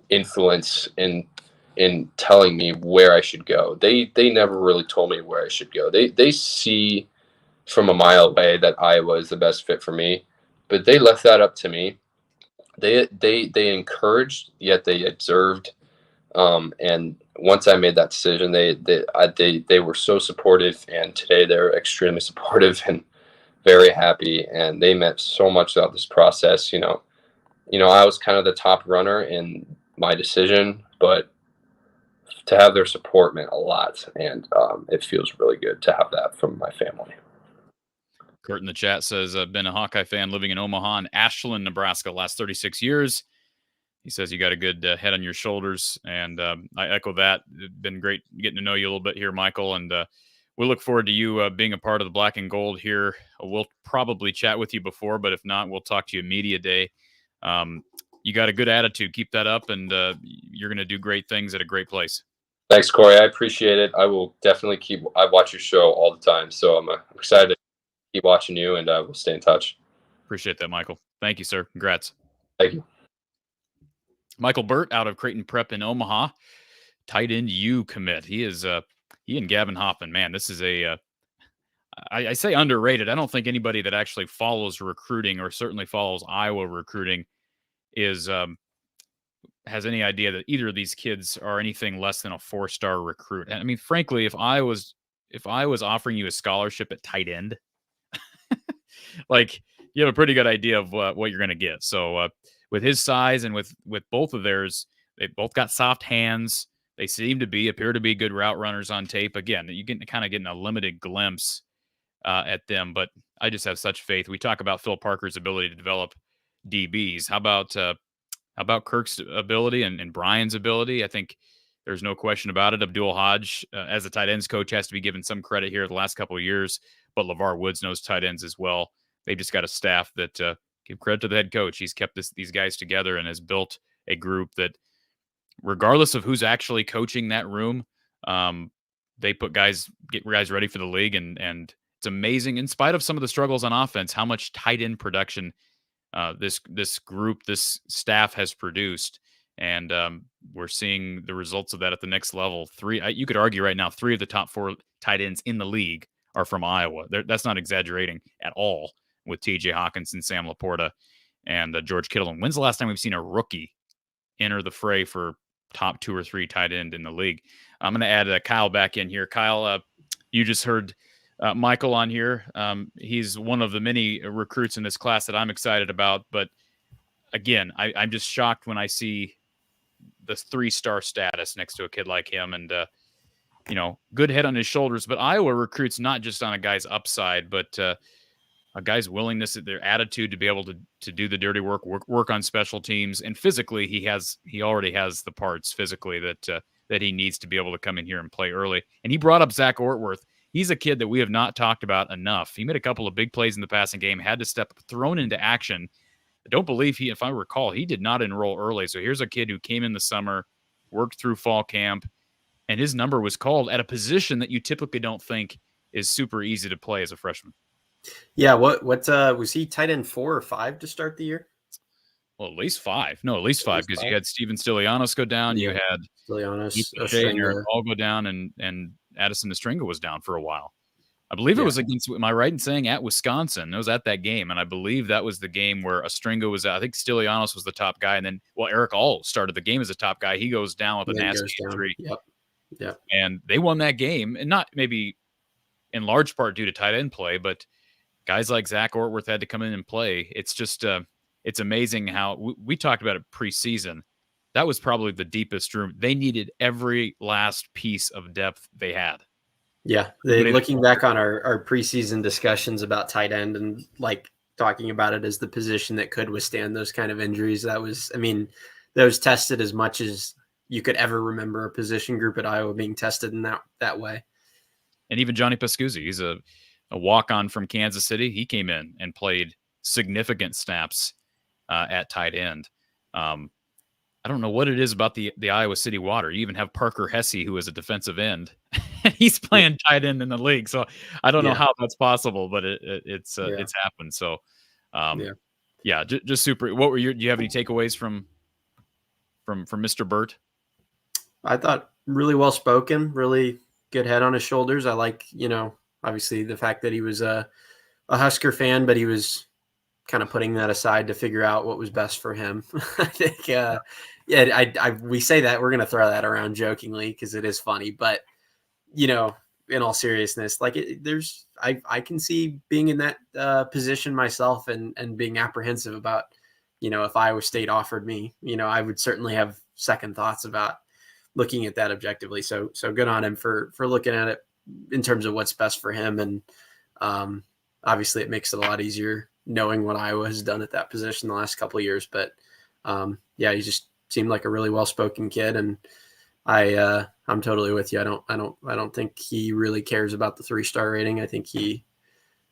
influence in telling me where I should go. They never really told me where I should go. They see from a mile away that Iowa is the best fit for me, but they left that up to me. They encouraged, yet they observed. And once I made that decision, they were so supportive, and today they're extremely supportive and very happy. And they meant so much throughout this process. I was kind of the top runner in my decision, but to have their support meant a lot, and it feels really good to have that from my family. Kurt in the chat says, I've been a Hawkeye fan living in Omaha and Ashland, Nebraska, the last 36 years. He says you got a good head on your shoulders, and I echo that. It's been great getting to know you a little bit here, Michael, and we look forward to you being a part of the Black and Gold here. We'll probably chat with you before, but if not, we'll talk to you media day. You got a good attitude. Keep that up, and you're going to do great things at a great place. Thanks, Corey. I appreciate it. I will definitely I watch your show all the time, so I'm excited to keep watching you, and we'll stay in touch. Appreciate that, Michael. Thank you, sir. Congrats. Thank you. Michael Bert out of Creighton Prep in Omaha, tight end U commit. He and Gavin Hoffman, man, this is I say underrated. I don't think anybody that actually follows recruiting, or certainly follows Iowa recruiting, has any idea that either of these kids are anything less than a 4-star recruit. And I mean, frankly, if I was offering you a scholarship at tight end, like, you have a pretty good idea of what you're going to get. So with his size and with both of theirs, they both got soft hands. They appear to be good route runners on tape. Again, you get kind of getting a limited glimpse at them, but I just have such faith. We talk about Phil Parker's ability to develop DBs. How about Kirk's ability and Brian's ability? I think there's no question about it. Abdul Hodge, as a tight ends coach, has to be given some credit here the last couple of years, but LeVar Woods knows tight ends as well. They've just got a staff that give credit to the head coach. He's kept these guys together and has built a group that, regardless of who's actually coaching that room, they get guys ready for the league. And it's amazing, in spite of some of the struggles on offense, how much tight end production this group, this staff has produced. And we're seeing the results of that at the next level. You could argue right now, 3 of the top 4 tight ends in the league are from Iowa. That's not exaggerating at all, with TJ Hawkinson, Sam Laporta, and George Kittle. And when's the last time we've seen a rookie enter the fray for top 2 or 3 tight end in the league? I'm going to add Kyle back in here. Kyle, you just heard Michael on here. He's one of the many recruits in this class that I'm excited about. But again, I'm just shocked when I see the 3-star status next to a kid like him, and good head on his shoulders. But Iowa recruits not just on a guy's upside, but a guy's willingness, their attitude to be able to do the dirty work on special teams, and physically he already has the parts physically that he needs to be able to come in here and play early. And he brought up Zach Ortworth. He's a kid that we have not talked about enough. He made a couple of big plays in the passing game, had to step thrown into action. I don't believe if I recall, he did not enroll early. So here's a kid who came in the summer, worked through fall camp, and his number was called at a position that you typically don't think is super easy to play as a freshman. Yeah. What was he, tight end 4 or 5 to start the year? Well, at least 5. No, at least 5, because you had Steven Stilianos go down. Yeah. You had Stilianos, and Eric all go down, and Addison Estringa was down for a while. I believe it was against, am I right in saying, at Wisconsin? It was at that game, and I believe that was the game where Estringa was out. I think Stilianos was the top guy, and then, Eric All started the game as a top guy. He goes down with a nasty injury. Yep. And they won that game, and not maybe in large part due to tight end play, but guys like Zach Ortworth had to come in and play. It's just it's amazing how we talked about it preseason. That was probably the deepest room. They needed every last piece of depth they had. Yeah. Looking back on our preseason discussions about tight end and talking about it as the position that could withstand those kind of injuries, that was tested as much as you could ever remember a position group at Iowa being tested in that way. And even Johnny Pascuzzi, he's a walk-on from Kansas City. He came in and played significant snaps at tight end. I don't know what it is about the Iowa City Water. You even have Parker Hesse, who is a defensive end. He's playing tight end in the league. So I don't know how that's possible, but it's happened. So just super. What were do you have any takeaways from Mr. Bert? I thought really well spoken, really good head on his shoulders. I like, obviously the fact that he was a Husker fan, but he was kind of putting that aside to figure out what was best for him. I think, we say that, we're going to throw that around jokingly because it is funny, but in all seriousness, I can see being in that position myself and being apprehensive about, if Iowa State offered me, I would certainly have second thoughts about looking at that objectively. So good on him for looking at it in terms of what's best for him. And obviously it makes it a lot easier knowing what Iowa has done at that position the last couple of years. But he just seemed like a really well-spoken kid. And I'm totally with you. I don't think he really cares about the 3-star rating. I think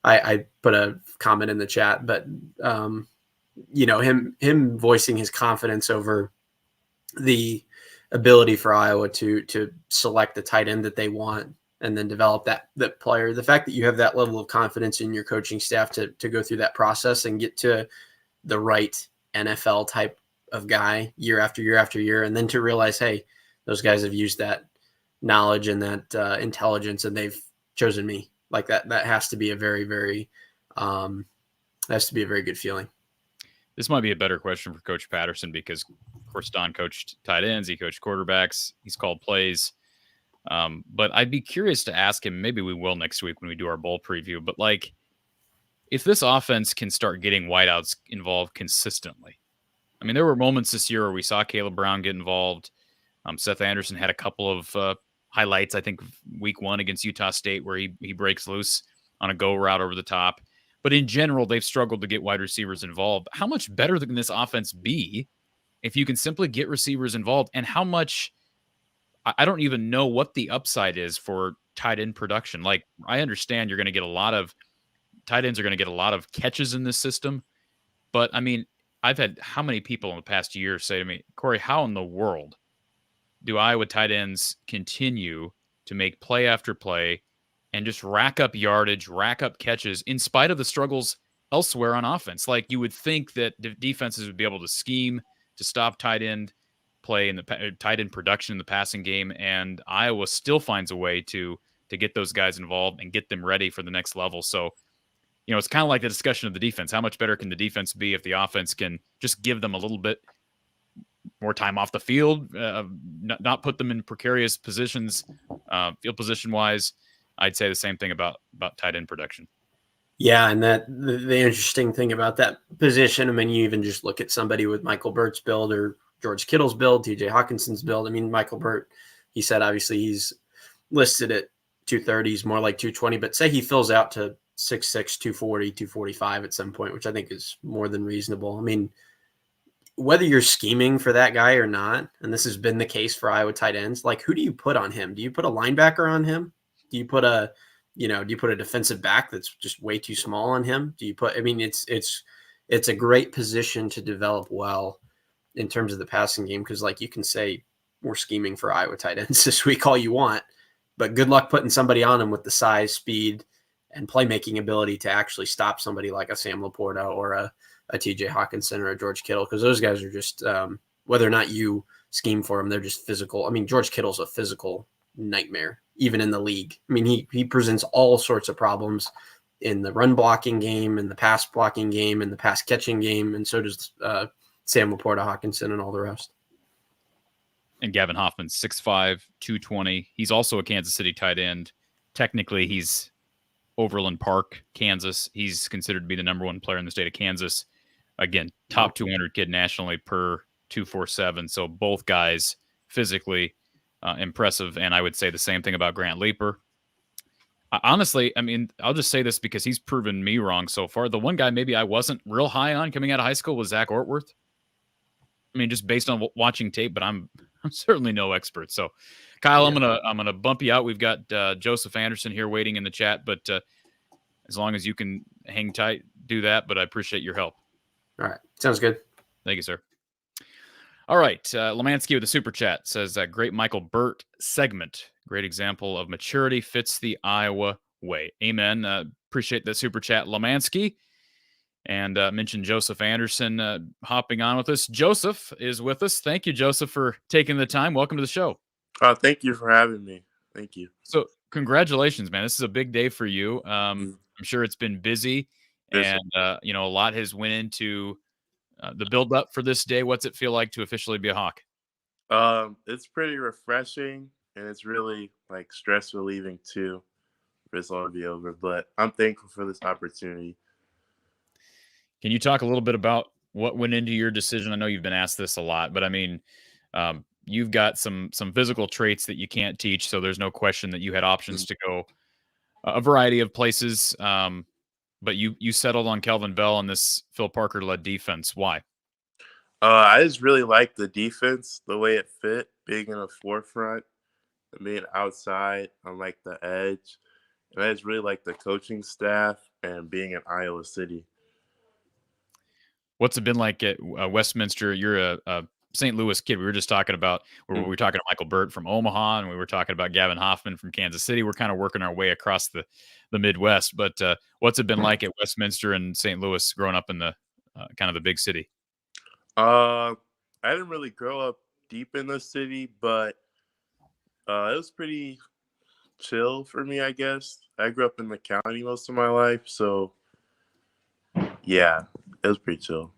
I put a comment in the chat, but him voicing his confidence over the ability for Iowa to select the tight end that they want and then develop that player. The fact that you have that level of confidence in your coaching staff to go through that process and get to the right NFL type of guy year after year after year, and then to realize, hey, those guys have used that knowledge and that intelligence, and they've chosen me. Like that has to be a very, very good feeling. This might be a better question for Coach Patterson because, of course, Don coached tight ends. He coached quarterbacks. He's called plays. But I'd be curious to ask him, maybe we will next week when we do our bowl preview, but if this offense can start getting wideouts involved consistently. I mean, there were moments this year where we saw Caleb Brown get involved. Seth Anderson had a couple of highlights, I think week 1 against Utah State, where he breaks loose on a go route over the top. But in general, they've struggled to get wide receivers involved. How much better can this offense be if you can simply get receivers involved? And how much, I don't even know what the upside is for tight end production. I understand you're going to get tight ends are going to get a lot of catches in this system. But I mean, I've had how many people in the past year say to me, Corey, how in the world do Iowa tight ends continue to make play after play and just rack up yardage, rack up catches in spite of the struggles elsewhere on offense? Like, you would think that defenses would be able to scheme to stop tight end play in the tight end production in the passing game, and Iowa still finds a way to get those guys involved and get them ready for the next level. So, it's kind of like the discussion of the defense. How much better can the defense be if the offense can just give them a little bit more time off the field, not put them in precarious positions, field position wise? I'd say the same thing about tight end production. Yeah, and that the interesting thing about that position, I mean, you even just look at somebody with Michael Bert's build or George Kittle's build, TJ Hawkinson's build. I mean, Michael Bert, he said obviously he's listed at 230, he's more like 220, but say he fills out to 6'6", 240, 245 at some point, which I think is more than reasonable. I mean, whether you're scheming for that guy or not, and this has been the case for Iowa tight ends, like, who do you put on him? Do you put a linebacker on him? Do you put a defensive back that's just way too small on him? It's a great position to develop well in terms of the passing game. Cause like, you can say we're scheming for Iowa tight ends this week all you want, but good luck putting somebody on them with the size, speed, and playmaking ability to actually stop somebody like a Sam Laporta or a TJ Hawkinson or a George Kittle. Cause those guys are just, whether or not you scheme for them, they're just physical. I mean, George Kittle's a physical nightmare, even in the league. I mean, he presents all sorts of problems in the run blocking game, in the pass blocking game, in the pass catching game, and so does Sam Laporta, Hawkinson, and all the rest. And Gavin Hoffman, 6'5", 220. He's also a Kansas City tight end. Technically, he's Overland Park, Kansas. He's considered to be the number one player in the state of Kansas. Again, top 200 kid nationally per 247. So both guys physically impressive, and I would say the same thing about Grant Leaper. Honestly, I mean, I'll just say this because he's proven me wrong so far. The one guy maybe I wasn't real high on coming out of high school was Zach Ortworth. I mean, just based on watching tape, but I'm certainly no expert. So, Kyle, yeah. I'm gonna bump you out. We've got Joseph Anderson here waiting in the chat, but as long as you can hang tight, do that. But I appreciate your help. All right, sounds good. Thank you, sir. All right, Lemansky with the super chat says great Michael Bert segment. Great example of maturity, fits the Iowa way. Amen. Appreciate the super chat, Lemansky. And mentioned Joseph Anderson hopping on with us. Joseph is with us. Thank you, Joseph, for taking the time. Welcome to the show. Thank you for having me. Thank you. So congratulations, man. This is a big day for you. I'm sure it's been busy, and a lot has went into the build up for this day. What's it feel like to officially be a Hawk? It's pretty refreshing, and it's really like stress relieving too for this all to be over. But I'm thankful for this opportunity. Can you talk a little bit about what went into your decision? I know you've been asked this a lot, but I mean, you've got some physical traits that you can't teach, so there's no question that you had options to go a variety of places. But you settled on Kelvin Bell and this Phil Parker-led defense. Why? I just really like the defense, the way it fit, being in the forefront and being outside on like the edge. And I just really like the coaching staff and being in Iowa City. What's it been like at Westminster? You're a St. Louis kid. We were just talking about, we were talking to Michael Bert from Omaha, and we were talking about Gavin Hoffman from Kansas City. We're kind of working our way across the Midwest. But what's it been like at Westminster and St. Louis growing up in the kind of the big city? I didn't really grow up deep in the city, but it was pretty chill for me, I guess. I grew up in the county most of my life, so yeah, it was pretty chill.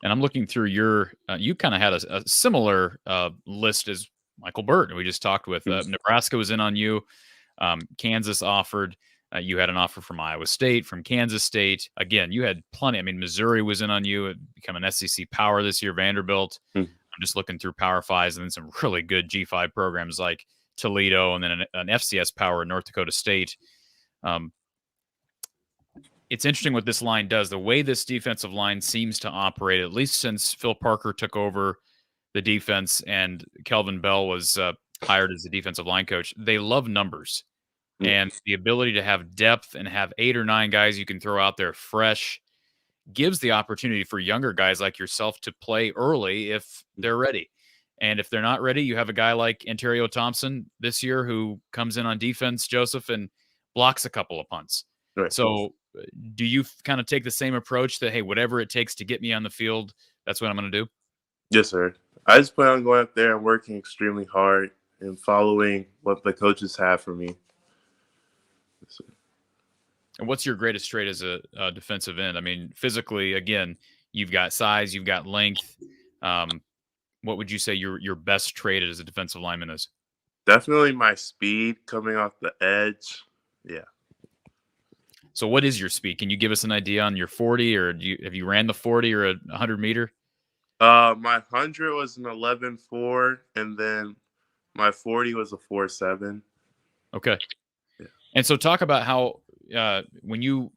And I'm looking through your you kind of had a similar list as Michael Bert, we just talked with. Nebraska was in on you. Kansas offered. You had an offer from Iowa State, from Kansas State. Again, you had plenty. I mean, Missouri was in on you. It become an SEC power this year, Vanderbilt. I'm just looking through Power 5s and then some really good G5 programs like Toledo, and then an FCS power in North Dakota State. It's interesting what this line does. The way this defensive line seems to operate, at least since Phil Parker took over the defense and Kelvin Bell was hired as the defensive line coach, they love numbers. And the ability to have depth and have 8 or 9 guys you can throw out there fresh gives the opportunity for younger guys like yourself to play early if they're ready. And if they're not ready, you have a guy like Ontario Thompson this year who comes in on defense, Joseph, and blocks a couple of punts. Right. So do you kind of take the same approach that, hey, whatever it takes to get me on the field, that's what I'm going to do? Yes, sir. I just plan on going up there and working extremely hard and following what the coaches have for me. Yes, sir. And what's your greatest trait as a defensive end? I mean, physically, again, you've got size, you've got length. What would you say your best trait as a defensive lineman is? Definitely my speed coming off the edge. Yeah. So what is your speed? Can you give us an idea on your 40, or have you ran the 40 or a 100 meter? My 100 was an 11.4, and then my 40 was a 4.7. Okay. Yeah. And so talk about how when you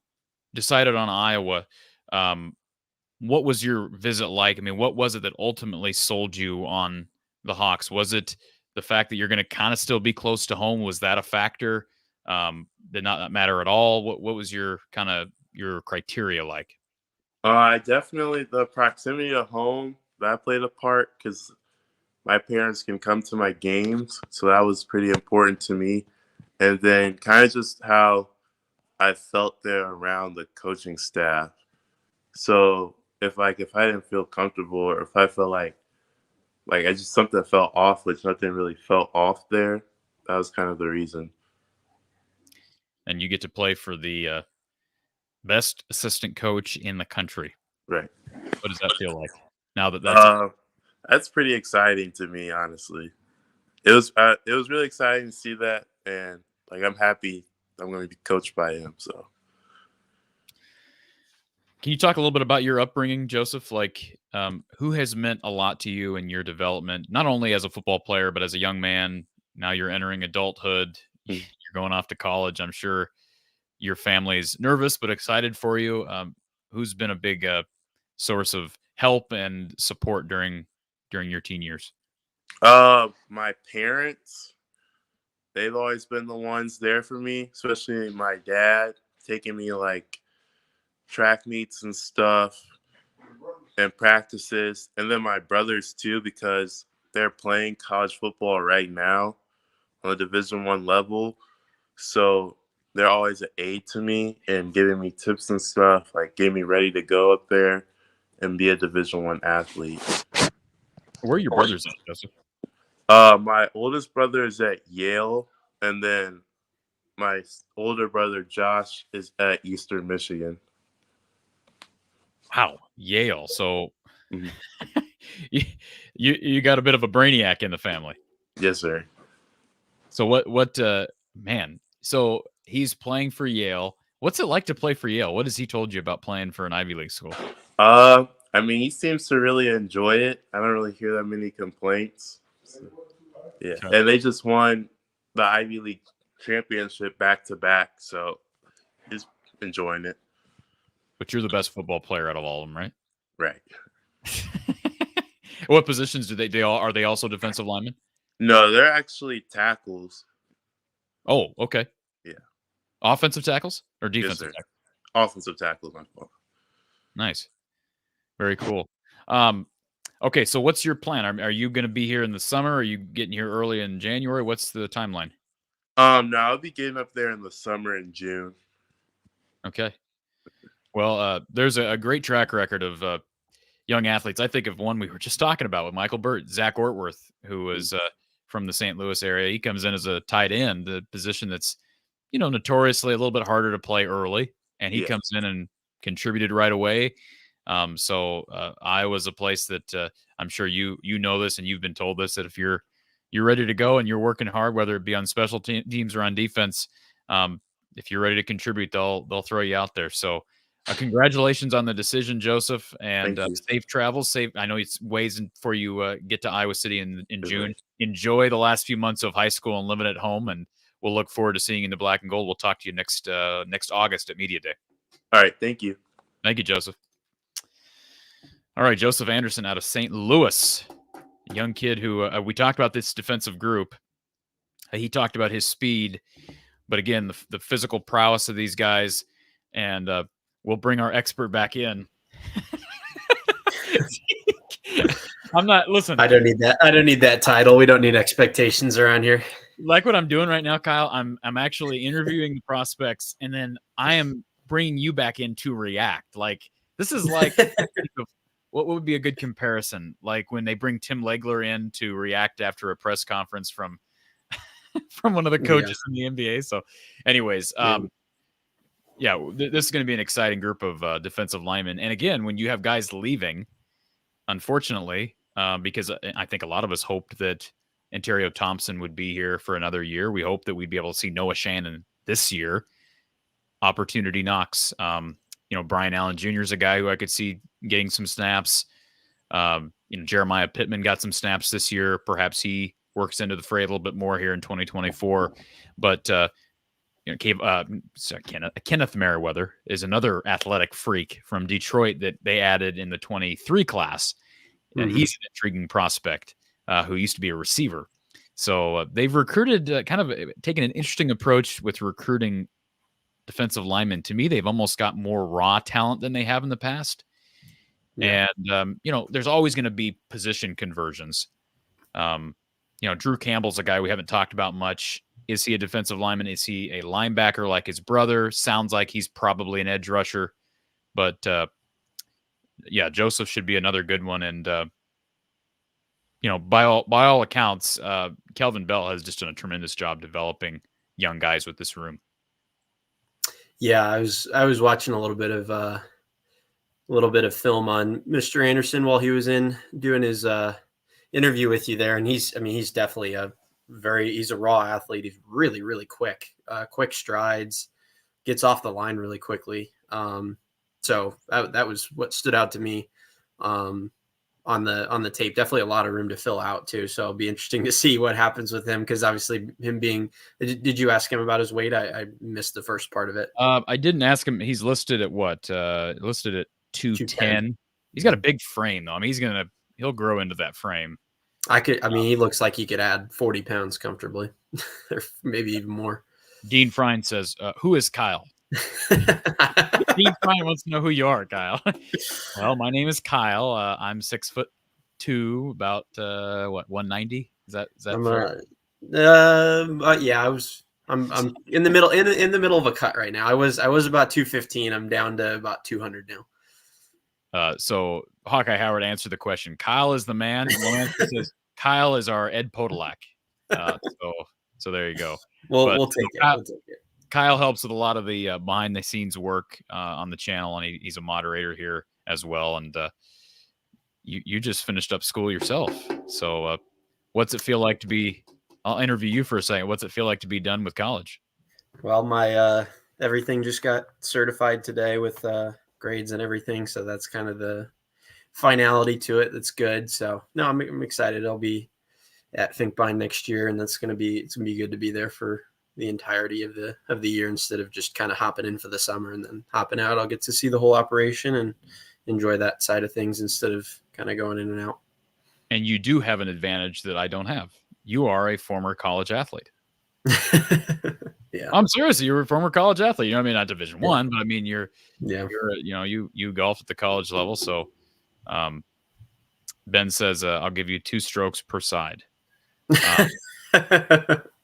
decided on Iowa, what was your visit like? I mean, what was it that ultimately sold you on the Hawks? Was it the fact that you're going to kind of still be close to home? Was that a factor? Did not matter at all? What was your kind of your criteria like? Definitely the proximity to home, that played a part because my parents can come to my games. So that was pretty important to me. And then kind of just how I felt there around the coaching staff. So if I didn't feel comfortable, or if I felt like I just something felt off, which nothing really felt off there, that was kind of the reason. And you get to play for the best assistant coach in the country. Right. What does that feel like now that that's pretty exciting to me, honestly. It was really exciting to see that, and like I'm happy I'm going to be coached by him. So, can you talk a little bit about your upbringing, Joseph? Like, who has meant a lot to you in your development, not only as a football player, but as a young man? Now you're entering adulthood. You're going off to college. I'm sure your family's nervous but excited for you. Who's been a big source of help and support during your teen years? My parents, they've always been the ones there for me, especially my dad taking me like track meets and stuff and practices, and then my brothers too, because they're playing college football right now on the Division I level. So they're always an aid to me and giving me tips and stuff, like getting me ready to go up there and be a Division I athlete. Where are your brothers at, Joseph? My oldest brother is at Yale, and then my older brother Josh is at Eastern Michigan. Wow, Yale. So you got a bit of a brainiac in the family. Yes, sir. So what man, so he's playing for Yale. What's it like to play for Yale? What has he told you about playing for an Ivy League school? I mean, he seems to really enjoy it. I don't really hear that many complaints. So, yeah, okay. And they just won the Ivy League championship back to back, so he's enjoying it. But you're the best football player out of all of them, right? Right. What positions do they all are they also defensive linemen? No, they're actually tackles. Oh, okay. Yeah. Offensive tackles or defensive tackles? Offensive tackles, my fault. Nice. Very cool. Okay, so what's your plan? Are you going to be here in the summer? Are you getting here early in January? What's the timeline? No, I'll be getting up there in the summer in June. Okay. Well, there's a great track record of young athletes. I think of one we were just talking about with Michael Bert, Zach Ortworth, who was from the St. Louis area. He comes in as a tight end, the position that's, notoriously a little bit harder to play early, and he comes in and contributed right away. So Iowa's a place that I'm sure you know this, and you've been told this, that if you're ready to go and you're working hard, whether it be on special teams or on defense, if you're ready to contribute, they'll throw you out there. So congratulations on the decision, Joseph, and safe travels. I know it's ways for you get to Iowa City in June. Enjoy the last few months of high school and living at home, and we'll look forward to seeing you in the black and gold. We'll talk to you next August at Media Day. All right. Thank you. Thank you, Joseph. All right, Joseph Anderson out of St. Louis, a young kid who we talked about this defensive group. He talked about his speed, but again, the physical prowess of these guys. And we'll bring our expert back in I'm not. Listen, I don't need that. I don't need that title. We don't need expectations around here. like what I'm doing right now, Kyle. I'm actually interviewing the prospects, and then I am bringing you back in to react. Like this is like what would be a good comparison? Like when they bring Tim Legler in to react after a press conference from one of the coaches in the NBA. So, anyways, this is going to be an exciting group of defensive linemen. And again, when you have guys leaving, unfortunately, because I think a lot of us hoped that Ontario Thompson would be here for another year. We hope that we'd be able to see Noah Shannon this year. Opportunity knocks. Brian Allen Jr. is a guy who I could see getting some snaps. Jeremiah Pittman got some snaps this year. Perhaps he works into the fray a little bit more here in 2024. But Kenneth Merriweather is another athletic freak from Detroit that they added in the 23 class. And he's an intriguing prospect who used to be a receiver. So they've recruited, kind of taken an interesting approach with recruiting defensive linemen. To me, they've almost got more raw talent than they have in the past. Yeah. And, there's always going to be position conversions. Drew Campbell's a guy we haven't talked about much. Is he a defensive lineman? Is he a linebacker like his brother? Sounds like he's probably an edge rusher. But, Joseph should be another good one. And, by all accounts, Kelvin Bell has just done a tremendous job developing young guys with this room. Yeah, I was watching a little bit of film on Mr. Anderson while he was in doing his interview with you there, and he's definitely he's a raw athlete. He's really, really quick strides, gets off the line really quickly. So that was what stood out to me on the tape. Definitely a lot of room to fill out too. So it'll be interesting to see what happens with him, because obviously him being. Did you ask him about his weight? I missed the first part of it. I didn't ask him. He's listed at what? Listed at 210. He's got a big frame though. I mean, he'll grow into that frame. He looks like he could add 40 pounds comfortably, or maybe even more. Dean Frine says, "Who is Kyle?" Dean Frine wants to know who you are, Kyle. Well, my name is Kyle. I'm 6'2", about 190. Is that fair? I'm in the middle in the middle of a cut right now. I was about 215. I'm down to about 200 now. So Hawkeye Howard answered the question. Kyle is the man. Lorenzo says Kyle is our Ed Podolak. So there you go. We'll take it. Kyle helps with a lot of the behind the scenes work on the channel, and he's a moderator here as well. And you just finished up school yourself. So what's it feel like to be? I'll interview you for a second. What's it feel like to be done with college? Well, my everything just got certified today with grades and everything, so that's kind of the finality to it. That's good. So no, I'm excited. I'll be at Finkbine next year, and it's gonna be good to be there for the entirety of the year instead of just kind of hopping in for the summer and then hopping out. I'll get to see the whole operation and enjoy that side of things instead of kind of going in and out. And you do have an advantage that I don't have. You are a former college athlete. Yeah, I'm serious. You're a former college athlete. You know what I mean? Not Division I, but I mean you golf at the college level. So Ben says I'll give you 2 strokes per side.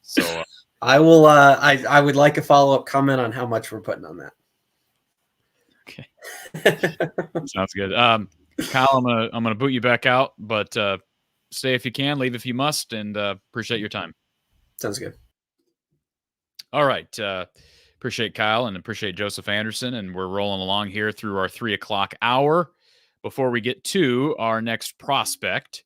So I will. I would like a follow-up comment on how much we're putting on that. Okay, sounds good. Kyle, I'm gonna boot you back out, but stay if you can, leave if you must, and appreciate your time. Sounds good. All right. Appreciate Kyle and appreciate Joseph Anderson. And we're rolling along here through our 3 o'clock hour. Before we get to our next prospect,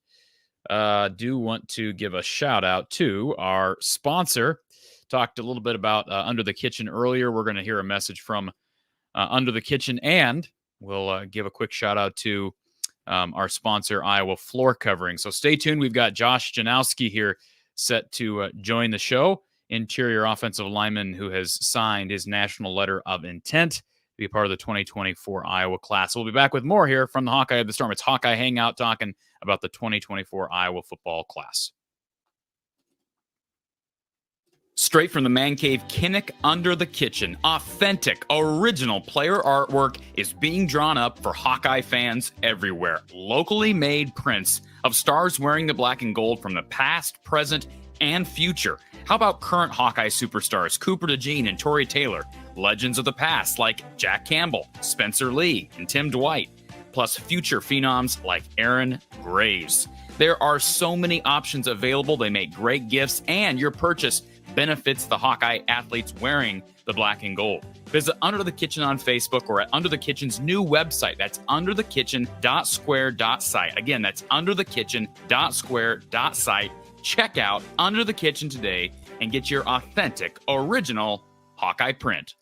do want to give a shout out to our sponsor. Talked a little bit about Under the Kitchen earlier. We're going to hear a message from Under the Kitchen, and we'll give a quick shout out to our sponsor, Iowa Floor Covering. So stay tuned. We've got Josh Janowski here set to join the show. Interior offensive lineman who has signed his national letter of intent to be a part of the 2024 Iowa class. We'll be back with more here from the Hawkeye of the Storm. It's Hawkeye Hangout talking about the 2024 Iowa football class. Straight from the man cave, Kinnick Under the Kitchen. Authentic, original player artwork is being drawn up for Hawkeye fans everywhere. Locally made prints of stars wearing the black and gold from the past, present, and future. How about current Hawkeye superstars Cooper DeJean and Torrey Taylor, legends of the past like Jack Campbell, Spencer Lee, and Tim Dwight, plus future phenoms like Aaron Graves. There are so many options available. They make great gifts, and your purchase benefits the Hawkeye athletes wearing the black and gold. Visit Under the Kitchen on Facebook or at Under the Kitchen's new website. That's underthekitchen.square.site. Again, that's underthekitchen.square.site. Check out Under the Kitchen today and get your authentic, original Hawkeye print.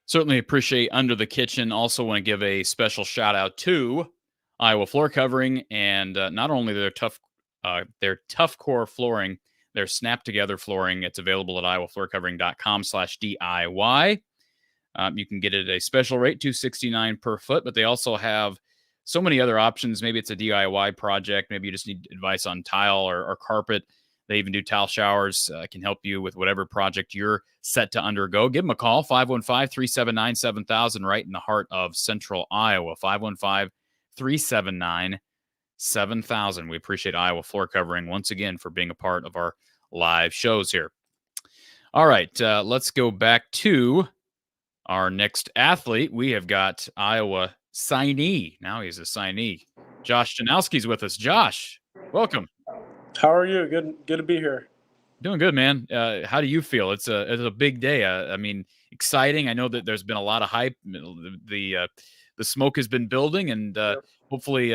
Certainly appreciate Under the Kitchen. Also want to give a special shout out to Iowa Floor Covering, and not only their tough core flooring, their snap together flooring. It's available at iowafloorcovering.com/DIY. You can get it at a special rate, $269 per foot, but they also have so many other options. Maybe it's a DIY project. Maybe you just need advice on tile or carpet. They even do tile showers. Can help you with whatever project you're set to undergo. Give them a call, 515-379-7000, right in the heart of Central Iowa, 515-379-7000. We appreciate Iowa Floor Covering once again for being a part of our live shows here. All right, let's go back to our next athlete. We have got Iowa signee. Now he's a signee. Josh Janowski's with us. Josh, welcome. How are you? Good to be here. Doing good, man. How do you feel? It's a big day. I mean, exciting. I know that there's been a lot of hype. The smoke has been building, and hopefully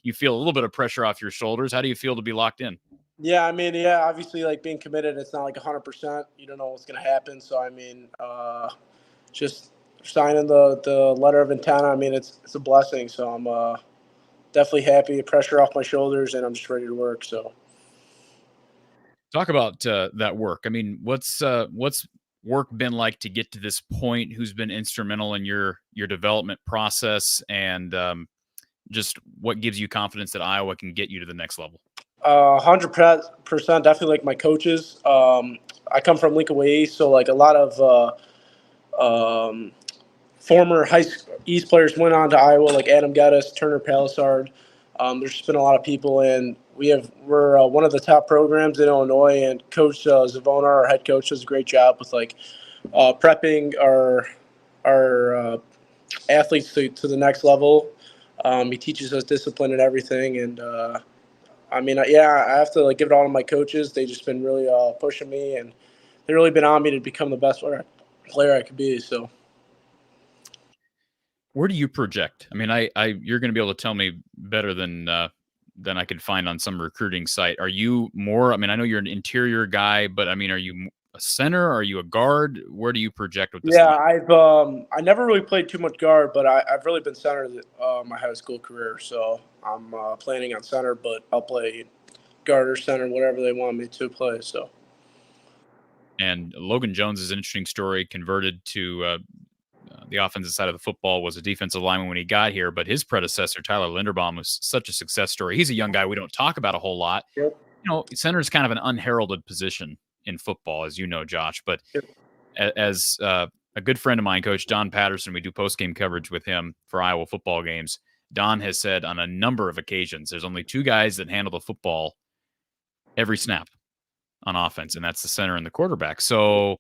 you feel a little bit of pressure off your shoulders. How do you feel to be locked in? Yeah, I mean, obviously, like being committed, it's not like 100%. You don't know what's going to happen. So, I mean, just signing the letter of intent, I mean, it's a blessing. So I'm definitely happy, pressure off my shoulders, and I'm just ready to work. So talk about that work. I mean, what's work been like to get to this point? Who's been instrumental in your development process, and just what gives you confidence that Iowa can get you to the next level? 100%, definitely like my coaches. I come from Lincoln Way East, so like a lot of former high school East players went on to Iowa, like Adam Geddes, Turner Palisard. There's just been a lot of people, and we're one of the top programs in Illinois. And Coach Zavona, our head coach, does a great job with like prepping our athletes to the next level. He teaches us discipline and everything, and I mean, I have to like give it all to my coaches. They've just been really pushing me, and they've really been on me to become the best player I could be. So, where do you project? I mean, you're going to be able to tell me better than I could find on some recruiting site. Are you more? I mean, I know you're an interior guy, but I mean, are you a center? Are you a guard? Where do you project with this? Yeah, I never really played too much guard, but I've really been center my high school career. So I'm planning on center, but I'll play guard or center, whatever they want me to play. So. And Logan Jones is an interesting story. Converted to the offensive side of the football, was a defensive lineman when he got here, but his predecessor, Tyler Linderbaum, was such a success story. He's a young guy we don't talk about a whole lot. Yep. You know, center is kind of an unheralded position in football, as you know, Josh. But yep. As a good friend of mine, Coach Don Patterson, we do post-game coverage with him for Iowa football games. Don has said on a number of occasions, there's only two guys that handle the football every snap on offense, and that's the center and the quarterback. So,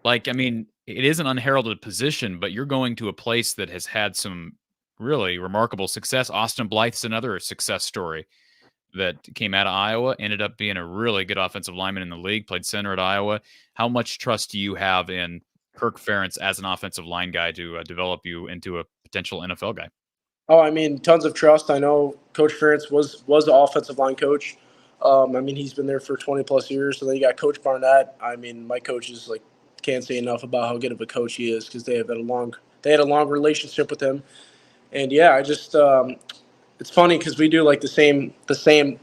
like, I mean, it is an unheralded position, but you're going to a place that has had some really remarkable success. Austin Blythe's another success story that came out of Iowa, ended up being a really good offensive lineman in the league, played center at Iowa. How much trust do you have in Kirk Ferentz as an offensive line guy to develop you into a potential NFL guy? Oh, I mean, tons of trust. I know Coach Ferentz was the offensive line coach. I mean, he's been there for 20-plus years. So then you got Coach Barnett. I mean, my coaches can't say enough about how good of a coach he is because they had a long relationship with him. And yeah, I just it's funny because we do like the same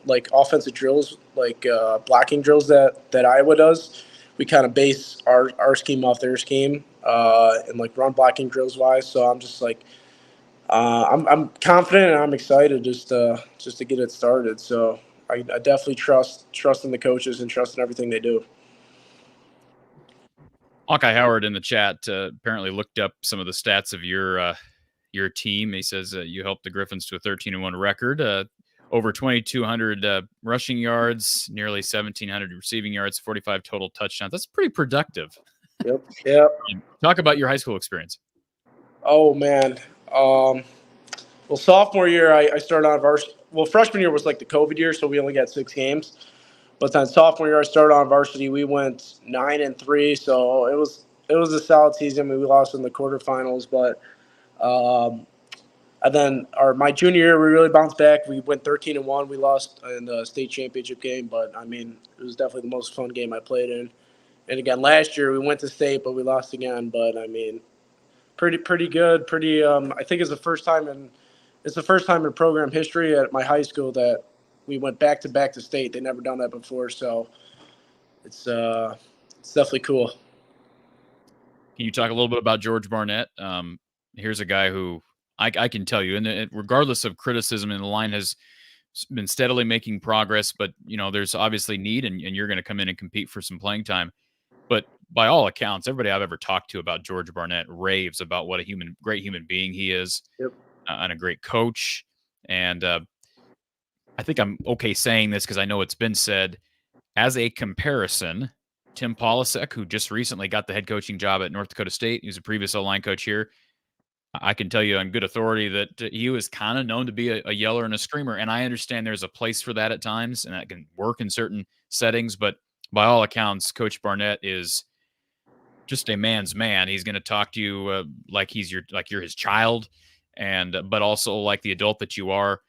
like offensive drills, like blocking drills that Iowa does. We kind of base our scheme off their scheme and like run blocking drills wise. So I'm just like I'm confident and I'm excited just to get it started. So I definitely trust in the coaches and trust in everything they do. Hawkeye Howard in the chat apparently looked up some of the stats of your your team. He says you helped the Griffins to a 13-1 record, over 2,200 rushing yards, nearly 1,700 receiving yards, 45 total touchdowns. That's pretty productive. Yep. Talk about your high school experience. Oh man. Well, sophomore year I started on varsity. Well, freshman year was like the COVID year, so we only got 6 games. But then sophomore year I started on varsity. We went 9-3, so it was a solid season. We lost in the quarterfinals, but and then my junior year we really bounced back. We went 13-1. We lost in the state championship game, but I mean it was definitely the most fun game I played in. And again, last year we went to state, but we lost again. But I mean, pretty good. I think it's the first time in program history at my high school that we went back to state. They never done that before, so it's definitely cool. Can you talk a little bit about George Barnett? Here's a guy who I can tell you, and regardless of criticism, and the line has been steadily making progress, but there's obviously need, and you're going to come in and compete for some playing time. But by all accounts, everybody I've ever talked to about George Barnett raves about what a great human being he is. Yep. And a great coach. And I think I'm okay saying this because I know it's been said. As a comparison, Tim Polasek, who just recently got the head coaching job at North Dakota State, he was a previous O-line coach here. I can tell you on good authority that he was kind of known to be a yeller and a screamer. And I understand there's a place for that at times, and that can work in certain settings. But by all accounts, Coach Barnett is just a man's man. He's going to talk to you like you're his child, and but also like the adult that you are.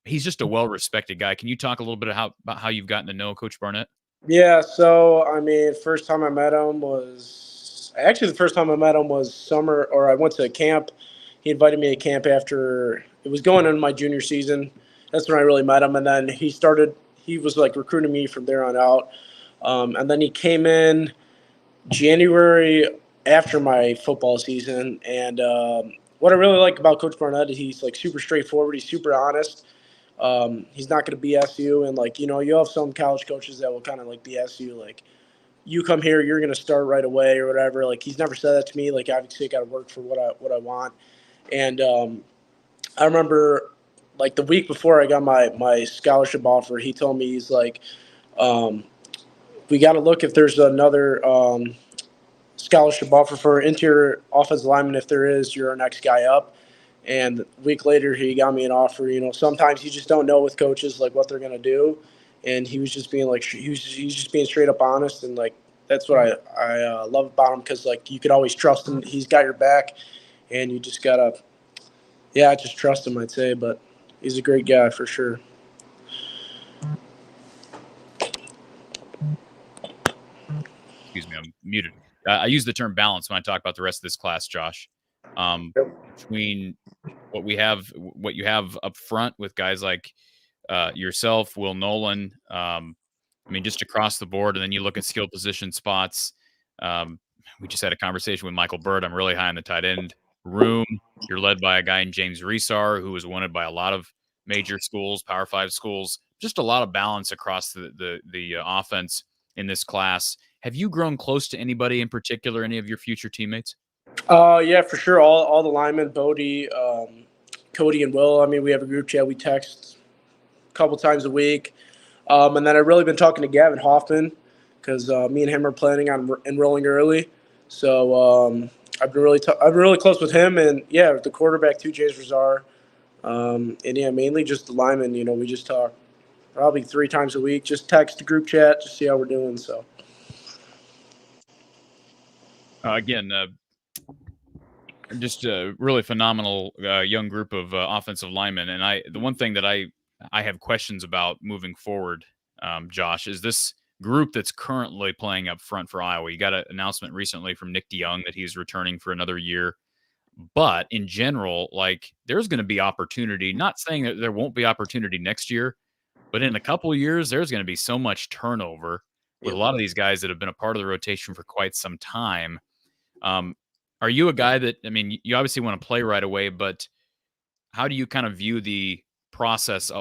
He's just a well-respected guy. Can you talk a little bit about how you've gotten to know Coach Barnett? Yeah, so I mean, the first time I met him was summer, or I went to camp. He invited me to camp after it was going into my junior season. That's when I really met him, and then he was like recruiting me from there on out. And then he came in January after my football season. And what I really like about Coach Barnett is he's like super straightforward. He's super honest. He's not going to BS you. And you have some college coaches that will kind of like BS you. Like, you come here, you're going to start right away or whatever. Like, he's never said that to me. Like, obviously I got to work for what I want. And I remember like the week before I got my scholarship offer, he told me, he's like, we got to look if there's another scholarship offer for interior offensive lineman. If there is, you're our next guy up. And a week later, he got me an offer. Sometimes you just don't know with coaches like what they're gonna do, and he was just being like he's just being straight up honest, and like that's what I love about him, because like you could always trust him. He's got your back, and you just gotta just trust him, I'd say. But he's a great guy for sure. Excuse me, I'm muted. I use the term balance when I talk about the rest of this class, Josh. Between what you have up front with guys like yourself, Will Nolan, just across the board, and then you look at skill position spots. We just had a conversation with Michael Bert. I'm really high on the tight end room. You're led by a guy named James Resar, who was wanted by a lot of major schools, Power 5 schools. Just a lot of balance across the offense in this class. Have you grown close to anybody in particular, any of your future teammates? Yeah, for sure. All the linemen, Bodie, Cody, and Will. We have a group chat. We text a couple times a week. And then I've really been talking to Gavin Hoffman, because me and him are planning on enrolling early. So I've been really close with him, and the quarterback too, James Resar. And mainly just the linemen. We just talk probably 3 times a week. Just text the group chat, just see how we're doing. So again. Just a really phenomenal young group of offensive linemen. And the one thing that I have questions about moving forward, Josh, is this group that's currently playing up front for Iowa. You got an announcement recently from Nick DeYoung that he's returning for another year. But in general, like, there's going to be opportunity. Not saying that there won't be opportunity next year, but in a couple of years, there's going to be so much turnover with a lot of these guys that have been a part of the rotation for quite some time. Are you a guy that, you obviously want to play right away, but how do you kind of view the process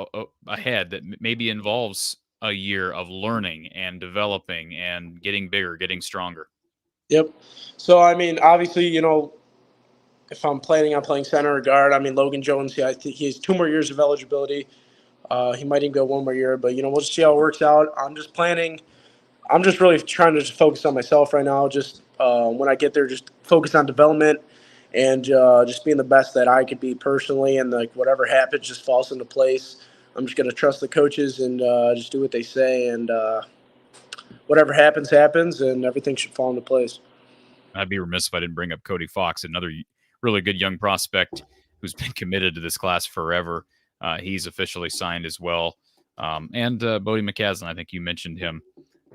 ahead that maybe involves a year of learning and developing and getting bigger, getting stronger? Yep. So, obviously, if I'm planning on playing center or guard. I mean, Logan Jones, I think he has 2 more years of eligibility. He might even go 1 more year, but we'll just see how it works out. I'm just really trying to just focus on myself right now. Just when I get there, just focus on development and just being the best that I could be personally, and like whatever happens just falls into place. I'm just gonna trust the coaches and just do what they say, and whatever happens, and everything should fall into place. I'd be remiss if I didn't bring up Cody Fox, another really good young prospect who's been committed to this class forever. He's officially signed as well. And Bodie McCaslin, I think you mentioned him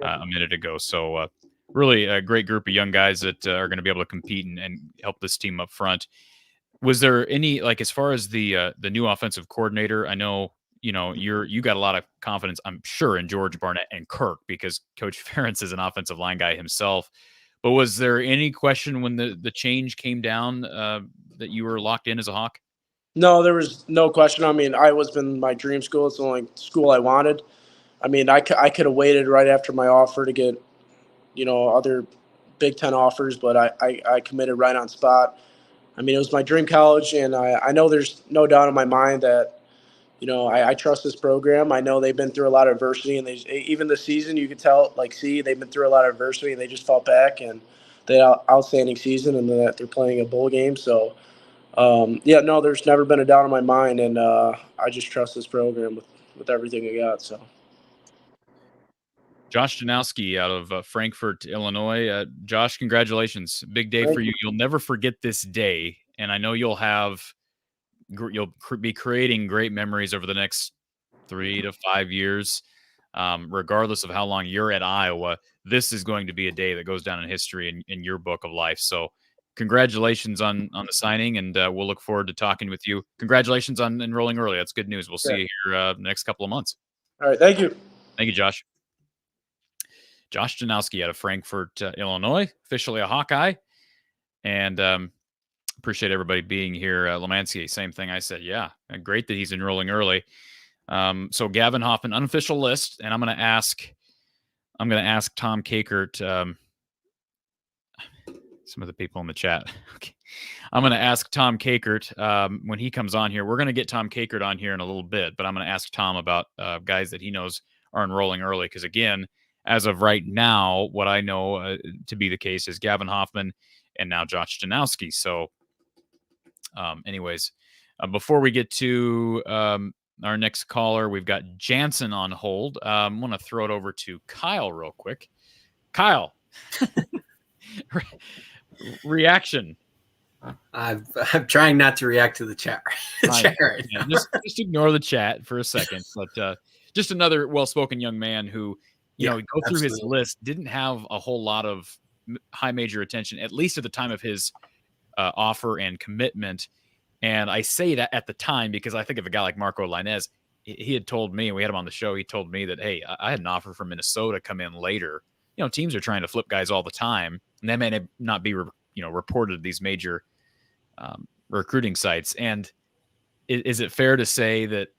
a minute ago. So really a great group of young guys that are going to be able to compete and help this team up front. Was there any, like, as far as the new offensive coordinator, I know, you got a lot of confidence, I'm sure, in George Barnett and Kert, because Coach Ferentz is an offensive line guy himself. But was there any question when the change came down that you were locked in as a Hawk? No, there was no question. I mean, Iowa's been my dream school. It's the only school I wanted. I mean, I could have waited right after my offer to get, other Big Ten offers, but I committed right on spot. I mean, it was my dream college, and I know there's no doubt in my mind that, I trust this program. I know they've been through a lot of adversity, and even this season, you could tell, they've been through a lot of adversity, and they just fought back, and they had an outstanding season, and that they're playing a bowl game. So, there's never been a doubt in my mind, and I just trust this program with everything I got. So, Josh Janowski out of Frankfort, Illinois. Josh, congratulations. Big day for you. You'll never forget this day, and I know you'll be creating great memories over the next 3 to 5 years. Regardless of how long you're at Iowa, this is going to be a day that goes down in history in your book of life. So congratulations on the signing, and we'll look forward to talking with you. Congratulations on enrolling early. That's good news. We'll see you here the next couple of months. All right. Thank you. Thank you, Josh. Josh Janowski out of Frankfort, Illinois, officially a Hawkeye. And appreciate everybody being here. Lemansky, same thing I said. Yeah, great that he's enrolling early. So Gavin Hoffman, unofficial list, and I'm going to ask Tom Kakert, some of the people in the chat. Okay. I'm going to ask Tom Kakert when he comes on here. We're going to get Tom Kakert on here in a little bit, but I'm going to ask Tom about guys that he knows are enrolling early. Because again, as of right now, what I know to be the case is Gavin Hoffman and now Josh Janowski. So anyways, before we get to our next caller, we've got Jansen on hold. I'm going to throw it over to Kyle real quick. Kyle, reaction. I'm trying not to react to the chat. Right now. Just ignore the chat for a second. But just another well-spoken young man who, go through his list, didn't have a whole lot of high major attention, at least at the time of his offer and commitment. And I say that at the time because I think of a guy like Marco Lainez. He had told me, and we had him on the show, he told me that, hey, I had an offer from Minnesota come in later. Teams are trying to flip guys all the time, and that may not be, reported at these major recruiting sites. And is it fair to say that,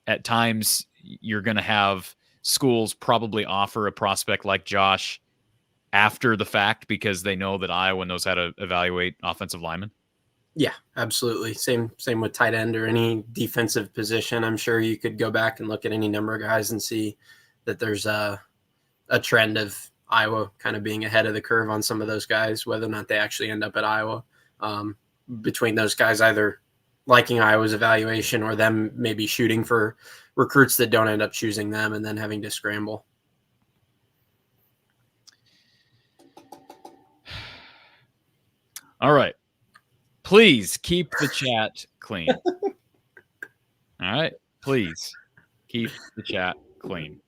at times you're going to have schools probably offer a prospect like Josh after the fact because they know that Iowa knows how to evaluate offensive linemen? Yeah, absolutely. Same with tight end or any defensive position. I'm sure you could go back and look at any number of guys and see that there's a trend of Iowa kind of being ahead of the curve on some of those guys, whether or not they actually end up at Iowa. Between those guys either liking Iowa's evaluation or them maybe shooting for recruits that don't end up choosing them and then having to scramble. All right. Please keep the chat clean. All right. Please keep the chat clean.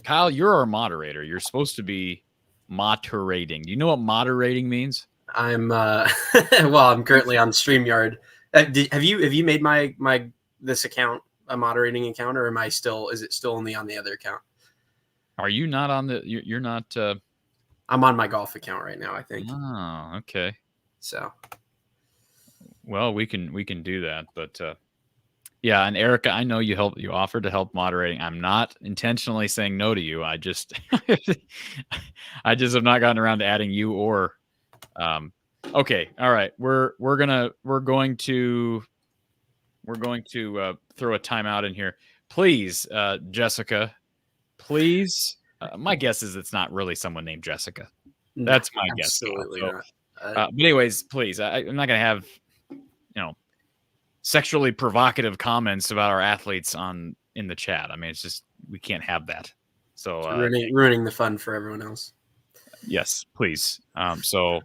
Kyle, you're our moderator. You're supposed to be moderating. Do you know what moderating means? I'm I'm currently on StreamYard. Have you made my this account a moderating account, or is it still only on the other account? Are you not on the? You're not. I'm on my golf account right now, I think. Oh, okay. So, well, we can do that, but yeah. And Erica, I know you offered to help moderating. I'm not intentionally saying no to you. I just have not gotten around to adding you or Okay. All right. We're going to throw a timeout in here. Please, Jessica. Please. My guess is it's not really someone named Jessica. That's my guess. Absolutely So, not. but anyways, please. I'm not gonna have sexually provocative comments about our athletes in the chat. I mean, it's just we can't have that. So ruining the fun for everyone else. Yes, please. So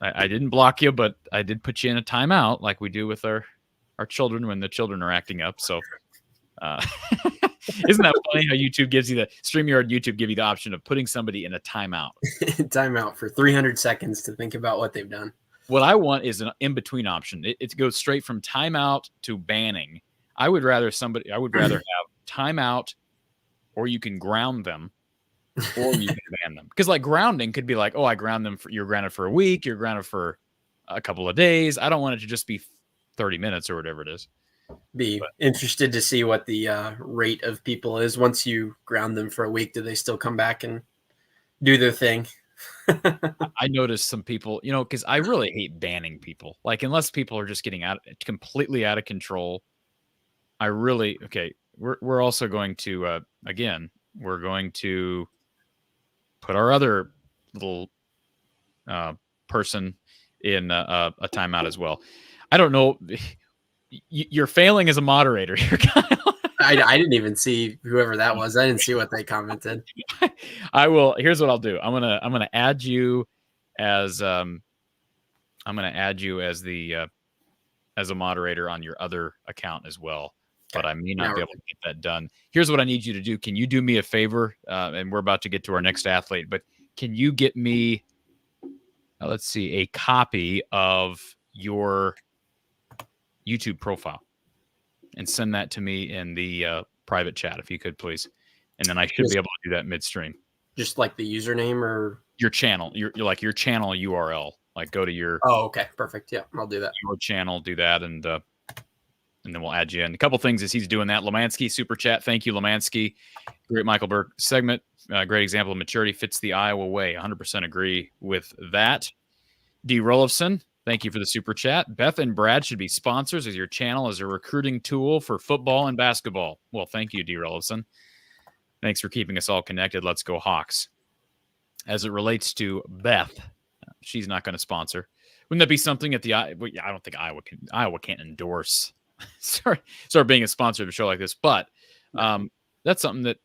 I didn't block you, but I did put you in a timeout like we do with our children when the children are acting up. So isn't that funny how YouTube gives you StreamYard YouTube give you the option of putting somebody in a timeout? Timeout for 300 seconds to think about what they've done. What I want is an in-between option. It goes straight from timeout to banning. I would rather have timeout, or you can ground them, or you can ban them. Because like grounding could be like, oh, I ground them you're grounded for a week, you're grounded for a couple of days. I don't want it to just be 30 minutes or whatever it is. Interested to see what the rate of people is once you ground them for a week. Do they still come back and do their thing? I noticed some people, because I really hate banning people. Like, unless people are just getting completely out of control. We're also going to, again, we're going to put our other little person in a timeout as well. I don't know. You're failing as a moderator here, Kyle. I didn't even see whoever that was. I didn't see what they commented. I will. Here's what I'll do. I'm gonna add you as the as a moderator on your other account as well. But I may not be able to get that done. Here's what I need you to do. Can you do me a favor? And we're about to get to our next athlete, but can you get me, let's see, a copy of your YouTube profile and send that to me in the private chat, if you could, please. And then I should be able to do that midstream. Just like the username or your channel, your channel URL. Like go to your. Oh, okay, perfect. Yeah, I'll do that. Your channel, do that, and then we'll add you in. A couple things as he's doing that. Lemansky super chat. Thank you, Lemansky. Great Michael Bert segment. Great example of maturity. Fits the Iowa way. 100% agree with that. D. Rollifson. Thank you for the super chat. Beth and Brad should be sponsors as your channel is a recruiting tool for football and basketball. Well, thank you, D. Rollifson. Thanks for keeping us all connected. Let's go Hawks. As it relates to Beth, she's not going to sponsor. Wouldn't that be something at the? I don't think Iowa can't endorse. start being a sponsor of a show like this, but that's something that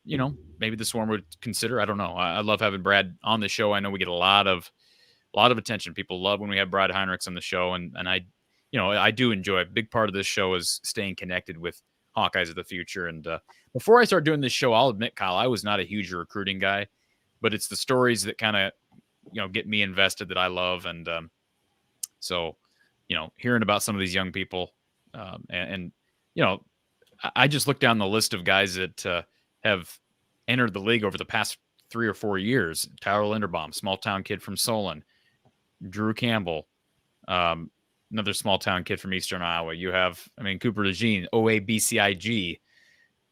maybe the Swarm would consider. I don't know. I love having Brad on the show. I know we get a lot of attention. People love when we have Brad Heinrichs on the show, and I do enjoy. A big part of this show is staying connected with Hawkeyes of the future. And before I start doing this show, I'll admit, Kyle, I was not a huge recruiting guy, but it's the stories that kind of get me invested that I love, and so hearing about some of these young people. I just looked down the list of guys that have entered the league over the past 3 or 4 years. Tyler Linderbaum, small town kid from Solon. Drew Campbell, another small town kid from Eastern Iowa. You have, Cooper DeJean, OABCIG,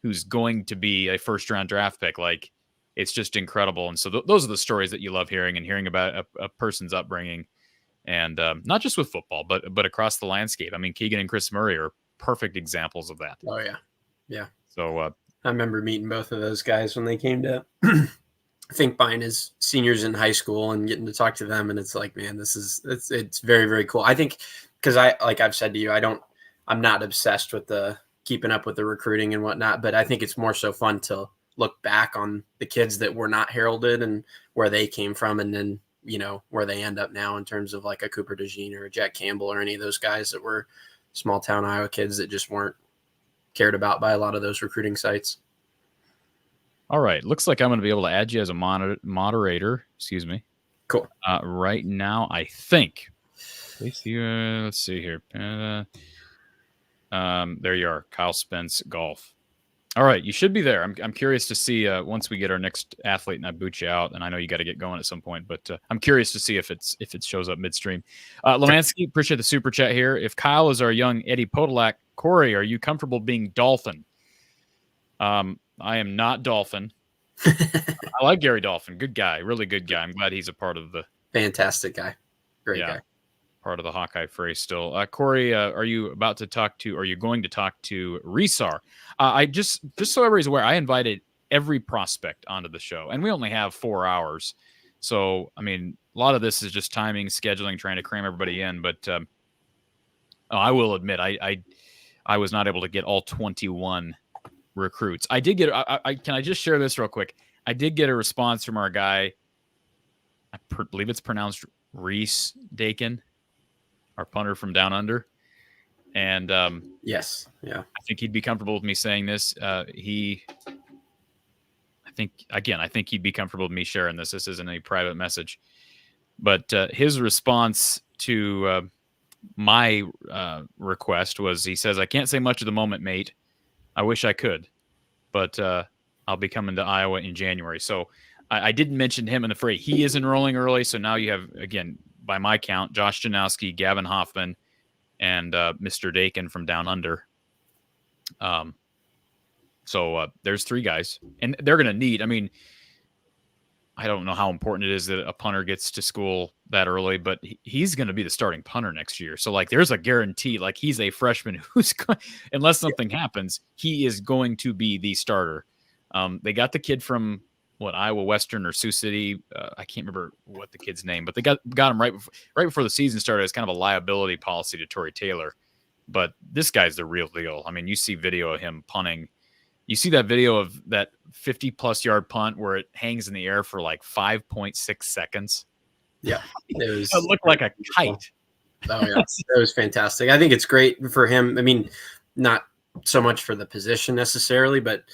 who's going to be a first-round draft pick. Like, it's just incredible. And so those are the stories that you love hearing about a person's upbringing. And not just with football, but across the landscape. Keegan and Chris Murray are perfect examples of that. Oh, yeah. Yeah. So I remember meeting both of those guys when they came to think buying as seniors in high school and getting to talk to them. And it's like, man, it's very, very cool. I think because I've said to you, I'm not obsessed with the keeping up with the recruiting and whatnot, but I think it's more so fun to look back on the kids that were not heralded and where they came from. And then, where they end up now in terms of like a Cooper DeJean or a Jack Campbell or any of those guys that were small town Iowa kids that just weren't cared about by a lot of those recruiting sites. All right. Looks like I'm going to be able to add you as a moderator. Excuse me. Cool. Right now, I think. Let's see here. There you are. Kyle Spence Golf. All right. You should be there. I'm curious to see once we get our next athlete and I boot you out. And I know you got to get going at some point, but I'm curious to see if it shows up midstream. Lemansky, appreciate the super chat here. If Kyle is our young Eddie Podolak, Corey, are you comfortable being Dolphin? I am not Dolphin. I like Gary Dolphin. Good guy. Really good guy. I'm glad he's a part of the fantastic guy. Great guy. part of the Hawkeye phrase still. Corey, are you going to talk to Resar? I just so everybody's aware, I invited every prospect onto the show, and we only have 4 hours. So, I mean, a lot of this is just timing, scheduling, trying to cram everybody in. But I will admit, I was not able to get all 21 recruits. I did get. Can I just share this real quick? I did get a response from our guy. I believe it's pronounced Reese Dakin, our punter from Down Under. And yes, yeah, I think he'd be comfortable with me saying this. I think he'd be comfortable with me sharing this. This isn't a private message, but his response to my request was, he says, "I can't say much at the moment, mate. I wish I could, but I'll be coming to Iowa in January." So I didn't mention him in the fray. He is enrolling early. So now you have, again, by my count, Josh Janowski, Gavin Hoffman, and Mr. Dakin from Down Under. So there's 3 guys, and they're going to need, I mean, I don't know how important it is that a punter gets to school that early, but he's going to be the starting punter next year. So, like, there's a guarantee, like, he's a freshman who's, unless something happens, he is going to be the starter. They got the kid from, Iowa Western or Sioux City. I can't remember what the kid's name, but they got him right before the season started as kind of a liability policy to Tory Taylor. But this guy's the real deal. I mean, you see video of him punting. You see that video of that 50-plus yard punt where it hangs in the air for like 5.6 seconds. Yeah, it looked like a kite. Oh yeah, it was fantastic. I think it's great for him. I mean, not so much for the position necessarily, but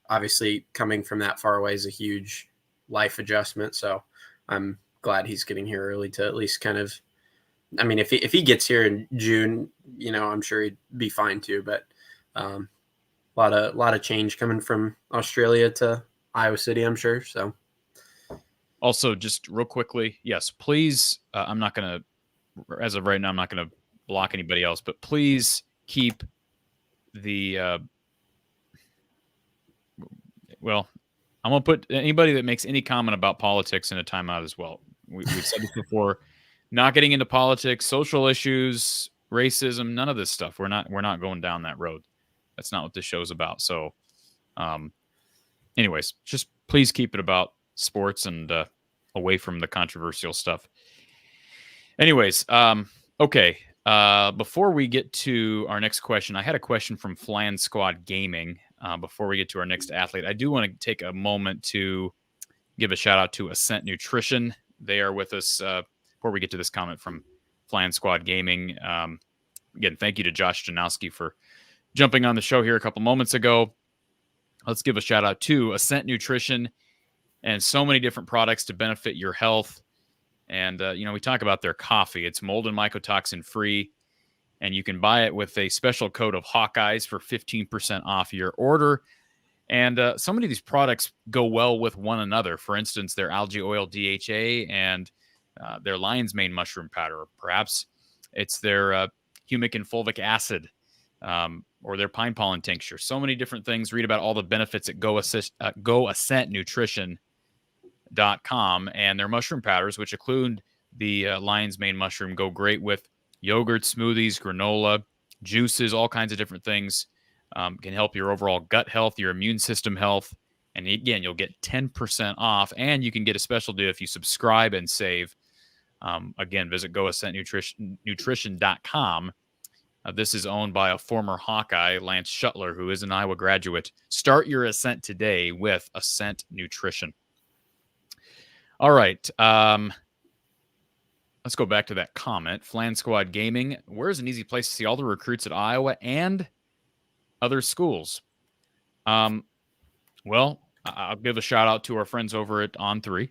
obviously coming from that far away is a huge life adjustment. So I'm glad he's getting here early to at least kind of, I mean, if he gets here in June, I'm sure he'd be fine too, but a lot of change coming from Australia to Iowa City, I'm sure. So also, just real quickly, yes, please, I'm not going to, as of right now, I'm not going to block anybody else, but please keep the, I'm going to put anybody that makes any comment about politics in a timeout as well. We've said this before, not getting into politics, social issues, racism, none of this stuff. We're not going down that road. That's not what this show's about. So, anyways, just please keep it about sports and away from the controversial stuff. Anyways, okay. Before we get to our next question, I had a question from Flan Squad Gaming. Before we get to our next athlete, I do want to take a moment to give a shout out to Ascent Nutrition. They are with us before we get to this comment from Flan Squad Gaming. Again, thank you to Josh Janowski for jumping on the show here a couple moments ago. Let's give a shout out to Ascent Nutrition and so many different products to benefit your health. And, we talk about their coffee. It's mold and mycotoxin free, and you can buy it with a special code of Hawkeyes for 15% off your order. And so many of these products go well with one another. For instance, their algae oil DHA and their lion's mane mushroom powder. Perhaps it's their humic and fulvic acid or their pine pollen tincture. So many different things. Read about all the benefits at GoAscentNutrition.com, and their mushroom powders, which include the lion's mane mushroom, go great with yogurt, smoothies, granola, juices, all kinds of different things. Can help your overall gut health, your immune system health. And again, you'll get 10% off, and you can get a special deal if you subscribe and save. Again, visit GoAscentNutrition.com. This is owned by a former Hawkeye, Lance Shuttler, who is an Iowa graduate. Start your ascent today with Ascent Nutrition. All right. Let's go back to that comment. Flan Squad Gaming. Where's an easy place to see all the recruits at Iowa and other schools? Well, I'll give a shout out to our friends over at On3,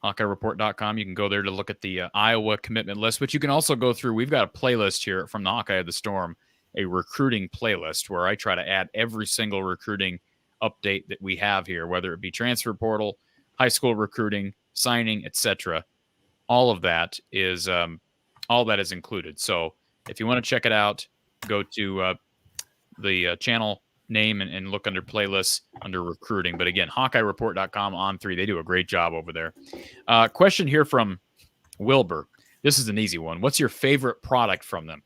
HawkeyeReport.com. You can go there to look at the Iowa commitment list, but you can also go through. We've got a playlist here from the Hawkeye of the Storm, a recruiting playlist where I try to add every single recruiting update that we have here, whether it be transfer portal, high school recruiting, signing, etc. All of that is included. So if you want to check it out, go to the channel name and look under playlists under recruiting. But again, HawkeyeReport.com, On3, they do a great job over there. Question here from Wilbur. This is an easy one. What's your favorite product from them?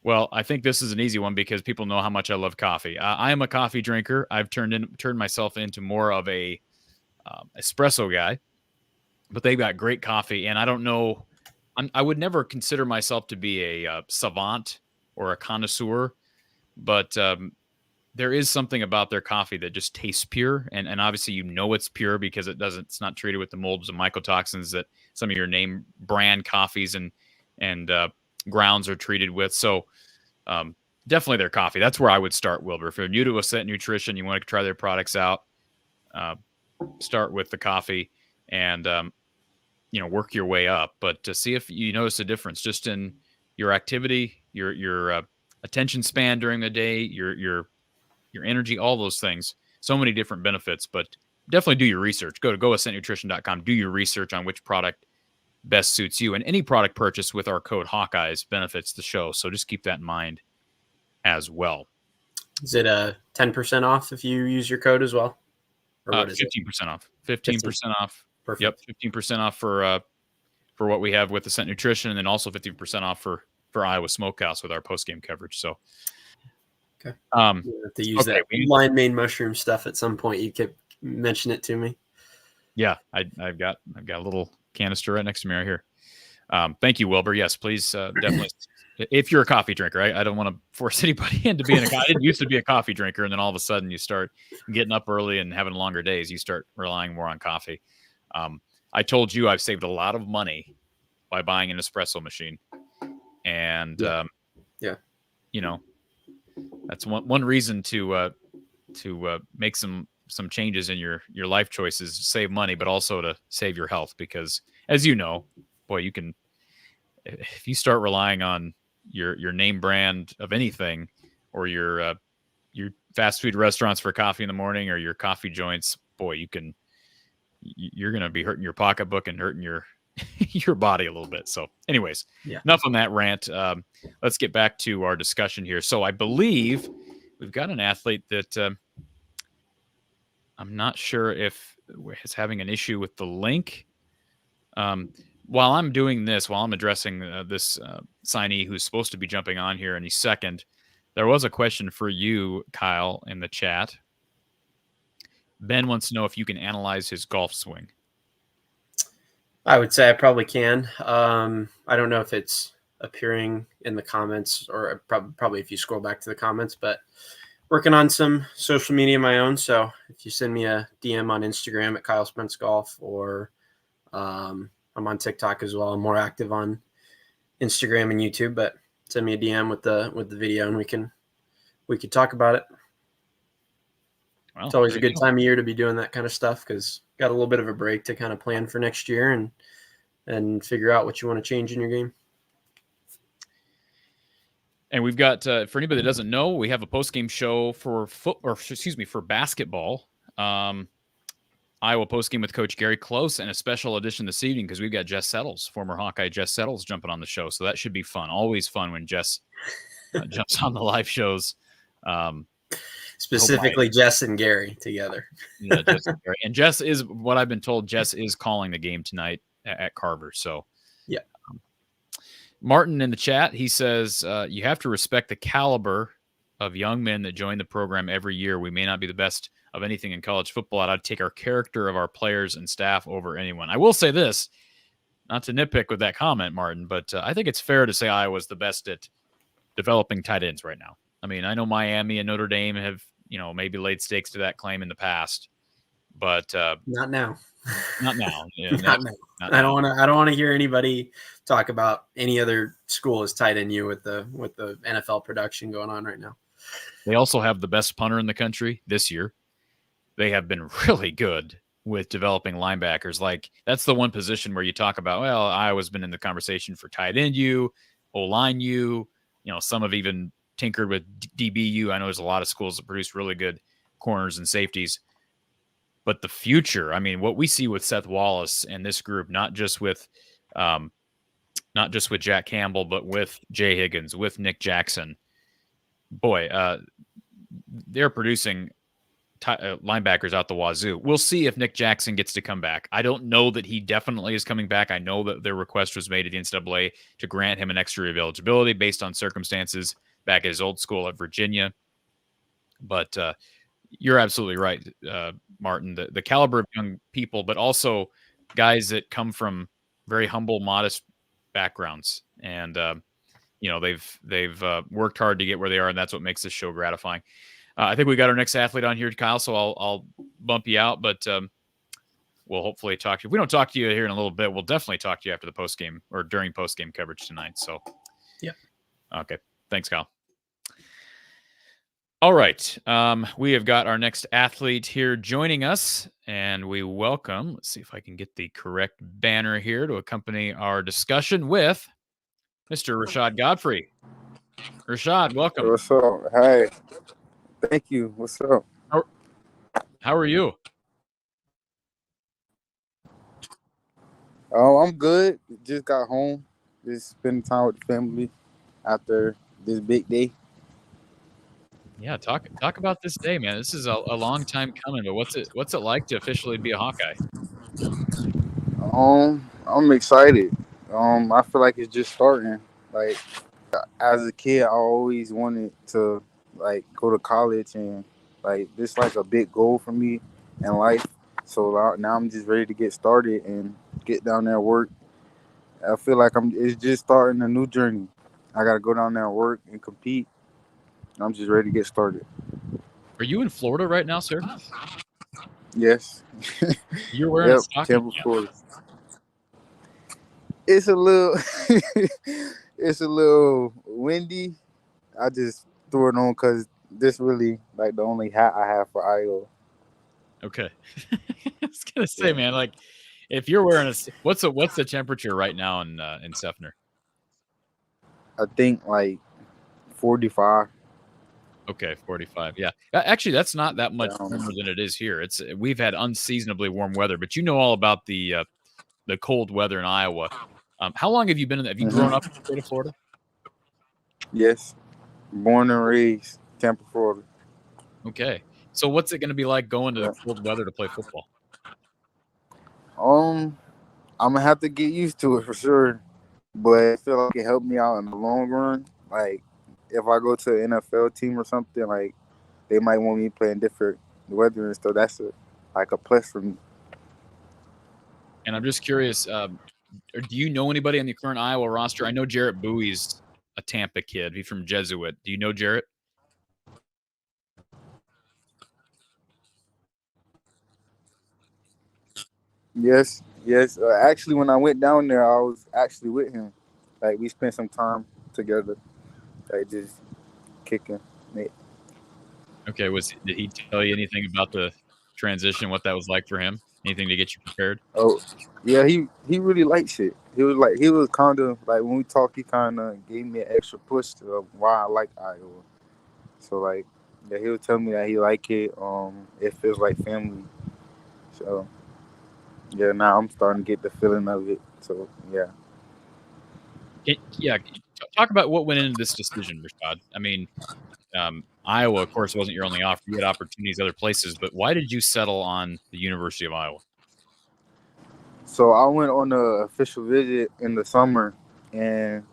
Well, I think this is an easy one because people know how much I love coffee. I am a coffee drinker. I've turned myself into more of a espresso guy, but they've got great coffee. And I don't know, I would never consider myself to be a savant or a connoisseur, but there is something about their coffee that just tastes pure. And obviously, it's pure because it's not treated with the molds and mycotoxins that some of your name brand coffees and grounds are treated with. So definitely their coffee. That's where I would start, Wilbur. If you're new to Ascent Nutrition, you want to try their products out, start with the coffee and, work your way up. But to see if you notice a difference just in your activity, your attention span during the day, your energy, all those things. So many different benefits, but definitely do your research. Go to goascentnutrition.com. Do your research on which product best suits you. And any product purchase with our code Hawkeyes benefits the show. So just keep that in mind as well. Is it a 10% off if you use your code as well? Or what is 15% off. 15% off. Perfect. Yep, 15% off for what we have with Ascent Nutrition, and then also 15% off for Iowa Smokehouse with our post-game coverage. So okay. You have to use that line main mushroom stuff at some point. You could mention it to me. Yeah, I've got a little canister right next to me right here. Thank you, Wilbur. Yes, please, definitely. If you're a coffee drinker, I don't want to force anybody into being I didn't used to be a coffee drinker, and then all of a sudden you start getting up early and having longer days. You start relying more on coffee. I told you I've saved a lot of money by buying an espresso machine, and that's one reason to make some changes in your life choices, save money, but also to save your health. Because as you know, boy, you can, if you start relying on your name brand of anything, or your fast food restaurants for coffee in the morning, or your coffee joints, boy, you're going to be hurting your pocketbook and hurting your body a little bit. So anyways, enough on that rant. Let's get back to our discussion here. So I believe we've got an athlete that I'm not sure if is having an issue with the link. While I'm doing this, while I'm addressing this signee who's supposed to be jumping on here any second, there was a question for you, Kyle, in the chat. Ben wants to know if you can analyze his golf swing. I would say I probably can. I don't know if it's appearing in the comments, or probably if you scroll back to the comments, but working on some social media of my own. So if you send me a DM on Instagram at Kyle Spence Golf, or I'm on TikTok as well. I'm more active on Instagram and YouTube, but send me a DM with the video and we could talk about it. Well, it's always a good time of year to be doing that kind of stuff, because got a little bit of a break to kind of plan for next year and figure out what you want to change in your game. And we've got, for anybody that doesn't know, we have a post-game show for basketball. Iowa postgame with Coach Gary Close, and a special edition this evening because we've got Jess Settles, former Hawkeye Jess Settles, jumping on the show. So that should be fun. Always fun when Jess jumps on the live shows. Specifically, Jess and Gary together. Yeah, Jess and Gary. And Jess is, what I've been told, Jess is calling the game tonight at Carver. So, yeah. Martin in the chat, he says, you have to respect the caliber of young men that join the program every year. We may not be the best of anything in college football. I'd take our character of our players and staff over anyone. I will say this, not to nitpick with that comment, Martin, but I think it's fair to say Iowa's the best at developing tight ends right now. I mean, I know Miami and Notre Dame have, maybe laid stakes to that claim in the past, but not now. Not now. Yeah, not now. I don't want to hear anybody talk about any other school as tight end you with the NFL production going on right now. They also have the best punter in the country this year. They have been really good with developing linebackers. Like, that's the one position where you talk about, well, Iowa's been in the conversation for tight end U, O-line U. Some have even tinkered with DBU. I know there's a lot of schools that produce really good corners and safeties. But the future, I mean, what we see with Seth Wallace and this group, not just with Jack Campbell, but with Jay Higgins, with Nick Jackson, boy, they're producing linebackers out the wazoo. We'll see if Nick Jackson gets to come back. I don't know that he definitely is coming back. I know that their request was made at the NCAA to grant him an extra year of eligibility based on circumstances back at his old school at Virginia. But you're absolutely right, Martin. The caliber of young people, but also guys that come from very humble, modest backgrounds, and they've worked hard to get where they are, and that's what makes this show gratifying. I think we got our next athlete on here, Kyle. So I'll bump you out, but we'll hopefully talk to you. If we don't talk to you here in a little bit, we'll definitely talk to you after the post game or during post game coverage tonight. So, yeah. Okay. Thanks, Kyle. All right. We have got our next athlete here joining us, and we welcome, let's see if I can get the correct banner here to accompany our discussion with Mr. Rashad Godfrey. Rashad, welcome. What's up? Hey, thank you. What's up? How are you? Oh, I'm good. Just got home. Just spending time with the family after this big day. Yeah, talk about this day, man. This is a long time coming, but what's it like to officially be a Hawkeye? I'm excited. I feel like it's just starting. Like, as a kid, I always wanted to like go to college, and like this like a big goal for me in life. So now I'm just ready to get started and get down there and work. I feel like it's just starting a new journey. I got to go down there and work and compete. I'm just ready to get started. Are you in Florida right now, sir? Yes. You're wearing a stocking. Tampa, Florida. It's a little it's a little windy. I just threw it on because this really like the only hat I have for Iowa. Okay. I was gonna say, man, like if you're wearing what's the temperature right now in Sefner? I think like 45. Okay, 45. Yeah, actually, that's not that much warmer than it is here. We've had unseasonably warm weather, but you know all about the cold weather in Iowa. How long have you been in? Have you grown up in the state of Florida? Yes, born and raised Tampa, Florida. Okay, so what's it going to be like going to the cold weather to play football? I'm gonna have to get used to it for sure, but I feel like it helped me out in the long run. Like, if I go to an NFL team or something, like they might want me playing different weather and stuff. That's like a plus for me. And I'm just curious, do you know anybody on the current Iowa roster? I know Jarrett Bowie's a Tampa kid. He's from Jesuit. Do you know Jarrett? Yes. Actually, when I went down there, I was actually with him. Like, we spent some time together. Like, just kicking it. Okay. Did he tell you anything about the transition? What that was like for him? Anything to get you prepared? Oh, yeah. He really likes it. He was kind of like when we talked, he kind of gave me an extra push to why I like Iowa. So like, yeah, he would tell me that he like it. It feels like family. So yeah, now I'm starting to get the feeling of it. So yeah. Talk about what went into this decision, Rashad. I mean, Iowa, of course, wasn't your only offer. You had opportunities other places, but why did you settle on the University of Iowa? So I went on an official visit in the summer, and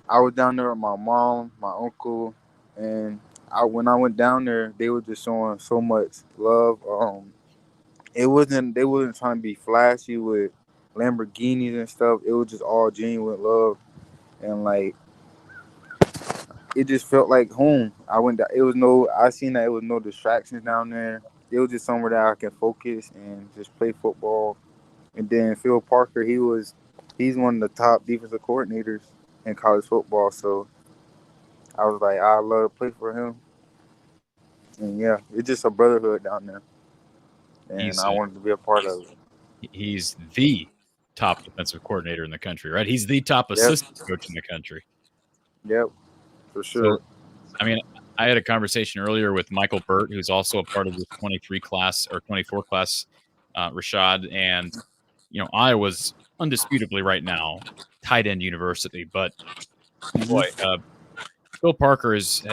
I was down there with my mom, my uncle, and when I went down there, they were just showing so much love. They wasn't trying to be flashy with Lamborghinis and stuff. It was just all genuine love, and like it just felt like home. I seen that it was no distractions down there. It was just somewhere that I can focus and just play football. And then Phil Parker, he's one of the top defensive coordinators in college football. So I was like, I love to play for him. And yeah, it's just a brotherhood down there. And I wanted to be a part of it. He's the top defensive coordinator in the country, right? He's the top assistant coach in the country. Yep, for sure. So, I mean, I had a conversation earlier with Michael Bert, who's also a part of the 23 class or 24 class, Rashad. And, Iowa's undisputably right now tight end university. But, boy, Phil Parker has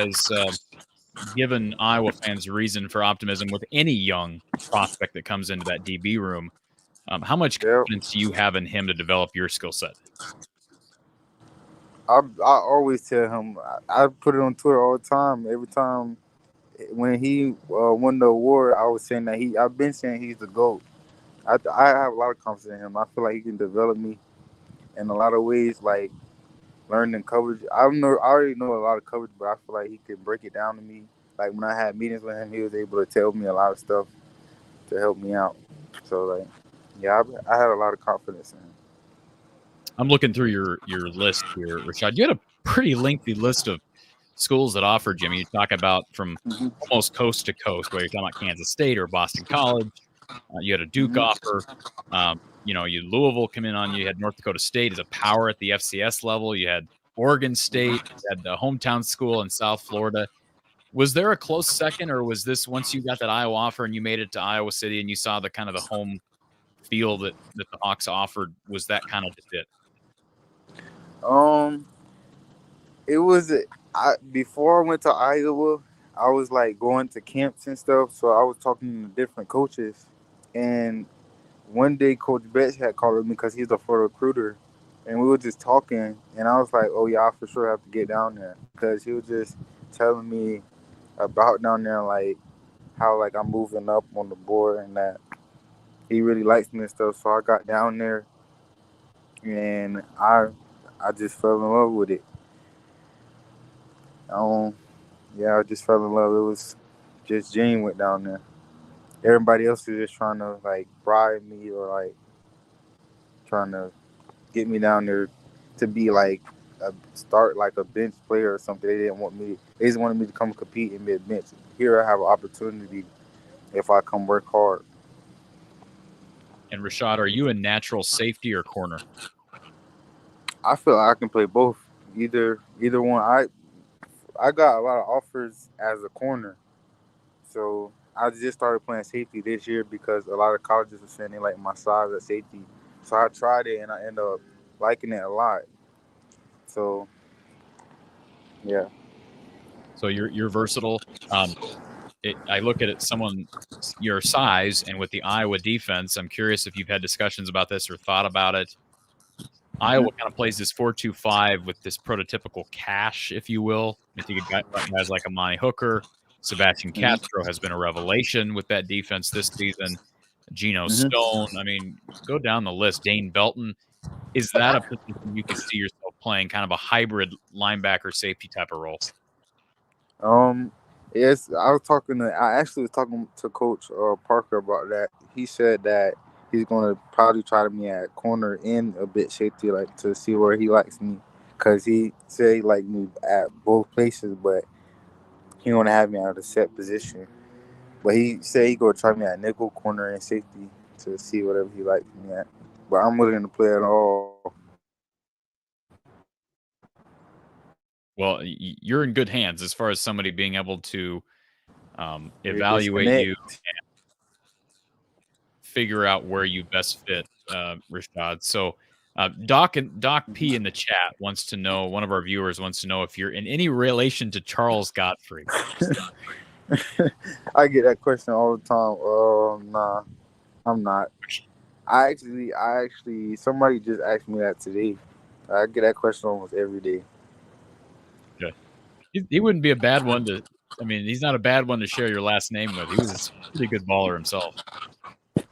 given Iowa fans reason for optimism with any young prospect that comes into that DB room. How much confidence do you have in him to develop your skill set? I always tell him, I put it on Twitter all the time. Every time when he won the award, I was saying that I've been saying he's the GOAT. I have a lot of confidence in him. I feel like he can develop me in a lot of ways, like learning coverage. I already know a lot of coverage, but I feel like he could break it down to me. Like when I had meetings with him, he was able to tell me a lot of stuff to help me out. So like, yeah, I had a lot of confidence in him. I'm looking through your list here, Rashad. You had a pretty lengthy list of schools that offered you. I mean, you talk about from almost coast to coast, whether you're talking about Kansas State or Boston College. You had a Duke offer. You Louisville come in on you. You had North Dakota State as a power at the FCS level. You had Oregon State. You had the hometown school in South Florida. Was there a close second, or was this once you got that Iowa offer and you made it to Iowa City and you saw the kind of the home feel that the Hawks offered? Was that kind of just it? It was before I went to Iowa, I was like going to camps and stuff, so I was talking to different coaches. And one day, Coach Betts had called me because he's a Florida recruiter, and we were just talking. And I was like, "Oh yeah, I for sure have to get down there," because he was just telling me about down there, like how like I'm moving up on the board and that he really likes me and stuff. So I got down there, and I just fell in love with it. I just fell in love. It was just Gene went down there. Everybody else was just trying to like bribe me or like trying to get me down there to be like a bench player or something. They didn't want me. They just wanted me to come compete and be a bench. Here I have an opportunity if I come work hard. And Rashad, are you a natural safety or corner? I feel like I can play both. Either one. I got a lot of offers as a corner, so I just started playing safety this year because a lot of colleges are saying they like my size at safety. So I tried it and I ended up liking it a lot. So, yeah. So you're versatile. I look at it, someone your size and with the Iowa defense. I'm curious if you've had discussions about this or thought about it. Iowa kind of plays this 4-2-5 with this prototypical cash, if you will. I think guys like Amani Hooker, Sebastian Castro has been a revelation with that defense this season. Geno Stone. I mean, go down the list. Dane Belton. Is that a position you can see yourself playing, kind of a hybrid linebacker safety type of role? Yes, I actually was talking to Coach Parker about that. He said that he's going to probably try me at corner and a bit safety, like to see where he likes me. Because he said he liked me at both places, but he want to have me at a set position. But he said he going to try me at nickel, corner, and safety to see whatever he likes me at. But I'm willing to play it all. Well, you're in good hands as far as somebody being able to evaluate you and figure out where you best fit, Rashad. So Doc P in the chat wants to know, one of our viewers wants to know if you're in any relation to Charles Godfrey. I get that question all the time. Nah, I'm not. I actually, somebody just asked me that today. I get that question almost every day. Yeah. He wouldn't be a bad one to, I mean, he's not a bad one to share your last name with. He was a pretty good baller himself.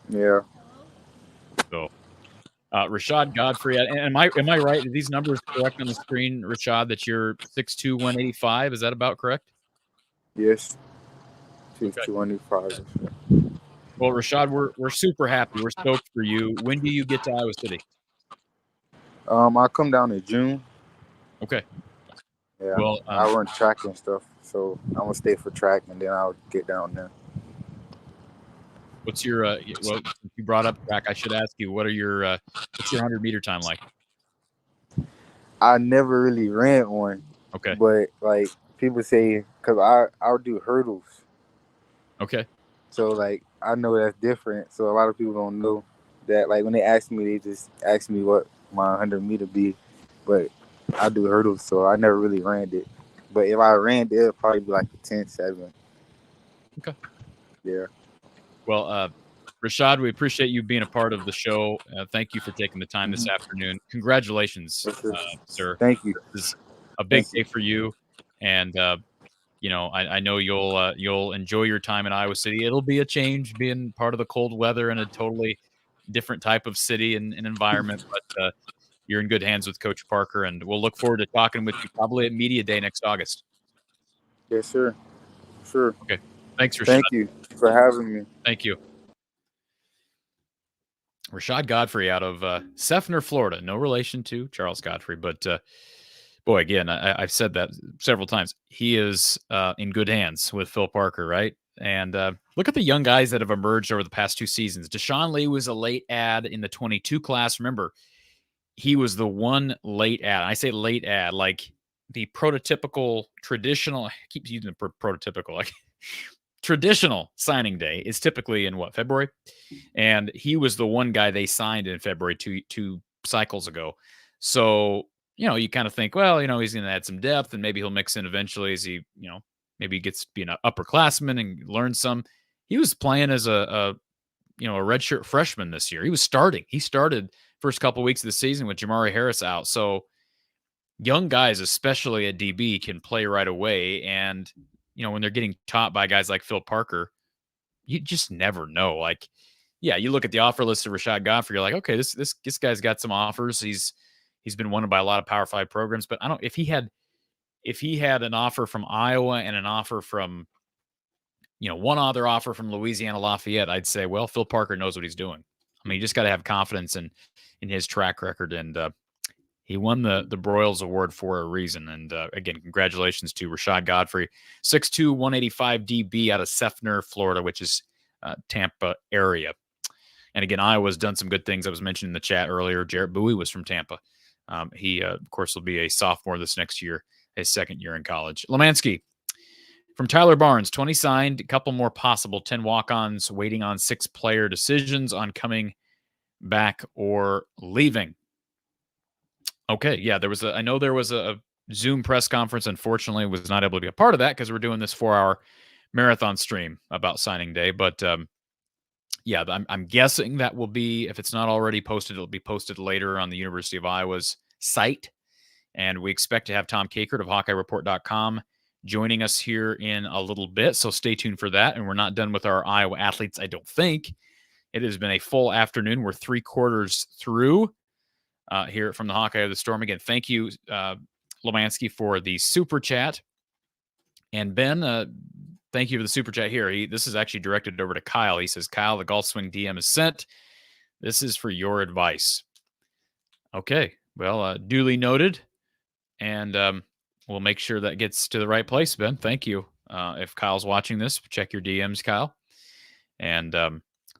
Yeah. So, Rashad Godfrey, and am I right? Are these numbers correct on the screen, Rashad, that you're 6'2", 185? Is that about correct? Yes. 6'2", 185. Well, Rashad, we're super happy. We're stoked for you. When do you get to Iowa City? I come down in June. Okay. Yeah. Well, I run track and stuff, so I'm gonna stay for track, and then I'll get down there. What's your well, if you brought up track, I should ask you, what's your 100-meter time like? I never really ran one. Okay. But like people say, because I'll do hurdles. Okay. So like I know that's different. So a lot of people don't know that. Like when they ask me, they just ask me what my 100-meter be. But I do hurdles, so I never really ran it. But if I ran, it'll probably be like a 10-7. Okay. Yeah. Well, Rashad, we appreciate you being a part of the show. Thank you for taking the time this afternoon. Congratulations, sir. Thank you. This is a big Thank day for you, and you know, I know you'll enjoy your time in Iowa City. It'll be a change being part of the cold weather in a totally different type of city and environment, but you're in good hands with Coach Parker, and we'll look forward to talking with you probably at Media Day next August. Yes, sir. Sure. Okay. Thanks, Rashad. Thank you for having me. Thank you. Rashad Godfrey out of Seffner, Florida. No relation to Charles Godfrey, but boy, again, I've said that several times. He is in good hands with Phil Parker, right? And look at the young guys that have emerged over the past 2 seasons. Deshaun Lee was a late add in the 22 class. Remember, he was the one late add. I say late add, like the prototypical, traditional, I keep using the prototypical, like traditional signing day is typically in February? And he was the one guy they signed in February two cycles ago. So, you know, you kind of think, well, you know, he's going to add some depth and maybe he'll mix in eventually as he, you know, maybe he gets to be an upperclassman and learn some. He was playing as a redshirt freshman this year. He was starting. He started first couple weeks of the season with Jamari Harris out. So young guys, especially at DB, can play right away. And, you know, when they're getting taught by guys like Phil Parker, you just never know. Like, yeah, you look at the offer list of Rashad Godfrey, you're like, okay, this guy's got some offers. He's been wanted by a lot of Power 5 programs, but I don't. If he had an offer from Iowa and an offer from, you know, one other offer from Louisiana Lafayette, I'd say, well, Phil Parker knows what he's doing. I mean, you just got to have confidence in his track record, and he won the Broyles Award for a reason. And again, congratulations to Rashad Godfrey, 6'2", 185 DB out of Seffner, Florida, which is Tampa area. And again, Iowa's done some good things. I was mentioning in the chat earlier, Jarrett Bowie was from Tampa. He, of course, will be a sophomore this next year, his second year in college. Lemansky from Tyler Barnes, 20 signed, a couple more possible, 10 walk-ons, waiting on 6 player decisions on coming back or leaving. Okay, yeah, I know there was a Zoom press conference. Unfortunately, was not able to be a part of that because we're doing this 4-hour marathon stream about signing day. But yeah, I'm guessing that will be, if it's not already posted, it'll be posted later on the University of Iowa's site. And we expect to have Tom Kakert of HawkeyeReport.com joining us here in a little bit. So stay tuned for that. And we're not done with our Iowa athletes, I don't think. It has been a full afternoon. We're 3/4 through here from the Hawkeye of the Storm. Again, thank you, Lemansky, for the super chat. And Ben, thank you for the super chat here. This is actually directed over to Kyle. He says, Kyle, the Golf Swing DM is sent. This is for your advice. Okay. Well, duly noted. And we'll make sure that gets to the right place, Ben. Thank you. If Kyle's watching this, check your DMs, Kyle. And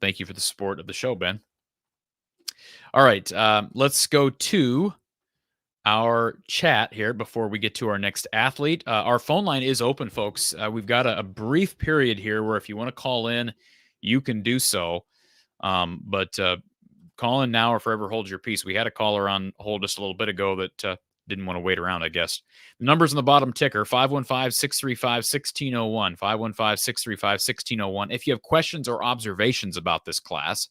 thank you for the support of the show, Ben. All right. Let's go to our chat here before we get to our next athlete. Our phone line is open, folks. We've got a brief period here where if you want to call in, you can do so. But call in now or forever hold your peace. We had a caller on hold just a little bit ago that didn't want to wait around, I guess. The number's on the bottom ticker, 515-635-1601, 515-635-1601. If you have questions or observations about this class,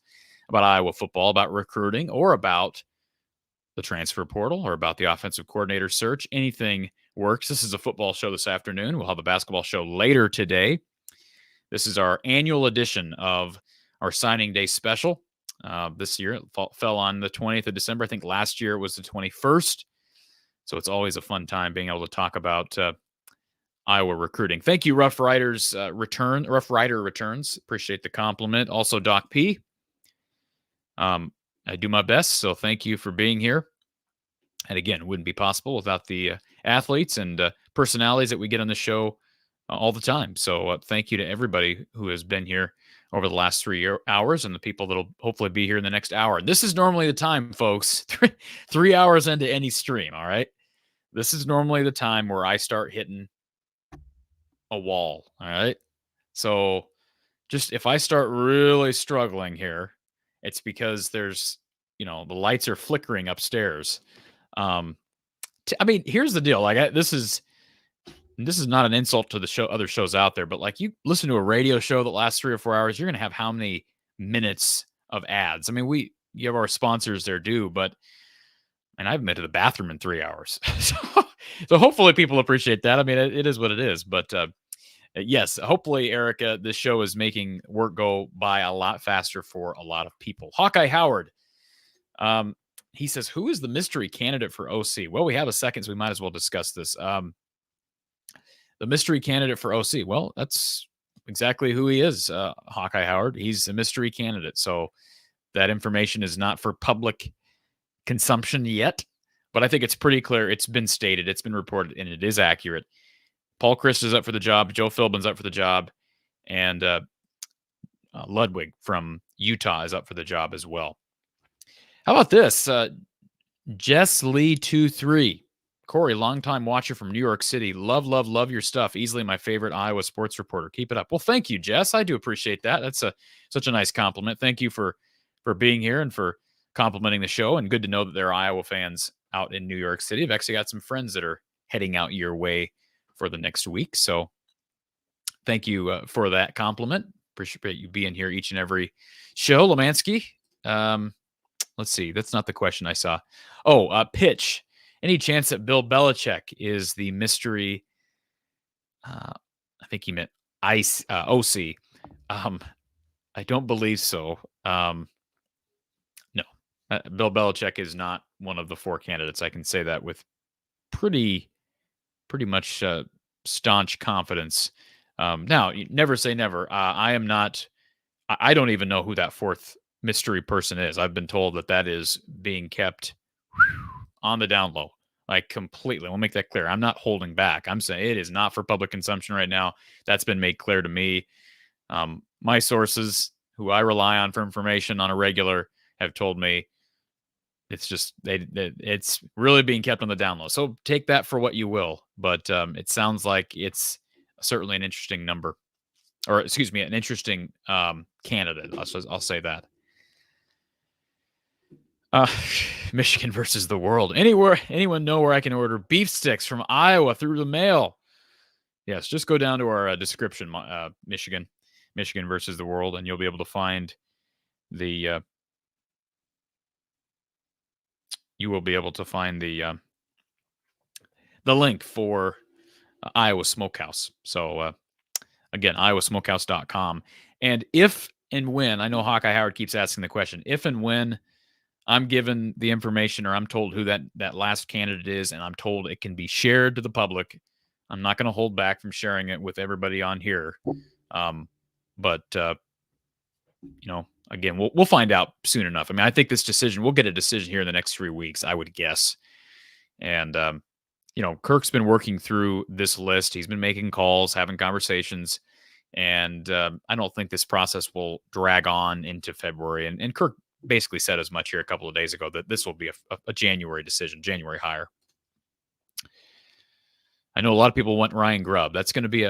about Iowa football, about recruiting, or about the transfer portal, or about the offensive coordinator search, anything works. This is a football show this afternoon. We'll have a basketball show later today. This is our annual edition of our signing day special. This year it fell on the 20th of December. I think last year it was the 21st. So it's always a fun time being able to talk about Iowa recruiting. Thank you, Rough Rider Returns. Appreciate the compliment. Also, Doc P. I do my best, so thank you for being here. And again, it wouldn't be possible without the athletes and personalities that we get on the show all the time. So thank you to everybody who has been here over the last 3 hours and the people that will hopefully be here in the next hour. This is normally the time, folks, 3 hours into any stream, all right? This is normally the time where I start hitting a wall, all right? So just if I start really struggling here, it's because there's, the lights are flickering upstairs. I mean, here's the deal. Like, this is and this is not an insult to the show, other shows out there, but like you listen to a radio show that lasts 3 or 4 hours, you're going to have how many minutes of ads? I mean, we give our sponsors their due, but and I've been to the bathroom in 3 hours. So hopefully people appreciate that. I mean, it is what it is, but yes, hopefully, Erica, this show is making work go by a lot faster for a lot of people. Hawkeye Howard, he says, who is the mystery candidate for OC? Well, we have a second, so we might as well discuss this. The mystery candidate for OC. Well, that's exactly who he is, Hawkeye Howard. He's a mystery candidate. So that information is not for public consumption yet, but I think it's pretty clear. It's been stated, it's been reported, and it is accurate. Paul Christ is up for the job. Joe Philbin's up for the job. And Ludwig from Utah is up for the job as well. How about this? Jess Lee 23. Corey, longtime watcher from New York City. Love, love, love your stuff. Easily my favorite Iowa sports reporter. Keep it up. Well, thank you, Jess. I do appreciate that. That's such a nice compliment. Thank you for being here and for complimenting the show. And good to know that there are Iowa fans out in New York City. I've actually got some friends that are heading out your way for the next week. So thank you for that compliment. Appreciate you being here each and every show. Lemansky. Let's see. That's not the question I saw. Oh, pitch. Any chance that Bill Belichick is the mystery? I think he meant OC. I don't believe so. No. Bill Belichick is not one of the 4 candidates. I can say that with pretty much staunch confidence. Now, you never say never. I am not. I don't even know who that 4th mystery person is. I've been told that is being kept on the down low, like completely. We'll make that clear. I'm not holding back. I'm saying it is not for public consumption right now. That's been made clear to me. My sources, who I rely on for information on a regular, have told me it's just it's really being kept on the down low. So take that for what you will. But it sounds like it's certainly an interesting number, or excuse me, an interesting candidate. I'll say that. Michigan versus the world. Anyone know where I can order beef sticks from Iowa through the mail? Yes, just go down to our description, Michigan versus the world, and you'll be able to find the. You will be able to find the link for Iowa Smokehouse. So again, iowasmokehouse.com. And if and when, I know Hawkeye Howard keeps asking the question, if and when I'm given the information or I'm told who that last candidate is and I'm told it can be shared to the public, I'm not going to hold back from sharing it with everybody on here. But again, we'll find out soon enough. I mean, I think we'll get a decision here in the next 3 weeks, I would guess. And, Kirk's been working through this list. He's been making calls, having conversations. And I don't think this process will drag on into February. And Kirk basically said as much here a couple of days ago that this will be a January decision, January hire. I know a lot of people want Ryan Grubb. That's going to be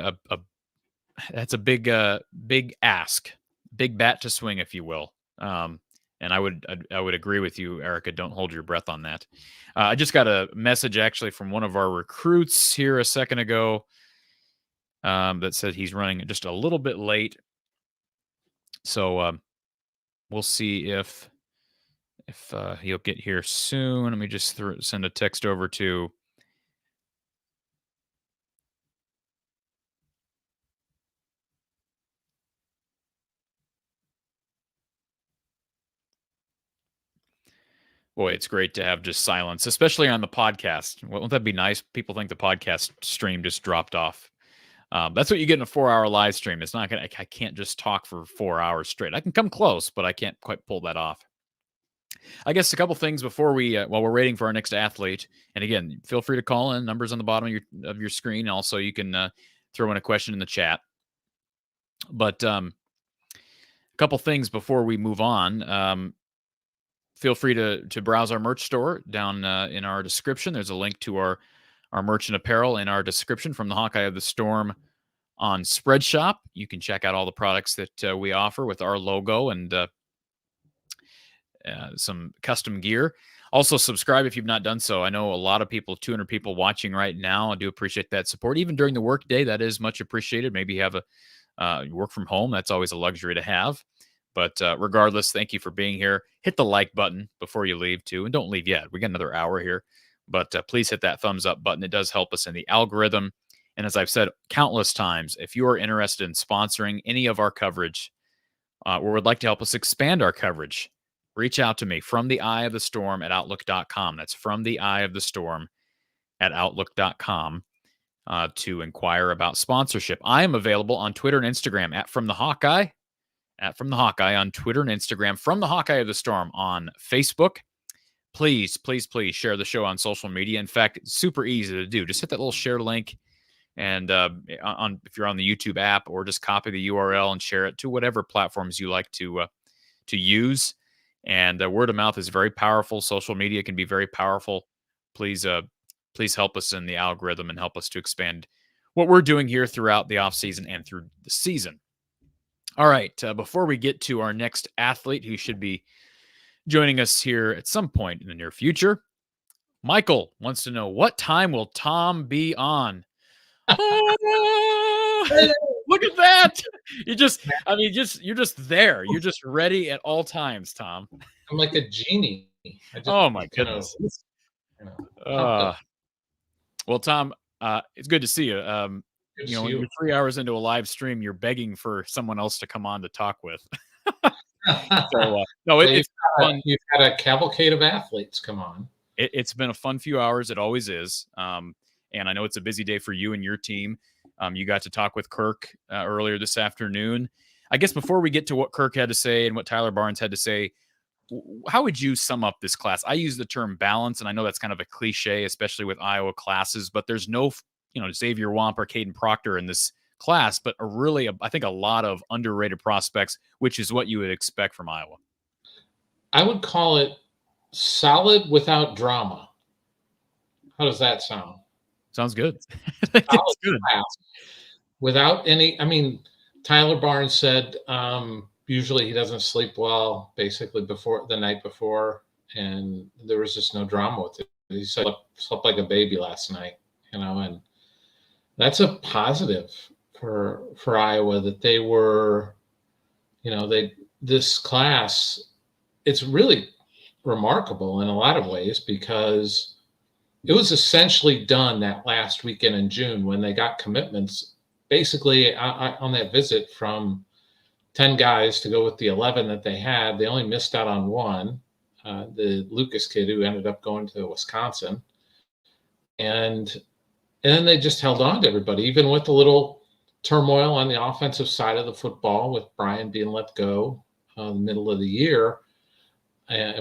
that's a big ask, big bat to swing, if you will. And I would agree with you, Erica. Don't hold your breath on that. I just got a message actually from one of our recruits here a second ago that said he's running just a little bit late. So we'll see if he'll get here soon. Let me just send a text over to Boy, it's great to have just silence, especially on the podcast. Won't that be nice? People think the podcast stream just dropped off. That's what you get in a 4-hour live stream. It's not I can't just talk for 4 hours straight. I can come close, but I can't quite pull that off. I guess a couple things before while we're waiting for our next athlete. And again, feel free to call in. Numbers on the bottom of your screen. Also, you can throw in a question in the chat. But a couple things before we move on. Feel free to browse our merch store down in our description. There's a link to our merch and apparel in our description from the Hawkeye of the Storm on Spreadshop. You can check out all the products that we offer with our logo and some custom gear. Also, subscribe if you've not done so. I know a lot of people, 200 people watching right now. I do appreciate that support. Even during the workday, that is much appreciated. Maybe you have you work from home. That's always a luxury to have. But regardless, thank you for being here. Hit the like button before you leave, too. And don't leave yet. We got another hour here. But please hit that thumbs up button. It does help us in the algorithm. And as I've said countless times, if you are interested in sponsoring any of our coverage or would like to help us expand our coverage, reach out to me from the eye of the storm at outlook.com. That's from the eye of the storm at outlook.com to inquire about sponsorship. I am available on Twitter and Instagram at From the Hawkeye on Twitter and Instagram, From the Hawkeye of the Storm on Facebook. Please, please, please share the show on social media. In fact, it's super easy to do. Just hit that little share link, and if you're on the YouTube app, or just copy the URL and share it to whatever platforms you like to use. And word of mouth is very powerful. Social media can be very powerful. Please help us in the algorithm and help us to expand what we're doing here throughout the offseason and through the season. All right, before we get to our next athlete who should be joining us here at some point in the near future, Michael wants to know, what time will Tom be on? Look at that. You're just there. You're just ready at all times, Tom. I'm like a genie. Oh my goodness. Well, Tom, it's good to see you. When you're 3 hours into a live stream, you're begging for someone else to come on to talk with. So, no, it's fun. You've had a cavalcade of athletes come on. It's been a fun few hours. It always is. And I know it's a busy day for you and your team. You got to talk with Kirk earlier this afternoon. I guess before we get to what Kirk had to say and what Tyler Barnes had to say, how would you sum up this class? I use the term balance, and I know that's kind of a cliche, especially with Iowa classes, but there's no Xavier Wamp or Caden Proctor in this class, but I think a lot of underrated prospects, which is what you would expect from Iowa. I would call it solid without drama. How does that sound? Sounds good. It's good. Without any, Tyler Barnes said usually he doesn't sleep well basically before the night before, and there was just no drama with it. He said slept like a baby last night, and that's a positive for Iowa, that they were, this class, it's really remarkable in a lot of ways, because it was essentially done that last weekend in June when they got commitments basically on that visit from 10 guys to go with the 11 that they had. They only missed out on one, the Lucas kid who ended up going to Wisconsin. And then they just held on to everybody, even with a little turmoil on the offensive side of the football, with Brian being let go in the middle of the year,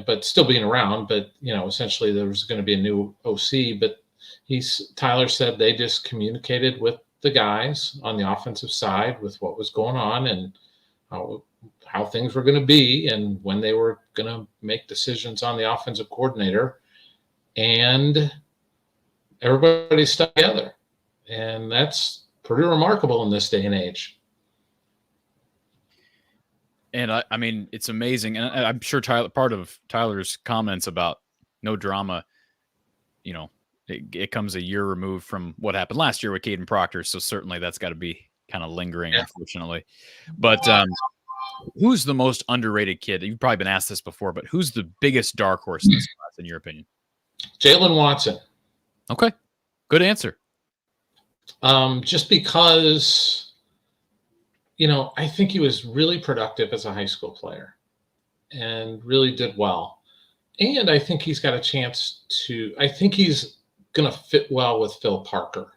but still being around. But, essentially there was going to be a new OC. But Tyler said they just communicated with the guys on the offensive side with what was going on and how things were going to be and when they were going to make decisions on the offensive coordinator. And everybody stuck together, and that's pretty remarkable in this day and age. And it's amazing. And I'm sure part of Tyler's comments about no drama, it comes a year removed from what happened last year with Caden Proctor. So certainly that's got to be kind of lingering, unfortunately. But who's the most underrated kid? You've probably been asked this before, but who's the biggest dark horse in this class, in your opinion? Jalen Watson. Okay. Good answer. Just because, I think he was really productive as a high school player and really did well. And I think he's got a chance I think he's going to fit well with Phil Parker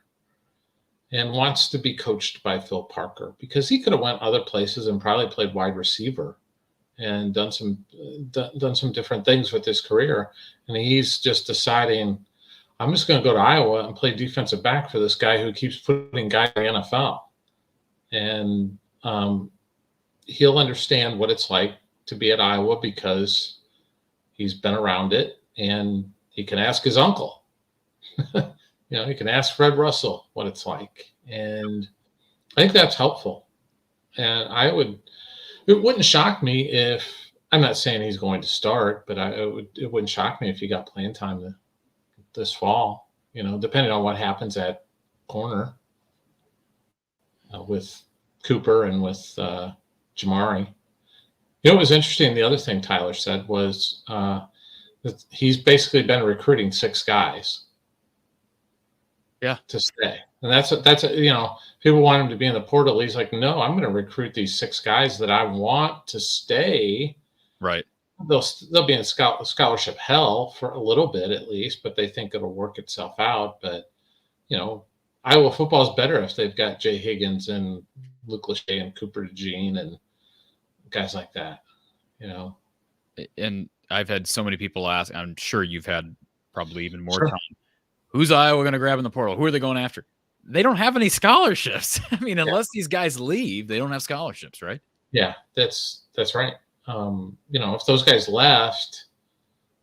and wants to be coached by Phil Parker, because he could have went other places and probably played wide receiver and done some different things with his career. And he's just deciding, I'm just going to go to Iowa and play defensive back for this guy who keeps putting guys in the NFL. And he'll understand what it's like to be at Iowa because he's been around it, and he can ask his uncle. He can ask Fred Russell what it's like. And I think that's helpful. And it wouldn't shock me if I'm not saying he's going to start, but it wouldn't shock me if he got playing time this fall, depending on what happens at corner with Cooper and with Jamari. What was interesting, the other thing Tyler said was that he's basically been recruiting 6 guys to stay. And that's people want him to be in the portal. He's like, no, I'm going to recruit these 6 guys that I want to stay. Right. They'll be in scholarship hell for a little bit at least, but they think it'll work itself out. But, Iowa football is better if they've got Jay Higgins and Luke Lachey and Cooper DeJean and guys like that, And I've had so many people ask, I'm sure you've had probably even more time. Who's Iowa going to grab in the portal? Who are they going after? They don't have any scholarships. I mean, unless these guys leave, they don't have scholarships, right? Yeah, that's right. If those guys left,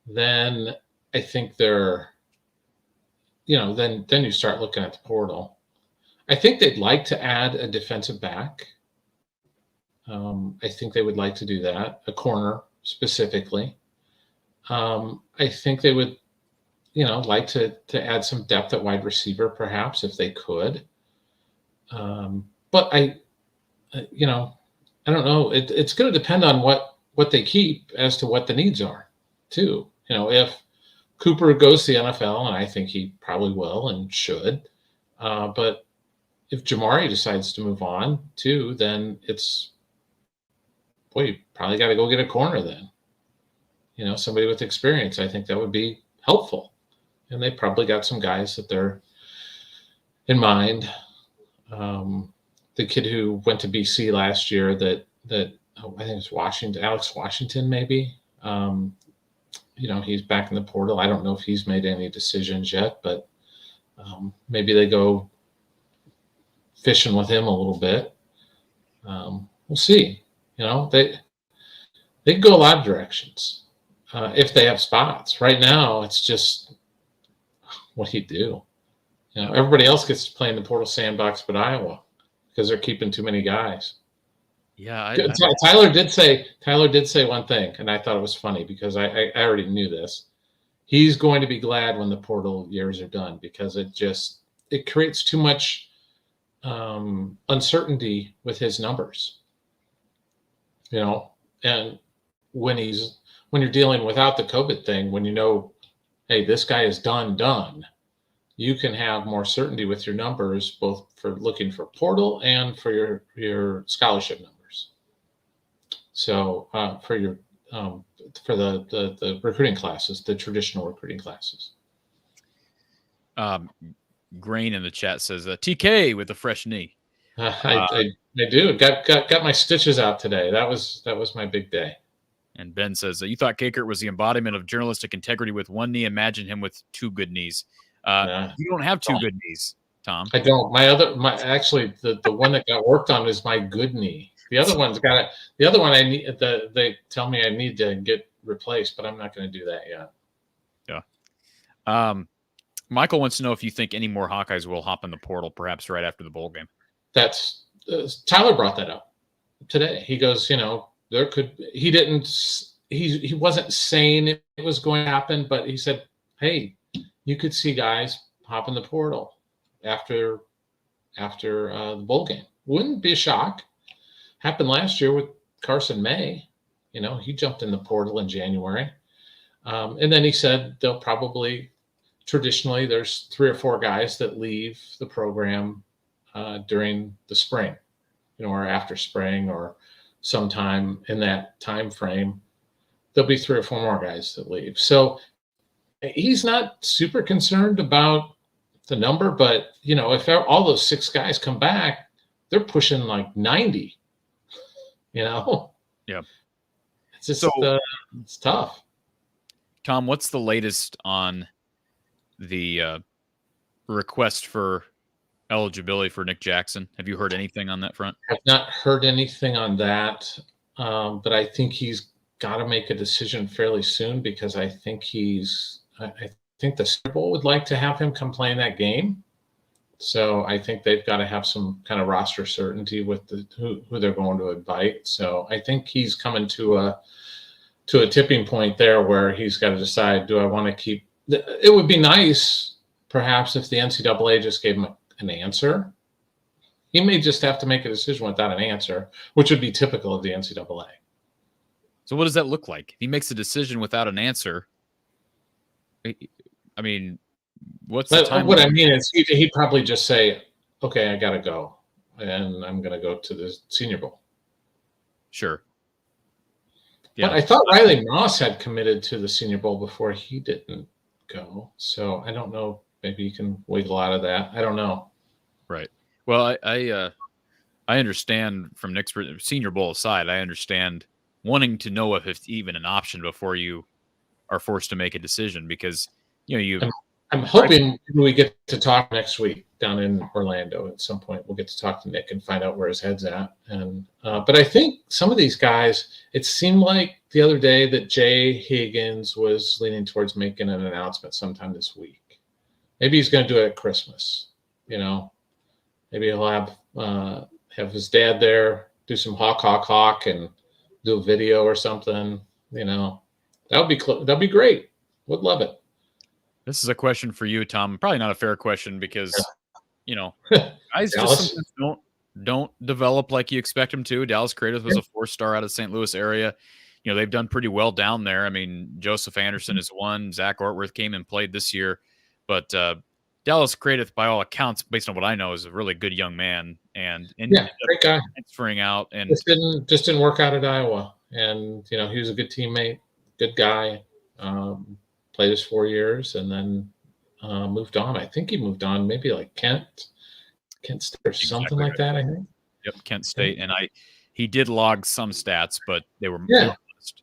then I think they're, then you start looking at the portal. I think they'd like to add a defensive back. I think they would like to do that, a corner specifically. I think they would, like to add some depth at wide receiver, perhaps, if they could. But I don't know. It's going to depend on what they keep as to what the needs are, too. If Cooper goes to the NFL, and I think he probably will and should, but if Jamari decides to move on, too, then it's, you probably got to go get a corner then. Somebody with experience. I think that would be helpful. And they probably got some guys that they're in mind. The kid who went to BC last year that I think it was Washington, Alex Washington, maybe. He's back in the portal. I don't know if he's made any decisions yet, but maybe they go fishing with him a little bit. We'll see. They can go a lot of directions if they have spots. Right now, it's just, what do you do? Everybody else gets to play in the portal sandbox but Iowa because they're keeping too many guys. Yeah. Tyler did say one thing, and I thought it was funny because I already knew this. He's going to be glad when the portal years are done because it creates too much uncertainty with his numbers. And when you're dealing without the COVID thing, when hey, this guy is done, you can have more certainty with your numbers, both for looking for portal and for your scholarship numbers. So for the recruiting classes, the traditional recruiting classes. Grain in the chat says TK with a fresh knee. I do. Got my stitches out today. That was my big day. And Ben says you thought Kert was the embodiment of journalistic integrity with one knee. Imagine him with 2 good knees. You don't have 2 good knees, Tom. I don't. Actually, the one that got worked on is my good knee. The other one's got it. The other one I need. They tell me I need to get replaced, but I'm not going to do that yet. Yeah. Michael wants to know if you think any more Hawkeyes will hop in the portal, perhaps right after the bowl game. That's Tyler brought that up today. He goes, there could. He didn't. He wasn't saying it was going to happen, but he said, hey, you could see guys hop in the portal after the bowl game. Wouldn't be a shock. Happened last year with Carson May. He jumped in the portal in January. And then he said they'll probably, traditionally, there's 3 or 4 guys that leave the program during the spring, or after spring or sometime in that time frame. There'll be 3 or 4 more guys that leave. So he's not super concerned about the number, but if all those 6 guys come back, they're pushing like 90. Yeah. It's just it's tough. Tom, what's the latest on the request for eligibility for Nick Jackson? Have you heard anything on that front? I've not heard anything on that, but I think he's got to make a decision fairly soon because I think I think the Super Bowl would like to have him come play in that game. So I think they've got to have some kind of roster certainty with who they're going to invite. So I think he's coming to to a tipping point there where he's got to decide, do I want to keep? It would be nice, perhaps, if the NCAA just gave him an answer. He may just have to make a decision without an answer, which would be typical of the NCAA. So what does that look like? If he makes a decision without an answer, I mean, what's the time? What I mean is he'd probably just say, okay, I got to go, and I'm going to go to the Senior Bowl. Sure. Yeah. But I thought Riley Moss had committed to the Senior Bowl before he didn't go. So I don't know. Maybe you can wiggle out of that. I don't know. Right. Well, I understand from Nick's Senior Bowl aside, I understand wanting to know if it's even an option before you are forced to make a decision, because I'm hoping we get to talk next week down in Orlando at some point. We'll get to talk to Nick and find out where his head's at. And but I think some of these guys, it seemed like the other day that Jay Higgins was leaning towards making an announcement sometime this week. Maybe he's going to do it at Christmas. Maybe he'll have his dad there, do some hawk, and do a video or something. That'd be great. Would love it. This is a question for you, Tom. Probably not a fair question because, guys just sometimes don't develop like you expect them to. Dallas Creative was a 4-star out of the St. Louis area. They've done pretty well down there. I mean, Joseph Anderson is one. Zach Ortworth came and played this year. But Dallas Creative, by all accounts, based on what I know, is a really good young man. And great guy. Transferring out. And just didn't work out at Iowa. And, he was a good teammate, good guy. Played his 4 years and then moved on. I think he moved on, maybe like Kent State or something like that, I think. Yep, Kent State. And he did log some stats, but they were modest.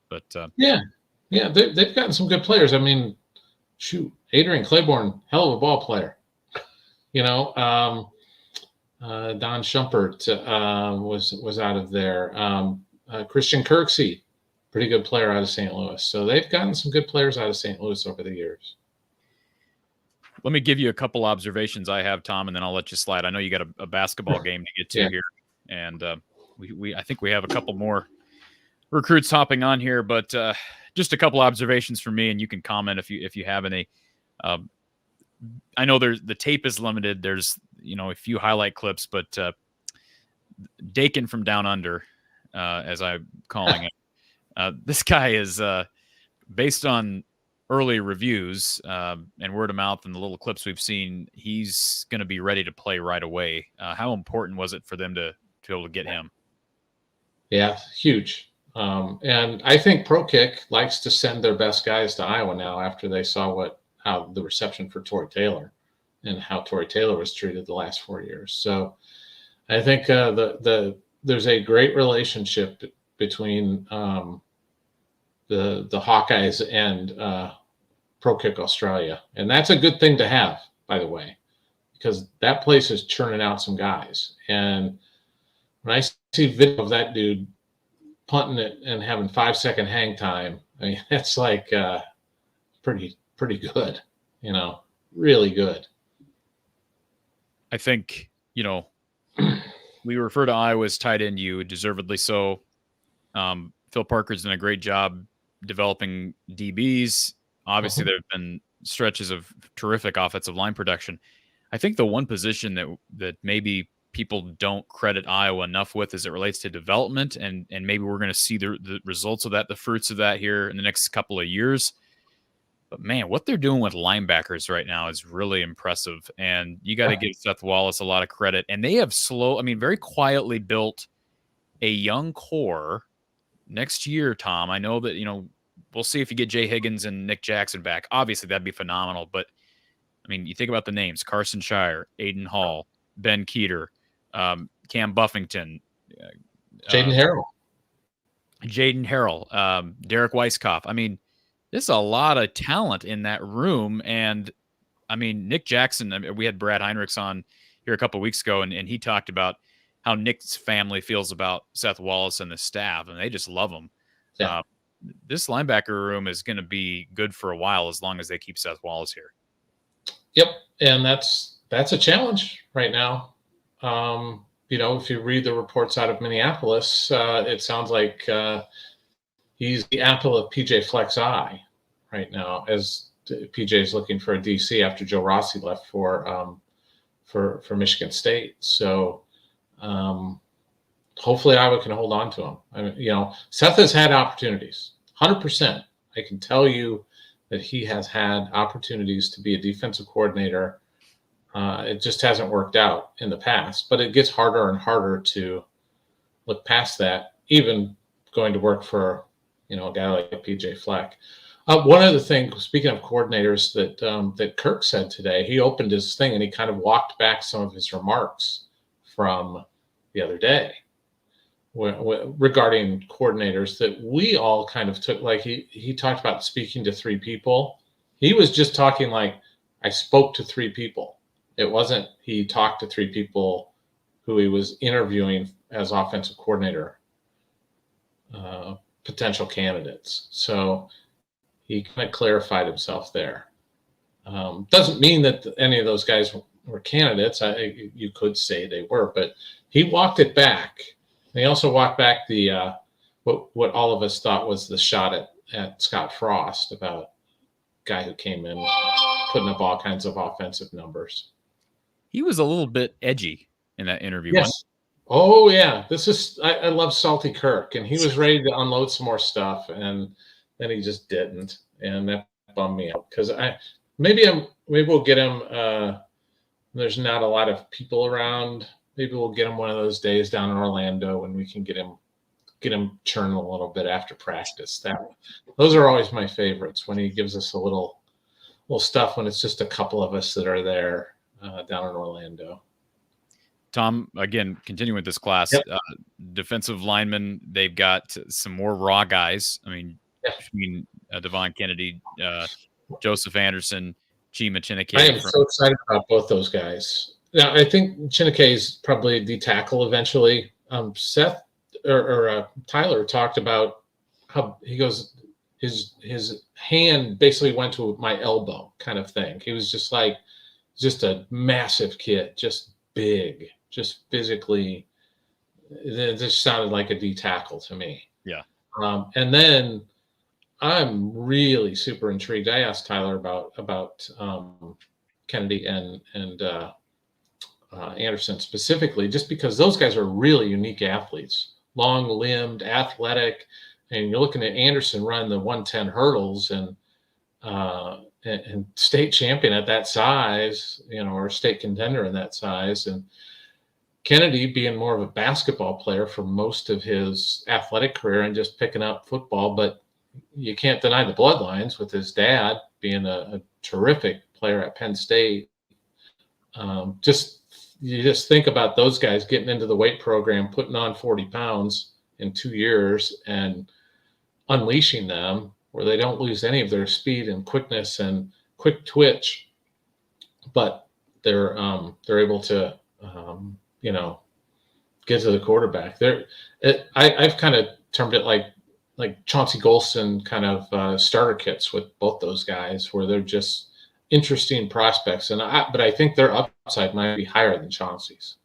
But they've gotten some good players. I mean, shoot, Adrian Claiborne, hell of a ball player. Don Schumpert was out of there. Christian Kirksey, pretty good player out of St. Louis. So they've gotten some good players out of St. Louis over the years. Let me give you a couple observations I have, Tom, and then I'll let you slide. I know you got a basketball game to get to here, and I think we have a couple more recruits hopping on here, but just a couple observations from me, and you can comment if you have any. I know the tape is limited. There's a few highlight clips, but Dakin from Down Under, as I'm calling it. This guy is, based on early reviews and word of mouth and the little clips we've seen, he's going to be ready to play right away. How important was it for them to be able to get him? Yeah, huge. And I think Pro Kick likes to send their best guys to Iowa now after they saw how the reception for Tory Taylor and how Tory Taylor was treated the last 4 years. So I think there's a great relationship between the Hawkeyes and Pro Kick Australia. And that's a good thing to have, by the way, because that place is churning out some guys. And when I see video of that dude punting it and having 5-second hang time, I mean, that's like pretty good, really good. I think, we refer to Iowa as tight end U, deservedly so. Phil Parker's done a great job developing DBs. Obviously, there have been stretches of terrific offensive line production. I think the one position that maybe people don't credit Iowa enough with as it relates to development, and maybe we're going to see the results of that, the fruits of that here in the next couple of years. But, man, what they're doing with linebackers right now is really impressive, and you got to give Seth Wallace a lot of credit. And they have very quietly built a young core. Next year, Tom, I know that, we'll see if you get Jay Higgins and Nick Jackson back. Obviously, that'd be phenomenal. But, I mean, you think about the names: Carson Shire, Aiden Hall, Ben Keeter, Cam Buffington, Jaden Harrell, Derek Weisskoff. I mean, there's a lot of talent in that room. And, I mean, Nick Jackson, we had Brad Heinrichs on here a couple of weeks ago, and he talked about how Nick's family feels about Seth Wallace and the staff, and they just love him. Yeah. This linebacker room is going to be good for a while as long as they keep Seth Wallace here. Yep, and that's a challenge right now. If you read the reports out of Minneapolis, it sounds like he's the apple of PJ Fleck's eye right now, as PJ is looking for a DC after Joe Rossi left for Michigan State. So hopefully Iowa can hold on to him. I mean, Seth has had opportunities, 100%. I can tell you that he has had opportunities to be a defensive coordinator. It just hasn't worked out in the past, but it gets harder and harder to look past that, even going to work for, a guy like PJ Fleck. One other thing, speaking of coordinators, that Kirk said today, he opened his thing and he kind of walked back some of his remarks from the other day regarding coordinators that we all kind of took. Like he talked about speaking to 3 people. He was just talking like, I spoke to 3 people. It wasn't he talked to 3 people who he was interviewing as offensive coordinator potential candidates. So he kind of clarified himself there. Doesn't mean that any of those guys were candidates. You could say they were, but he walked it back. And he also walked back the what all of us thought was the shot at Scott Frost about a guy who came in putting up all kinds of offensive numbers. He was a little bit edgy in that interview. Yes. Oh yeah. I love Salty Kirk, and he was ready to unload some more stuff, and then he just didn't, and that bummed me out because maybe we'll get him. There's not a lot of people around. Maybe we'll get him one of those days down in Orlando when we can get him churning a little bit after practice. Those are always my favorites, when he gives us a little stuff when it's just a couple of us that are there down in Orlando. Tom, again, continuing with this class, Yep. Defensive linemen, they've got some more raw guys. I mean, between Devon Kennedy, Joseph Anderson, Chima Chin. I am so excited about both those guys. Now, I think Chineke is probably the tackle eventually. Seth or Tyler talked about how he goes, his hand basically went to my elbow kind of thing. He was just a massive kid, just big, just physically. It just sounded like a D tackle to me. Yeah. And then I'm really super intrigued. I asked Tyler about Kennedy and Anderson specifically, just because those guys are really unique athletes, long-limbed, athletic, and you're looking at Anderson run the 110 hurdles and state champion at that size, or state contender in that size, and Kennedy being more of a basketball player for most of his athletic career and just picking up football, but you can't deny the bloodlines with his dad being a terrific player at Penn State. You just think about those guys getting into the weight program, putting on 40 pounds in 2 years and unleashing them where they don't lose any of their speed and quickness and quick twitch, but they're able to, get to the quarterback. I've kind of termed it like Chauncey Golston kind of starter kits with both those guys, where they're just interesting prospects, but I think their upside might be higher than Chauncey's.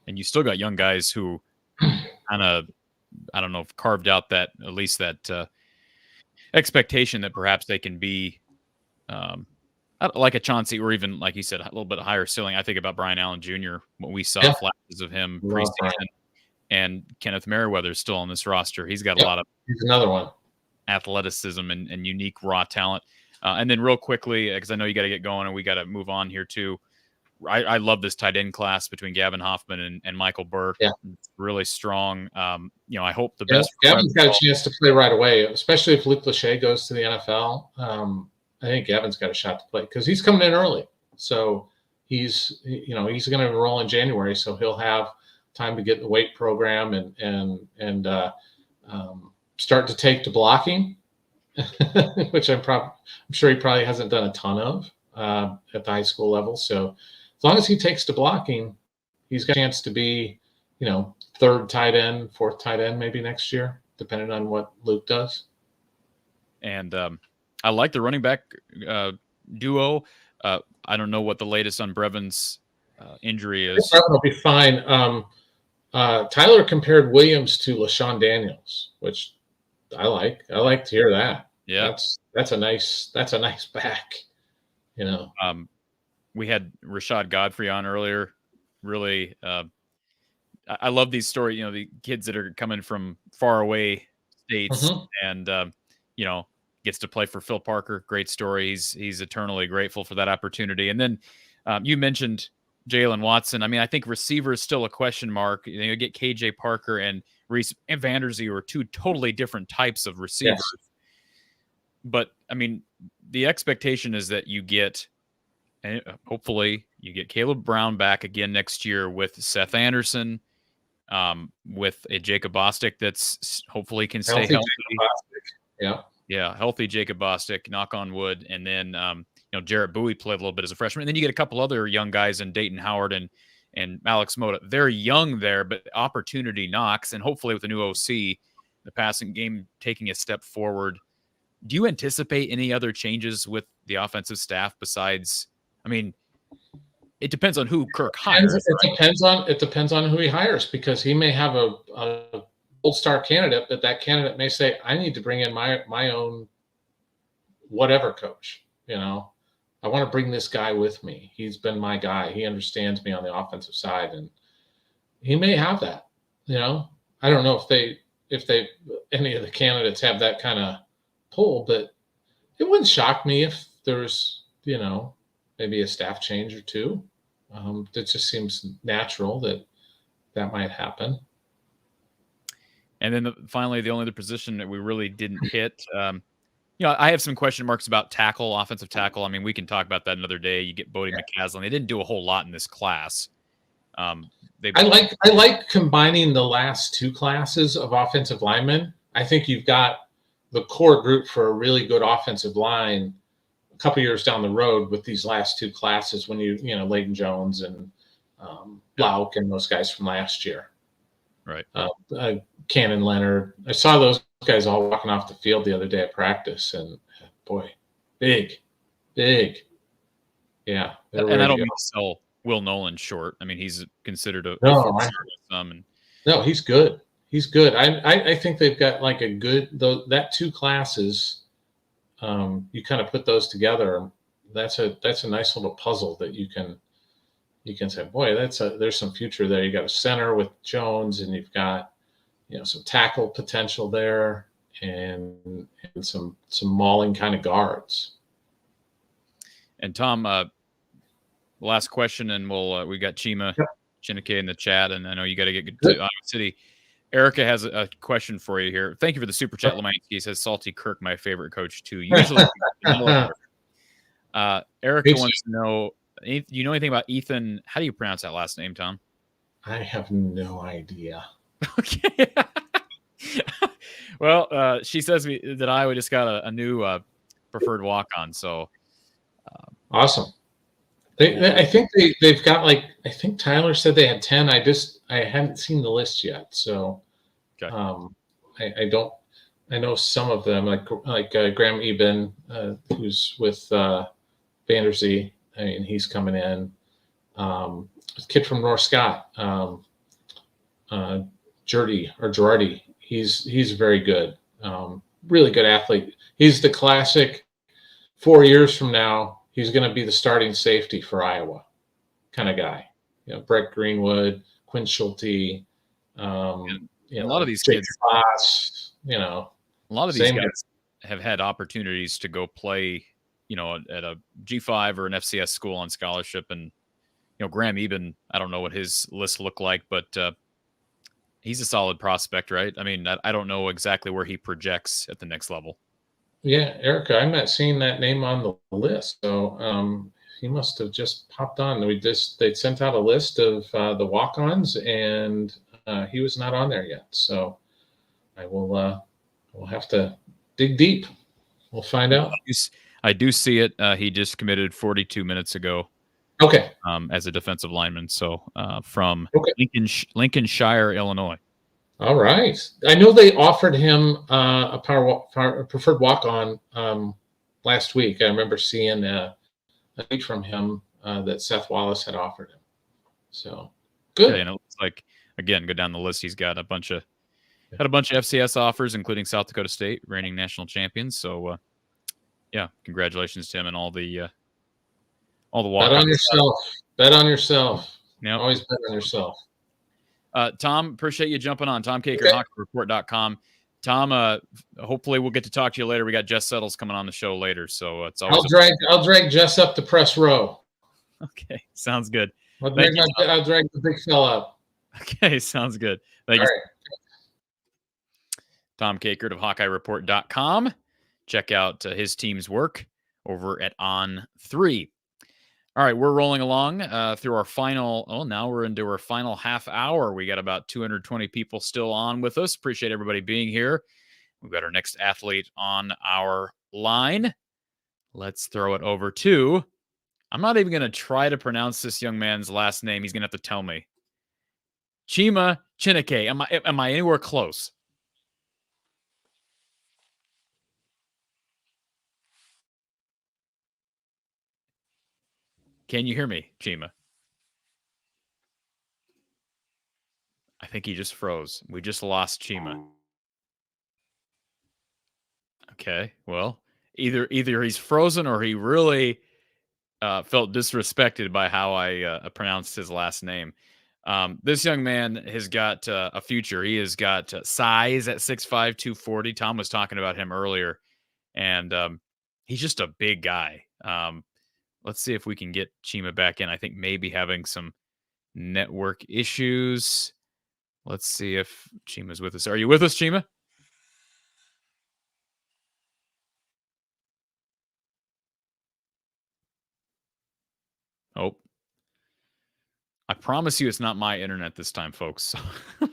And you still got young guys who kind of, I don't know, if carved out that expectation that perhaps they can be like a Chauncey, or even, like you said, a little bit higher ceiling. I think about Brian Allen Jr. when we saw flashes of him preseason, and Kenneth Merriweather's still on this roster. He's got a lot of another one athleticism and unique raw talent. And then real quickly, because I know you got to get going and we got to move on here too. I love this tight end class between Gavin Hoffman and Michael Bert. Yeah. It's really strong. I hope the best. Gavin's got a chance to play right away, especially if Luke Lachey goes to the NFL. I think Gavin's got a shot to play because he's coming in early. So he's going to enroll in January, so he'll have time to get the weight program and start to take to blocking, which I'm sure he probably hasn't done a ton of at the high school level. So as long as he takes to blocking, he's got a chance to be, third tight end, fourth tight end, maybe next year, depending on what Luke does. And I like the running back duo. I don't know what the latest on Brevin's injury is. Brevin will be fine. Tyler compared Williams to LaShawn Daniels, which I like to hear that. Yeah. That's a nice back. You know. We had Rashad Godfrey on earlier. Really, I love these stories. You know, the kids that are coming from far away states, and you know, gets to play for Phil Parker. Great story. He's eternally grateful for that opportunity. And then you mentioned Jalen Watson. I mean, I think receiver is still a question mark. You get KJ Parker and Reese Vanders, who are two totally different types of receivers. Yes. But I mean, the expectation is that you get, and hopefully, you get Caleb Brown back again next year with Seth Anderson, with a Jacob Bostic that's hopefully can stay healthy. Yeah, healthy Jacob Bostic, knock on wood. And then, you know, Jarrett Bowie played a little bit as a freshman. And then you get a couple other young guys in Dayton Howard and Alex Mota. They're young there, but opportunity knocks. And hopefully with the new OC, the passing game taking a step forward. Do you anticipate any other changes with the offensive staff besides, I mean, it depends on who Kirk hires. It depends on who he hires, because he may have a gold star candidate, but that candidate may say, I need to bring in my own whatever coach. You know, I want to bring this guy with me. He's been my guy. He understands me on the offensive side, and he may have that. You know, I don't know if any of the candidates have that kind of pull, but it wouldn't shock me if there's, you know, maybe a staff change or two. It just seems natural that might happen. And then finally, the only other position that we really didn't hit, you know, I have some question marks about tackle, offensive tackle. I mean, we can talk about that another day. You get Bodie McCaslin. They didn't do a whole lot in this class. I like combining the last two classes of offensive linemen. I think you've got the core group for a really good offensive line a couple years down the road with these last two classes, when you know, Layden Jones and Lauk and those guys from last year. Right. Cannon Leonard. I saw those guys all walking off the field the other day at practice, and boy, big. Yeah. And I don't mean to sell Will Nolan short. I mean, he's considered a no, he's good. He's good. I think they've got like a good, that two classes. You kind of put those together. That's a nice little puzzle that you can say, boy, there's some future there. You got a center with Jones, and you've got, you know, some tackle potential there, and some mauling kind of guards. And Tom, last question, and we got Chima Chinake in the chat, and I know you got to get to Iowa City. Erica has a question for you here. Thank you for the super chat. Lemansky says, Salty Kirk, my favorite coach too. Usually, Erica wants to know, you know anything about Ethan? How do you pronounce that last name, Tom? I have no idea. Okay. Well, she says that Iowa just got a new preferred walk-on. So awesome. I think they've got, like, I think Tyler said they had 10. I haven't seen the list yet, so okay. I know some of them, like Graham Eben, who's with Vanderzee. I mean, he's coming in. A kid from North Scott, Girardi. He's very good. Really good athlete. He's the classic 4 years from now, he's going to be the starting safety for Iowa kind of guy. You know, Brett Greenwood, Quinn Schulte, you know, a lot of these Jake kids, Foss, you know, a lot of these guys have had opportunities to go play, you know, at a G5 or an FCS school on scholarship. And, you know, Graham Eben, I don't know what his list looked like, but he's a solid prospect, right? I mean, I don't know exactly where he projects at the next level. Yeah, Erica, I'm not seeing that name on the list. So he must have just popped on. They sent out a list of the walk-ons, and he was not on there yet. So we'll have to dig deep. We'll find out. I do see it. He just committed 42 minutes ago. Okay. As a defensive lineman. So from Lincolnshire, Illinois. All right. I know they offered him a preferred walk-on last week. I remember seeing a tweet from him that Seth Wallace had offered him. So good. Okay, and it looks like, again, go down the list. He's got a bunch of Had a bunch of FCS offers, including South Dakota State, reigning national champions. So, yeah, congratulations to him and all the walk. Bet on yourself. Bet on yourself. Yep. Always bet on yourself. Tom, appreciate you jumping on. Tom Caker, HockeyReport.com. Tom, hopefully we'll get to talk to you later. We got Jess Settles coming on the show later, so it's always. I'll drag Jess up to press row. Okay, sounds good. I'll drag the big fella up. Okay, sounds good. Thank you. Tom Caker of HockeyReport.com. Check out his team's work over at On3. All right, we're rolling along through our final. Oh, now we're into our final half hour. We got about 220 people still on with us. Appreciate everybody being here. We've got our next athlete on our line. Let's throw it over to. I'm not even going to try to pronounce this young man's last name. He's going to have to tell me. Chima Chin. Am I anywhere close? Can you hear me, Chima? I think he just froze. We just lost Chima. Okay, well, either he's frozen or he really felt disrespected by how I pronounced his last name. This young man has got a future. He has got size at 6'5", 240. Tom was talking about him earlier, and he's just a big guy. Let's see if we can get Chima back in. I think maybe having some network issues. Let's see if Chima's with us. Are you with us, Chima? Oh. I promise you it's not my internet this time, folks. So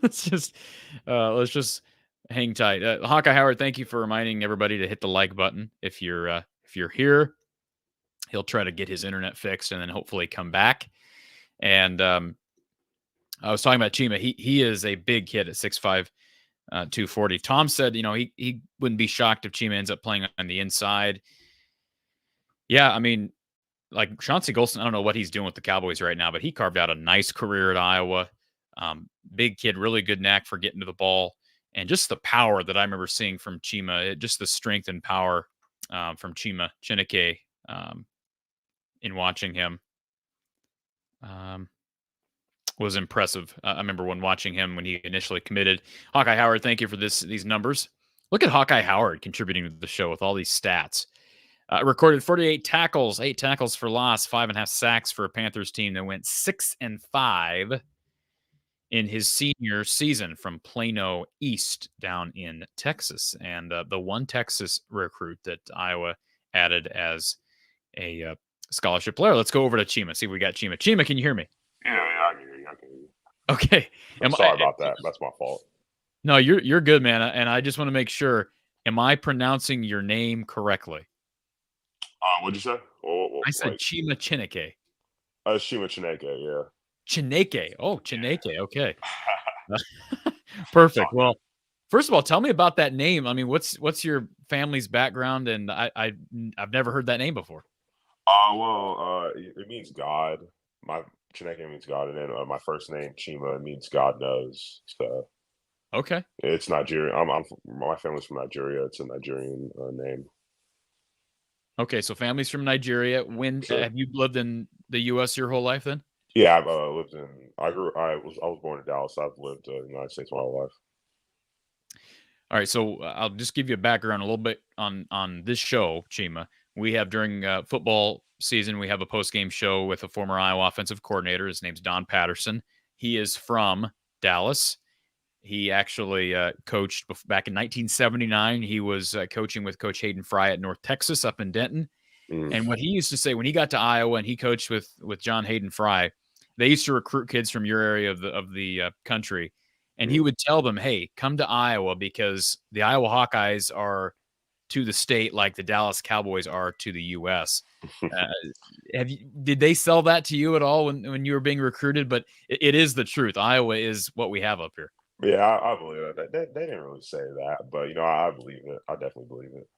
let's just hang tight. Hawkeye Howard, thank you for reminding everybody to hit the like button if you're here. He'll try to get his internet fixed and then hopefully come back. And I was talking about Chima. He is a big kid at 6'5", 240. Tom said, he wouldn't be shocked if Chima ends up playing on the inside. Yeah, I mean, like Chauncey Golston, I don't know what he's doing with the Cowboys right now, but he carved out a nice career at Iowa. Big kid, really good knack for getting to the ball. And just the power that I remember seeing from Chima, just the strength and power from Chima Chin in watching him was impressive. I remember when watching him when he initially committed. Hawkeye Howard, thank you for these numbers. Look at Hawkeye Howard contributing to the show with all these stats. Recorded 48 tackles, 8 tackles for loss, 5.5 sacks for a Panthers team that went 6-5 in his senior season from Plano East down in Texas. And the one Texas recruit that Iowa added as a scholarship player. Let's go over to Chima. See if we got Chima. Chima, can you hear me? Yeah, I can hear you. Okay. I'm sorry about that. That's my fault. No, you're good, man. And I just want to make sure, am I pronouncing your name correctly? What'd you say? I said Chima Chin. Chima Chin, yeah. Chin. Oh, Chin. Okay. Perfect. Well, first of all, tell me about that name. I mean, what's your family's background? And I've never heard that name before. It means God. My Chineke means God, and then my first name Chima means God knows. So okay, it's Nigerian. My family's from Nigeria. It's a Nigerian name. Okay, so family's from Nigeria. When have you lived in the U.S. your whole life? Then yeah, I've lived in. I was born in Dallas. I've lived in the United States my whole life. All right, so I'll just give you a background a little bit on this show, Chima. We have during football season, we have a post-game show with a former Iowa offensive coordinator. His name's Don Patterson. He is from Dallas. He actually coached back in 1979. He was coaching with Coach Hayden Fry at North Texas up in Denton. And what he used to say when he got to Iowa and he coached with John Hayden Fry, they used to recruit kids from your area of the country. And he would tell them, hey, come to Iowa because the Iowa Hawkeyes are to the state like the Dallas Cowboys are to the U.S. Did they sell that to you at all when you were being recruited? But it is the truth. Iowa is what we have up here. Yeah, I believe it. They didn't really say that, but I believe it. I definitely believe it.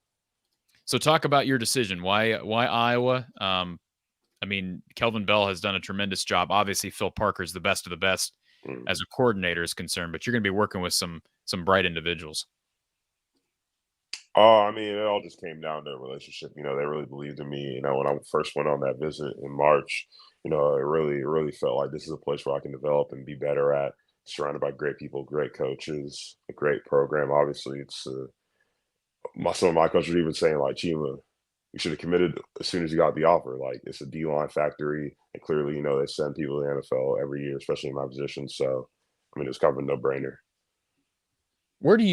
So talk about your decision. Why Iowa? I mean, Kelvin Bell has done a tremendous job. Obviously, Phil Parker's the best of the best as a coordinator is concerned, but you're going to be working with some bright individuals. I mean, it all just came down to a relationship. They really believed in me. When I first went on that visit in March, it really felt like this is a place where I can develop and be better at. Surrounded by great people, great coaches, a great program. Obviously, it's some of my coaches were even saying like, Chima, you should have committed as soon as you got the offer. Like, it's a D-line factory, and clearly, they send people to the NFL every year, especially in my position. So, I mean, it's kind of a no-brainer. Where do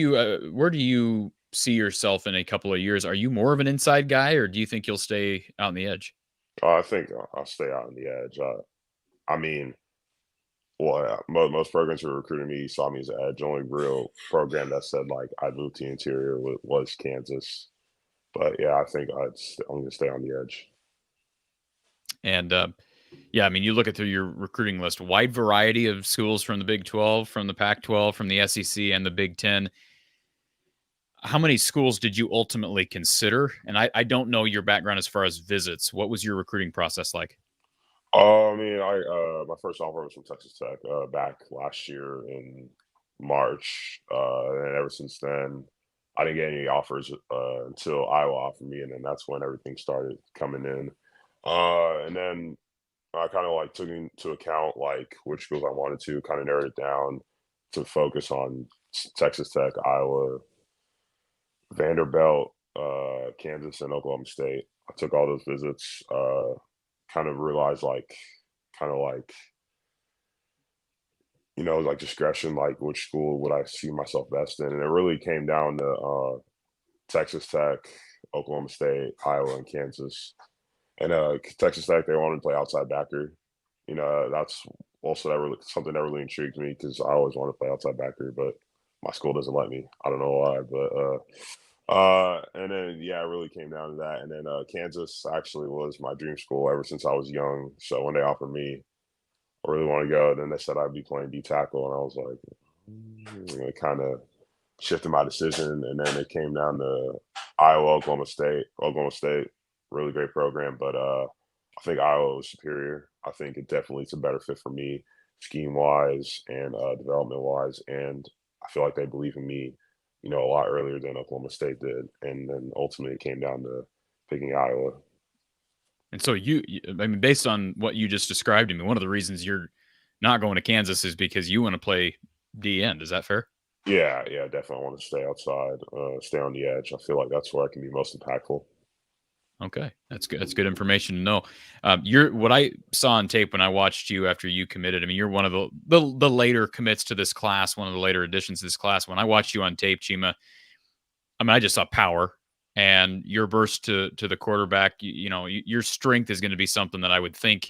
you see yourself in a couple of years? Are you more of an inside guy, or do you think you'll stay out on the edge? I think I'll stay out on the edge. I mean, most programs who were recruiting me saw me as an edge. The only real program that said like I'd move to the interior was Kansas. But yeah, I think I'm going to stay on the edge. And yeah, I mean, you look at through your recruiting list, wide variety of schools from the Big 12, from the Pac-12, from the SEC, and the Big 10. How many schools did you ultimately consider? And I don't know your background as far as visits. What was your recruiting process like? I mean, my first offer was from Texas Tech back last year in March, and ever since then, I didn't get any offers until Iowa offered me, and then that's when everything started coming in. And then I kind of like took into account like which schools I wanted to, kind of narrowed it down to focus on Texas Tech, Iowa, Vanderbilt, Kansas, and Oklahoma State. I took all those visits. Kind of realized like discretion, like which school would I see myself best in. And it really came down to Texas Tech, Oklahoma State, Iowa, and Kansas. And Texas Tech, they wanted to play outside backer. That's also something that really intrigued me because I always wanted to play outside backer, but my school doesn't let me. I don't know why, but and then yeah, it really came down to that. And then Kansas actually was my dream school ever since I was young. So when they offered me, I really want to go. And then they said I'd be playing D tackle, and I was like, it kind of shifted my decision. And then it came down to Iowa, Oklahoma State. Oklahoma State, really great program, but I think Iowa was superior. I think it definitely is a better fit for me, scheme wise and development wise, and I feel like they believe in me, a lot earlier than Oklahoma State did. And then ultimately it came down to picking Iowa. And so I mean, based on what you just described to me, one of the reasons you're not going to Kansas is because you want to play D end. Is that fair? Yeah, definitely. I want to stay outside, stay on the edge. I feel like that's where I can be most impactful. Okay, that's good. That's good information to know. What I saw on tape when I watched you after you committed. I mean, you're one of the later commits to this class, one of the later additions to this class. When I watched you on tape, Chima, I mean, I just saw power and your burst to the quarterback. Your strength is going to be something that I would think,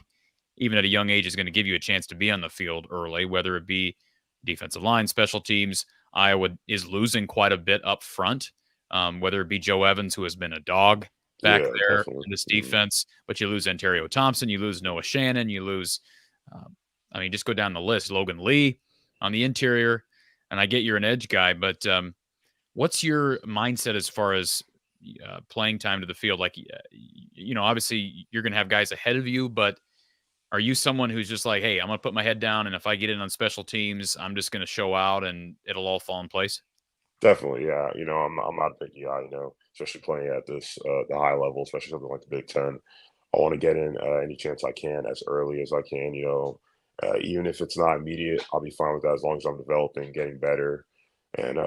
even at a young age, is going to give you a chance to be on the field early, whether it be defensive line, special teams. Iowa is losing quite a bit up front, whether it be Joe Evans, who has been a dog back there definitely. in this defense, but you lose Ontario Thompson, you lose Noah Shannon, you lose, just go down the list, Logan Lee on the interior, and I get you're an edge guy, but what's your mindset as far as playing time to the field? Like, obviously you're going to have guys ahead of you, but are you someone who's just like, hey, I'm going to put my head down, and if I get in on special teams, I'm just going to show out and it'll all fall in place? Definitely, yeah. I'm not a big guy, especially playing at this the high level, especially something like the Big Ten. I want to get in any chance I can as early as I can. Even if it's not immediate, I'll be fine with that as long as I'm developing, getting better. And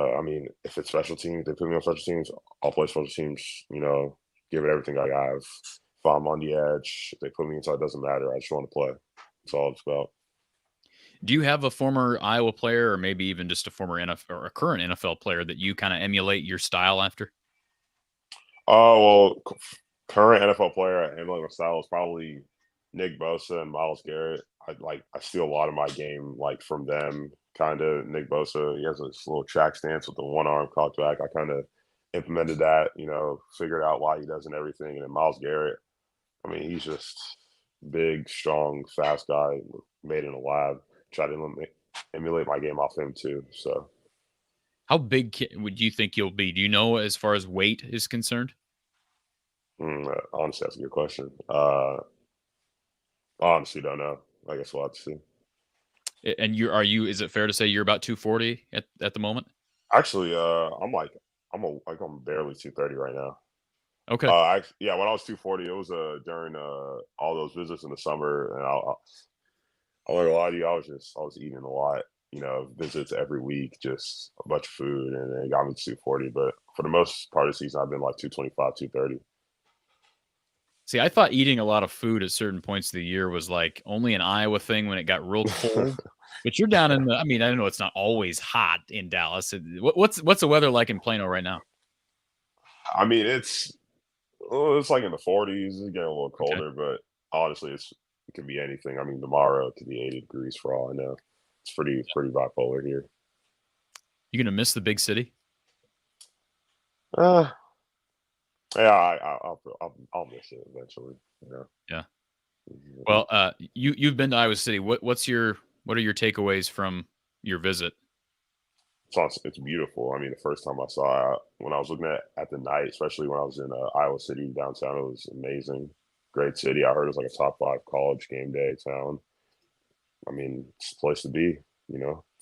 if it's special teams, they put me on special teams, I'll play special teams. Give it everything I have. If I'm on the edge, if they put me inside, it doesn't matter. I just want to play. That's all it's about. Do you have a former Iowa player, or maybe even just a former NFL or a current NFL player that you kind of emulate your style after? Current NFL player I emulate my style is probably Nick Bosa and Myles Garrett. I steal a lot of my game from them. Kind of Nick Bosa, he has this little track stance with the one arm cocked back. I kind of implemented that, figured out why he does and everything. And then Myles Garrett, I mean, he's just big, strong, fast guy, made in a lab. Try to emulate my game off him too. So, how big would you think you'll be? Do you know as far as weight is concerned? Honestly, that's a good question. Honestly, don't know. I guess we'll have to see. And is it fair to say you're about 240 at the moment? Actually, I'm barely 230 right now. Okay. When I was 240, it was during all those visits in the summer, and I won't lie to you, I was eating a lot. Visits every week, just a bunch of food, and it got me to 240. But for the most part of the season, I've been like 225, 230. See, I thought eating a lot of food at certain points of the year was like only an Iowa thing when it got real cold. But you're down in I know it's not always hot in Dallas. What's the weather like in Plano right now? I mean, it's like in the 40s. It's getting a little colder, but honestly, it could be anything. I mean, tomorrow it could be 80 degrees for all I know. It's pretty bipolar here. You gonna miss the big city? Yeah, I'll miss it eventually. Yeah. Well, you've been to Iowa City. What are your takeaways from your visit? It's beautiful. I mean, the first time I saw it, when I was looking at the night, especially when I was in Iowa City downtown, it was amazing. Great city. I heard it was like a top 5 college game day town. I mean, it's a place to be.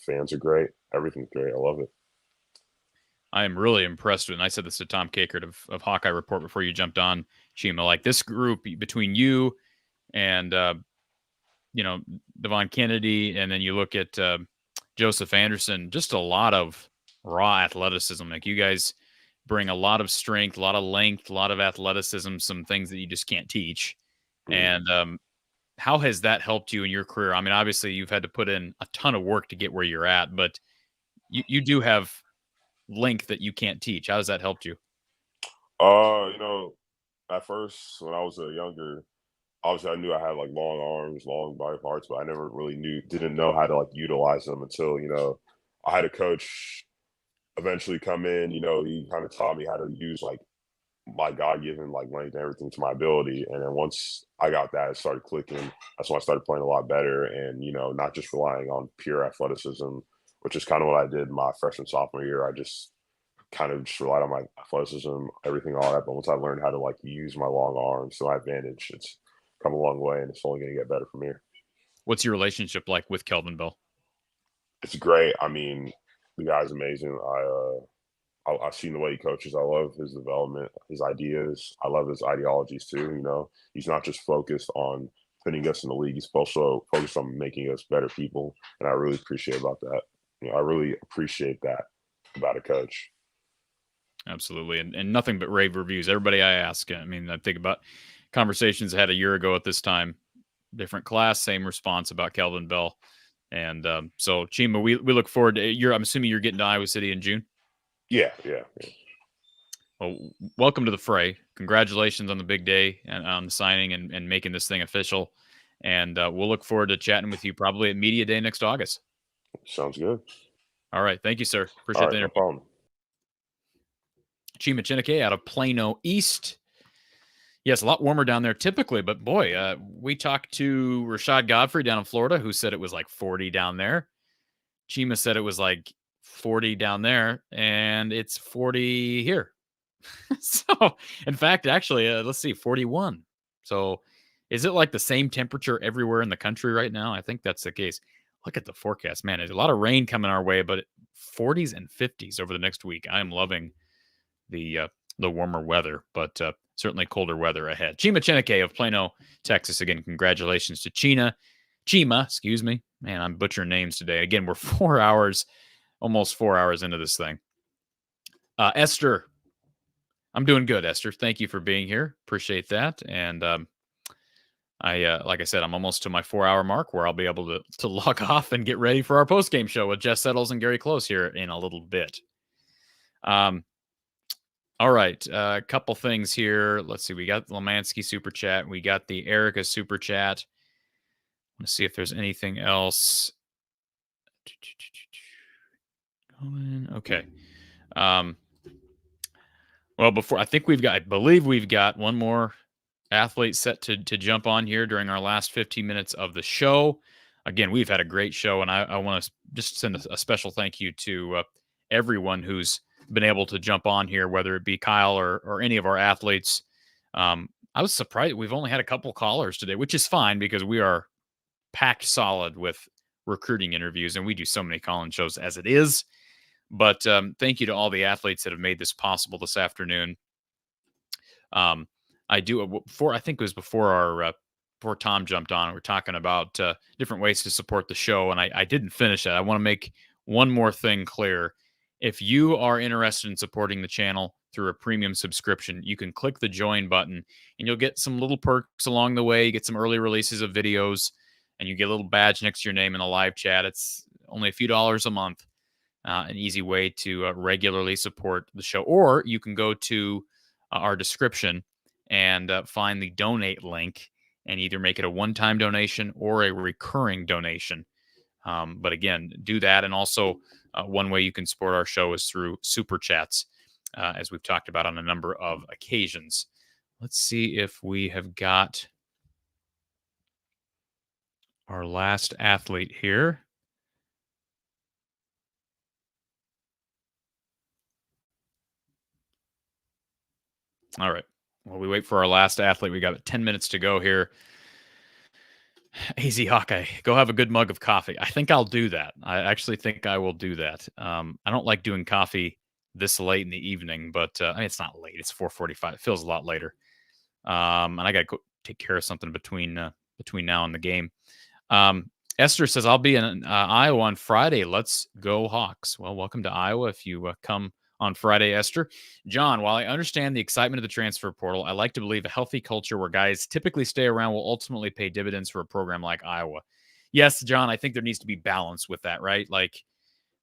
Fans are great. Everything's great. I love it. I am really impressed with, and I said this to Tom Kakert of Hawkeye Report before you jumped on, Chima, like this group between you and, Devon Kennedy, and then you look at Joseph Anderson, just a lot of raw athleticism. Like you guys bring a lot of strength, a lot of length, a lot of athleticism, some things that you just can't teach. And how has that helped you in your career? I mean, obviously you've had to put in a ton of work to get where you're at, but you do have length that you can't teach. How has that helped you? At first when I was younger, obviously I knew I had like long arms, long body parts, but I never really didn't know how to like utilize them until, I had a coach eventually come in, he kind of taught me how to use like my God-given like length and everything to my ability. And then once I got that, it started clicking. That's when I started playing a lot better and, not just relying on pure athleticism, which is kind of what I did my freshman, sophomore year. I just kind of just relied on my athleticism, everything, all that. But once I learned how to like use my long arms to my advantage, it's come a long way and it's only going to get better from here. What's your relationship like with Kelvin Bell? It's great. I mean, the guy's amazing. I've seen the way he coaches. I love his development, his ideas. I love his ideologies too. He's not just focused on putting us in the league. He's also focused on making us better people. And I really appreciate about that. I really appreciate that about a coach. Absolutely. And nothing but rave reviews. Everybody I ask, I mean, I think about conversations I had a year ago at this time, different class, same response about Kelvin Bell. And so Chima, we look forward to I'm assuming you're getting to Iowa City in June. Yeah. Well, welcome to the fray. Congratulations on the big day and on the signing and making this thing official. And we'll look forward to chatting with you probably at Media Day next August. Sounds good. All right. Thank you, sir. Appreciate the interview. No problem. Chima Chin out of Plano East. Yes, a lot warmer down there typically, but boy, we talked to Rashad Godfrey down in Florida who said it was like 40 down there. Chima said it was like 40 down there, and it's 40 here. So, in fact, actually, let's see, 41. So, is it like the same temperature everywhere in the country right now? I think that's the case. Look at the forecast, man. There's a lot of rain coming our way, but 40s and 50s over the next week. I am loving the warmer weather, but certainly colder weather ahead. Chima Chin of Plano, Texas. Again, congratulations to Chima, excuse me. Man, I'm butchering names today. Again, we're almost 4 hours into this thing. Esther, I'm doing good, Esther. Thank you for being here. Appreciate that. And like I said, I'm almost to my 4-hour mark where I'll be able to log off and get ready for our post-game show with Jess Settles and Gary Close here in a little bit. All right, a couple things here. Let's see. We got the Lemansky super chat. We got the Erica super chat. Let's see if there's anything else. Okay. Well, I believe we've got one more athlete set to jump on here during our last 15 minutes of the show. Again, we've had a great show, and I want to just send a special thank you to everyone who's been able to jump on here, whether it be Kyle or any of our athletes. I was surprised we've only had a couple callers today, which is fine because we are packed solid with recruiting interviews, and we do so many call-in shows as it is. But thank you to all the athletes that have made this possible this afternoon. I do before, I think it was before Tom jumped on. We're talking about different ways to support the show, and I didn't finish it. I want to make one more thing clear. If you are interested in supporting the channel through a premium subscription, you can click the join button, and you'll get some little perks along the way. You get some early releases of videos, and you get a little badge next to your name in a live chat. It's only a few dollars a month. An easy way to regularly support the show. Or you can go to our description and find the donate link and either make it a one-time donation or a recurring donation. But again, do that. And also one way you can support our show is through super chats, as we've talked about on a number of occasions. Let's see if we have got our last athlete here. All right. While we wait for our last athlete, we got 10 minutes to go here. AZ Hawkeye, go have a good mug of coffee. I think I'll do that. I actually think I will do that. I don't like doing coffee this late in the evening, but I mean, it's not late. It's 4:45. It feels a lot later. And I got to go take care of something between now and the game. Esther says, I'll be in Iowa on Friday. Let's go Hawks. Well, welcome to Iowa if you come on Friday, Esther. John, while I understand the excitement of the transfer portal, I like to believe a healthy culture where guys typically stay around will ultimately pay dividends for a program like Iowa. Yes, John, I think there needs to be balance with that, right? Like,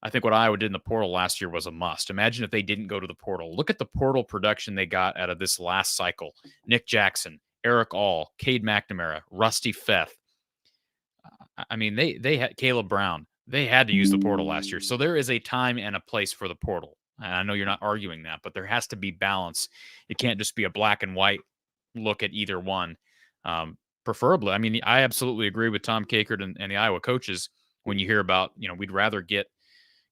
I think what Iowa did in the portal last year was a must. Imagine if they didn't go to the portal. Look at the portal production they got out of this last cycle. Nick Jackson, Eric All, Cade McNamara, Rusty Feth. I mean, they had Caleb Brown. They had to use the portal last year. So there is a time and a place for the portal. And I know you're not arguing that, but there has to be balance. It can't just be a black and white look at either one. Preferably, I mean, I absolutely agree with Tom Kakert and the Iowa coaches when you hear about, we'd rather get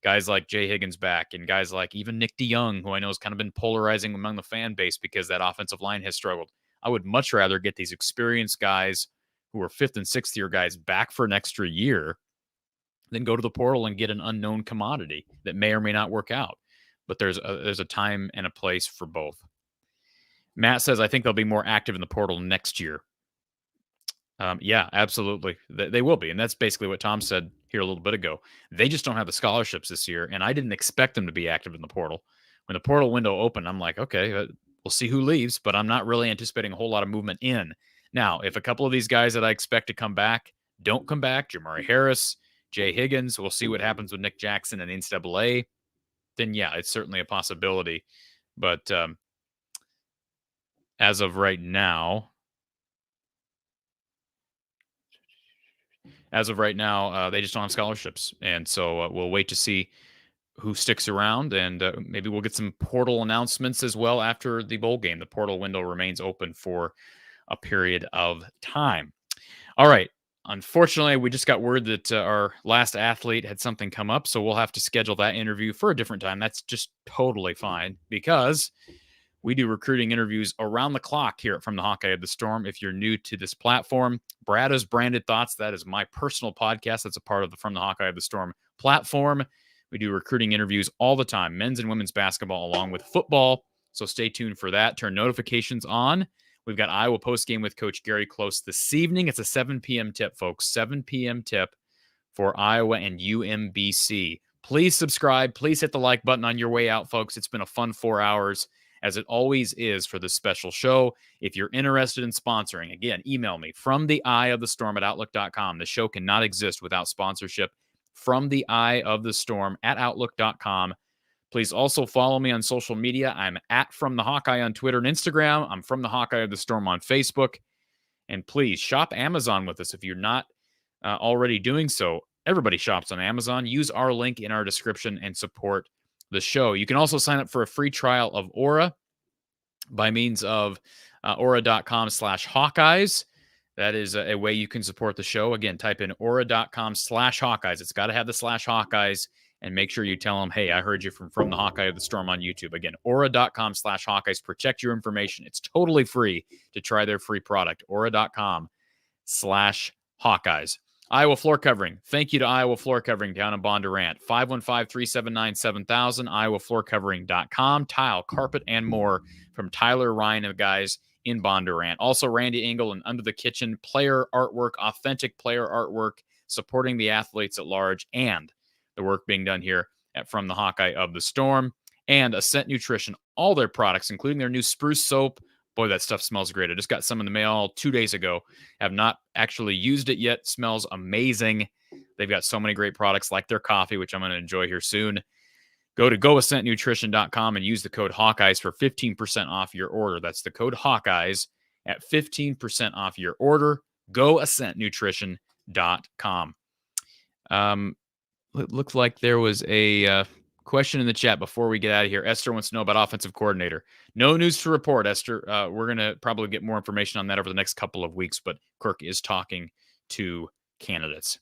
guys like Jay Higgins back and guys like even Nick DeYoung, who I know has kind of been polarizing among the fan base because that offensive line has struggled. I would much rather get these experienced guys who are 5th and 6th year guys back for an extra year than go to the portal and get an unknown commodity that may or may not work out. But there's a time and a place for both. Matt says, I think they'll be more active in the portal next year. Yeah, absolutely. They will be. And that's basically what Tom said here a little bit ago. They just don't have the scholarships this year. And I didn't expect them to be active in the portal. When the portal window opened, I'm like, okay, we'll see who leaves. But I'm not really anticipating a whole lot of movement in. Now, if a couple of these guys that I expect to come back don't come back, Jamari Harris, Jay Higgins, we'll see what happens with Nick Jackson and NCAA. Then yeah, it's certainly a possibility. But as of right now, they just don't have scholarships. And so we'll wait to see who sticks around, and maybe we'll get some portal announcements as well after the bowl game. The portal window remains open for a period of time. All right. Unfortunately, we just got word that our last athlete had something come up, so we'll have to schedule that interview for a different time. That's just totally fine because we do recruiting interviews around the clock here from the Hawkeye of the Storm. If you're new to this platform, Brad has Branded Thoughts. That is my personal podcast. That's a part of the From the Hawkeye of the Storm platform. We do recruiting interviews all the time, men's and women's basketball, along with football. So stay tuned for that. Turn notifications on. We've got Iowa postgame with Coach Gary Close this evening. It's a 7 p.m. tip, folks. 7 p.m. tip for Iowa and UMBC. Please subscribe. Please hit the like button on your way out, folks. It's been a fun 4 hours, as it always is for this special show. If you're interested in sponsoring, again, email me from the eye of the storm at outlook.com. The show cannot exist without sponsorship. From the eye of the storm at outlook.com. Please also follow me on social media. I'm at From the Hawkeye on Twitter and Instagram. I'm From the Hawkeye of the Storm on Facebook. And please shop Amazon with us if you're not already doing so. Everybody shops on Amazon. Use our link in our description and support the show. You can also sign up for a free trial of Aura by means of aura.com/Hawkeyes. That is a way you can support the show. Again, type in aura.com/Hawkeyes. It's got to have the /Hawkeyes. And make sure you tell them, hey, I heard you from the Hawkeye of the Storm on YouTube. Again, aura.com/Hawkeyes. Protect your information. It's totally free to try their free product. Aura.com/Hawkeyes. Iowa Floor Covering. Thank you to Iowa Floor Covering down in Bondurant. 515-379-7000, iowafloorcovering.com. Tile, carpet, and more from Tyler, Ryan, and the guys in Bondurant. Also, Randy Engel and Under the Kitchen, player artwork, authentic player artwork, supporting the athletes at large and the work being done here at From the Hawkeye of the Storm. And Ascent Nutrition, all their products, including their new spruce soap. Boy, that stuff smells great. I just got some in the mail 2 days ago. Have not actually used it yet. Smells amazing. They've got so many great products like their coffee, which I'm going to enjoy here soon. Go to goascentnutrition.com and use the code Hawkeyes for 15% off your order. That's the code Hawkeyes at 15% off your order. Goascentnutrition.com. It looked like there was a question in the chat before we get out of here. Esther wants to know about offensive coordinator. No news to report, Esther. We're going to probably get more information on that over the next couple of weeks, but Kirk is talking to candidates.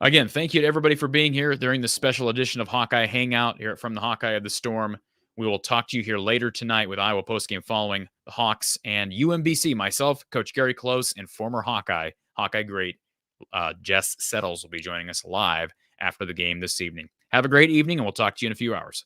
Again, thank you to everybody for being here during this special edition of Hawkeye Hangout here from the Hawkeye of the Storm. We will talk to you here later tonight with Iowa postgame following the Hawks and UMBC. Myself, Coach Gary Close, and former Hawkeye great Jess Settles will be joining us live after the game this evening. Have a great evening, and we'll talk to you in a few hours.